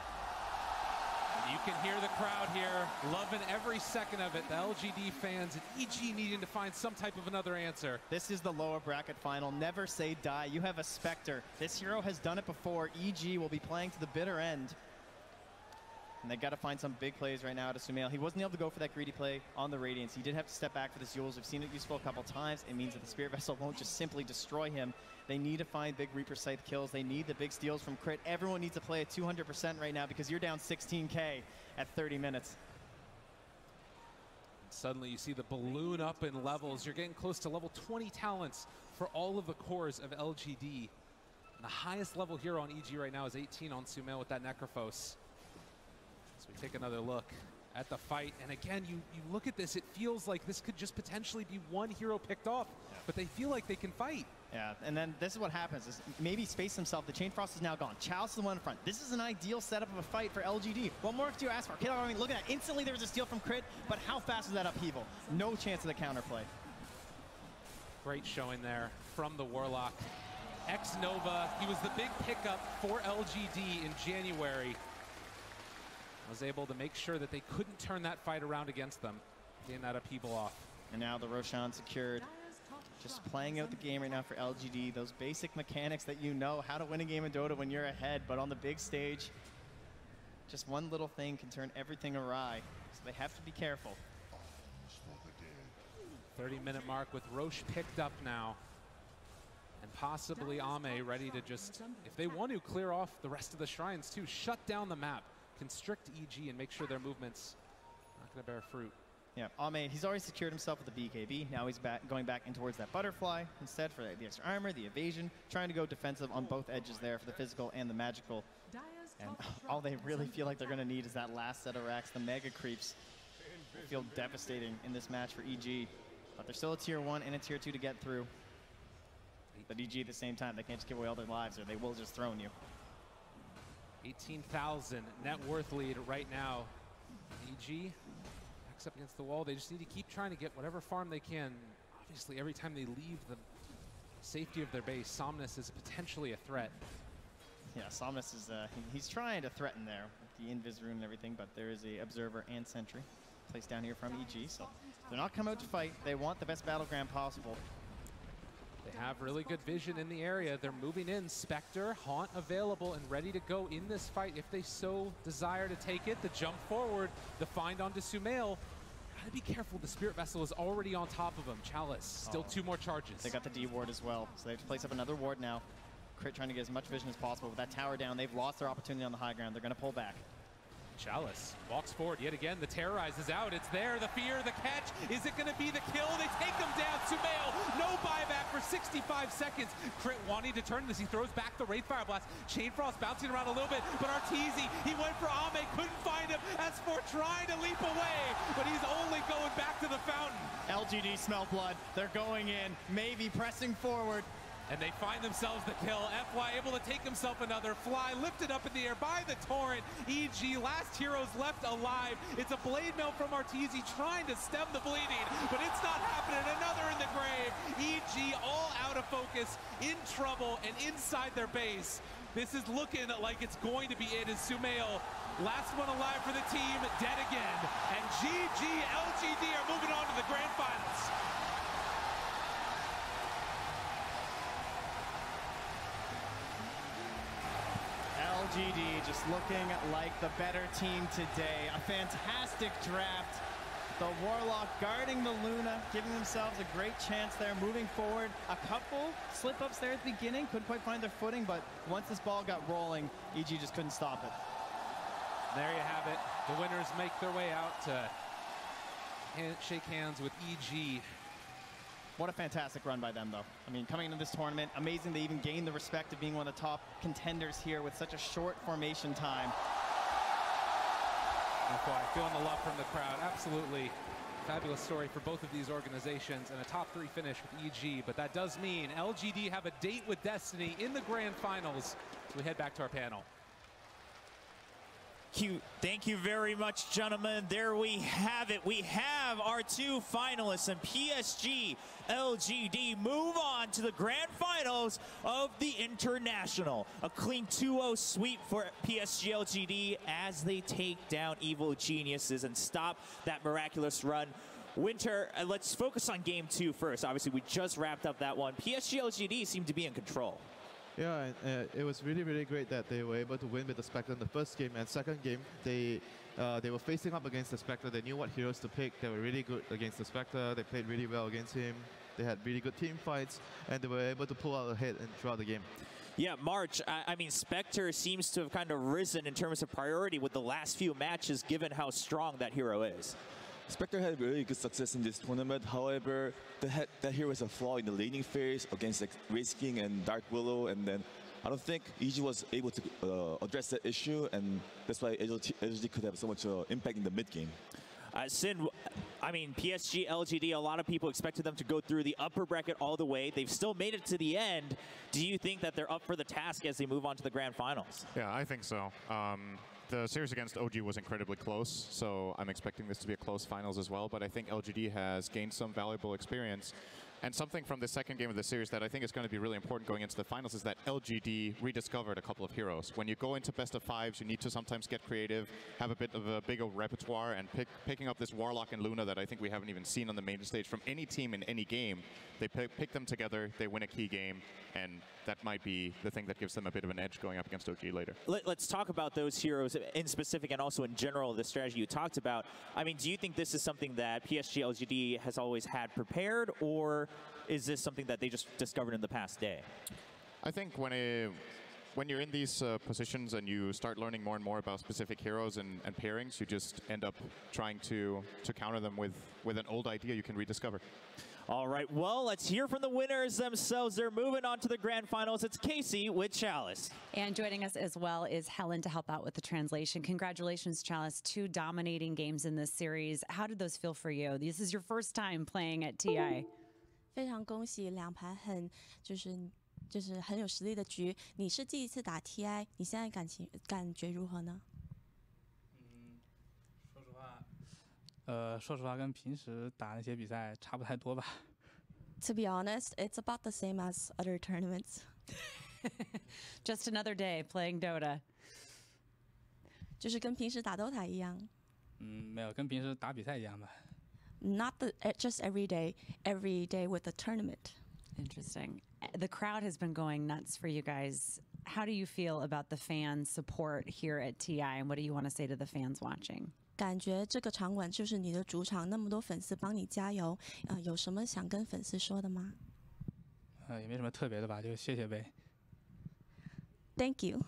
You can hear the crowd here, loving every second of it. The LGD fans and EG needing to find some type of another answer. This is the lower bracket final. Never say die. You have a Spectre. This hero has done it before. EG will be playing to the bitter end. And they got to find some big plays right now to Sumail. He wasn't able to go for that greedy play on the Radiance. He did have to step back for this Euls. We've seen it useful a couple times. It means that the Spirit Vessel won't just simply destroy him. They need to find big Reaper Scythe kills. They need the big steals from Crit. Everyone needs to play at 200% right now because you're down 16K at 30 minutes. Suddenly you see the balloon up in levels. You're getting close to level 20 talents for all of the cores of LGD. And the highest level hero on EG right now is 18 on Sumail with that Necrophos. So we take another look at the fight. And again, you look at this, it feels like this could just potentially be one hero picked off, but they feel like they can fight. Yeah, and then this is what happens, is maybe Space himself, the Chain Frost is now gone. Chalice is the one in front. This is an ideal setup of a fight for LGD. What more do you ask for? I mean, look at that, instantly there was a steal from Crit, but how fast was that upheaval? No chance of the counterplay. Great showing there from the Warlock. X-Nova, he was the big pickup for LGD in January. Was able to make sure that they couldn't turn that fight around against them, getting that upheaval off. And now the Roshan secured. Just playing out the game right now for LGD. Those basic mechanics that you know, how to win a game in Dota when you're ahead, but on the big stage, just one little thing can turn everything awry. So they have to be careful. 30-minute mark with Roche picked up now. And possibly Ame ready to just, if they want to, clear off the rest of the shrines too. Shut down the map, constrict EG, and make sure their movements not going to bear fruit. Yeah, Ame, he's already secured himself with the BKB. Now he's going back in towards that butterfly instead for the extra armor, the evasion, trying to go defensive on both edges there for the physical and the magical. And all they really feel like they're going to need is that last set of racks. The mega creeps feel devastating in this match for EG. But they're still a tier 1 and a tier 2 to get through. But EG at the same time, they can't just give away all their lives or they will just throne you. 18,000 net worth lead right now. EG up against the wall. They just need to keep trying to get whatever farm they can. Obviously, every time they leave the safety of their base, Somnus is potentially a threat. Yeah, Somnus is, he's trying to threaten there with the Invis rune and everything, but there is a Observer and Sentry placed down here from EG, so they're not coming out to fight. They want the best battleground possible. They have really good vision in the area. They're moving in. Spectre, Haunt available and ready to go in this fight if they so desire to take it. The jump forward, the find onto Sumail. Gotta be careful, the Spirit Vessel is already on top of him. Chalice, still 2 more charges. They got the D ward as well, so they have to place up another ward now. Crit trying to get as much vision as possible. With that tower down, they've lost their opportunity on the high ground. They're gonna pull back. Chalice walks forward yet again. The terrorize is out. It's there. The fear, the catch. Is it going to be the kill? They take him down. Sumail, no buyback for 65 seconds. Crit wanting to turn this. He throws back the Wraith Fire Blast. Chain Frost bouncing around a little bit, but Arteezy, he went for Ame, couldn't find him. S4 trying to leap away, but he's only going back to the fountain. LGD smell blood. They're going in, maybe pressing forward. And they find themselves the kill. FY able to take himself another. Fly lifted up in the air by the Torrent. EG, last heroes left alive. It's a blade mail from Arteezy trying to stem the bleeding, but it's not happening. Another in the grave. EG all out of focus, in trouble, and inside their base. This is looking like it's going to be it as Sumail, last one alive for the team, dead again. And LGD are moving on to the grand finals. LGD just looking like the better team today. A fantastic draft. The Warlock guarding the Luna, giving themselves a great chance there, moving forward. A couple slip-ups there at the beginning, couldn't quite find their footing, but once this ball got rolling, EG just couldn't stop it. There you have it. The winners make their way out to shake hands with EG. What a fantastic run by them, though. I mean, coming into this tournament, amazing they even gained the respect of being one of the top contenders here with such a short formation time. Feeling the love from the crowd. Absolutely fabulous story for both of these organizations and a top 3 finish with EG. But that does mean LGD have a date with Destiny in the grand finals. So we head back to our panel. Thank you very much, gentlemen. There we have it. We have our 2 finalists, and PSG.LGD move on to the grand finals of the International. A clean 2-0 sweep for PSG.LGD as they take down Evil Geniuses and stop that miraculous run. Winter, let's focus on game 2 first. Obviously, we just wrapped up that one. PSG.LGD seemed to be in control. Yeah, and it was really, really great that they were able to win with the Spectre in the first game. And second game, they were facing up against the Spectre. They knew what heroes to pick. They were really good against the Spectre. They played really well against him. They had really good team fights, and they were able to pull out ahead throughout the game. Yeah, March, I mean, Spectre seems to have kind of risen in terms of priority with the last few matches, given how strong that hero is. Spectre had really good success in this tournament. However, that hero has a flaw in the laning phase against like Wraith King and Dark Willow, and then I don't think EG was able to address that issue, and that's why LGD could have so much impact in the mid game. Sin, I mean, PSG.LGD, a lot of people expected them to go through the upper bracket all the way. They've still made it to the end. Do you think that they're up for the task as they move on to the grand finals? Yeah, I think so. The series against OG was incredibly close, so I'm expecting this to be a close finals as well, but I think LGD has gained some valuable experience. And something from the second game of the series that I think is going to be really important going into the finals is that LGD rediscovered a couple of heroes. When you go into best of 5s, you need to sometimes get creative, have a bit of a bigger repertoire, and picking up this Warlock and Luna that I think we haven't even seen on the main stage from any team in any game. They pick them together, they win a key game, and that might be the thing that gives them a bit of an edge going up against OG later. Let's talk about those heroes in specific and also in general, the strategy you talked about. I mean, do you think this is something that PSG.LGD has always had prepared, or is this something that they just discovered in the past day? I think when you're in these positions and you start learning more and more about specific heroes and pairings, you just end up trying to counter them with an old idea you can rediscover. All right, well, let's hear from the winners themselves. They're moving on to the grand finals. It's Casey with Chalice. And joining us as well is Helen to help out with the translation. Congratulations, Chalice. 2 dominating games in this series. How did those feel for you? This is your first time playing at TI. 非常恭喜2盘就是很有实力的局。你是第一次打 TI， 你现在感觉如何呢？说实话跟平时打那些比赛差不太多吧。To be honest, it's about the same as other tournaments. Just another day playing Dota. 就是跟平时打 Dota 一样。没有，跟平时打比赛一样吧。Not just every day with the tournament. Interesting. The crowd has been going nuts for you guys. How do you feel about the fan support here at TI, and what do you want to say to the fans watching? 感觉这个场馆就是你的主场，那么多粉丝帮你加油，有什么想跟粉丝说的吗？也没什么特别的吧，就谢谢呗。Thank you.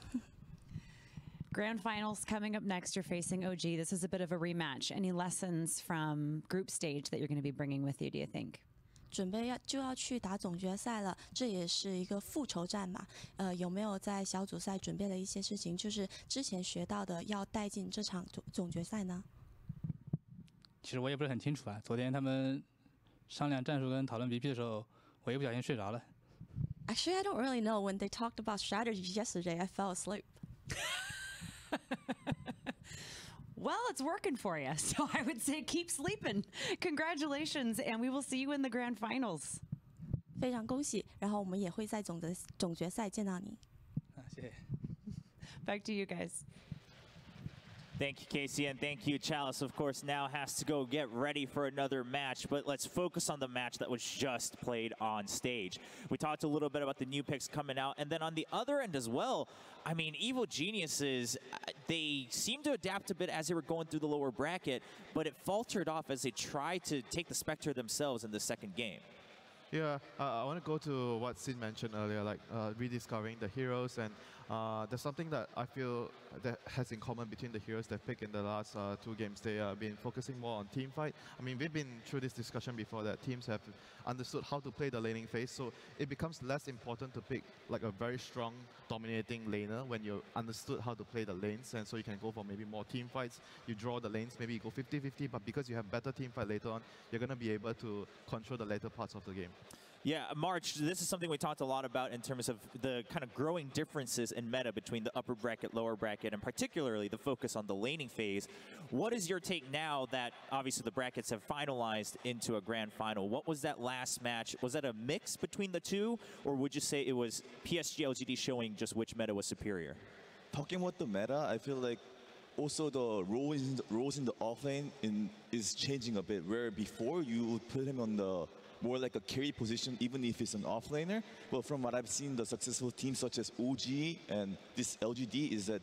Grand finals coming up next. You're facing OG. This is a bit of a rematch. Any lessons from group stage that you're going to be bringing with you, do you think? 准备就要去打总决赛了，这也是一个复仇战嘛。有没有在小组赛准备了一些事情，就是之前学到的，要带进这场总决赛呢？其实我也不是很清楚啊。昨天他们商量战术跟讨论 BP 的时候，我一不小心睡着了。Actually, I don't really know. When they talked about strategy yesterday, I fell asleep. Well, it's working for you, so I would say keep sleeping. Congratulations, and we will see you in the grand finals. 非常恭喜，然后我们也会在总决赛见到你。谢谢。Back to you guys. Thank you, Casey, and thank you, Chalice. Of course, now has to go get ready for another match, but let's focus on the match that was just played on stage. We talked a little bit about the new picks coming out, and then on the other end as well, I mean, Evil Geniuses, they seemed to adapt a bit as they were going through the lower bracket, but it faltered off as they tried to take the Spectre themselves in the second game. Yeah, I want to go to what Sin mentioned earlier, like rediscovering the heroes, and there's something that I feel that has in common between the heroes that picked in the last 2 games. They have been focusing more on team fight. I mean, we've been through this discussion before that teams have understood how to play the laning phase, so it becomes less important to pick like a very strong dominating laner when you understood how to play the lanes, and so you can go for maybe more team fights. You draw the lanes, maybe you go 50-50, but because you have better team fight later on, you're going to be able to control the later parts of the game. Yeah, March, this is something we talked a lot about in terms of the kind of growing differences in meta between the upper bracket, lower bracket, and particularly the focus on the laning phase. What is your take now that obviously the brackets have finalized into a grand final? What was that last match? Was that a mix between the two, or would you say it was PSG.LGD showing just which meta was superior? Talking about the meta, I feel like also the roles in the offlane is changing a bit, where before you would put him on the more like a carry position, even if it's an offlaner. But from what I've seen, the successful teams such as OG and this LGD is that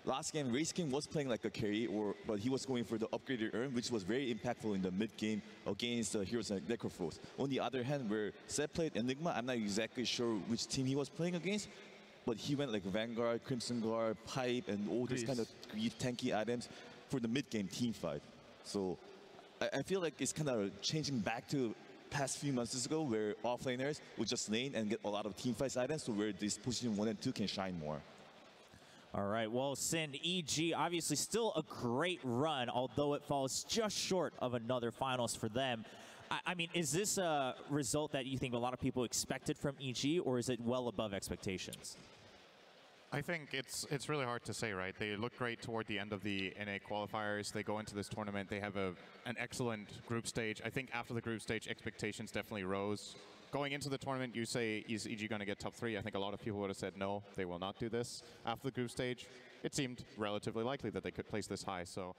last game, Race King was playing like a carry, but he was going for the upgraded Urn, which was very impactful in the mid game against heroes like Necrophos. On the other hand, where Seth played Enigma, I'm not exactly sure which team he was playing against, but he went like Vanguard, Crimson Guard, Pipe, and all these kind of tanky items for the mid game team fight. So I feel like it's kind of changing back to past few months ago, where offlaners would just lane and get a lot of team fights items, to where this position 1 and 2 can shine more. All right, well, Sin, EG, obviously still a great run, although it falls just short of another finals for them. I mean, is this a result that you think a lot of people expected from EG, or is it well above expectations? I think it's really hard to say, right? They look great toward the end of the NA qualifiers. They go into this tournament. They have an excellent group stage. I think after the group stage, expectations definitely rose. Going into the tournament, you say, is EG going to get top 3? I think a lot of people would have said, no, they will not do this. After the group stage, it seemed relatively likely that they could place this high. So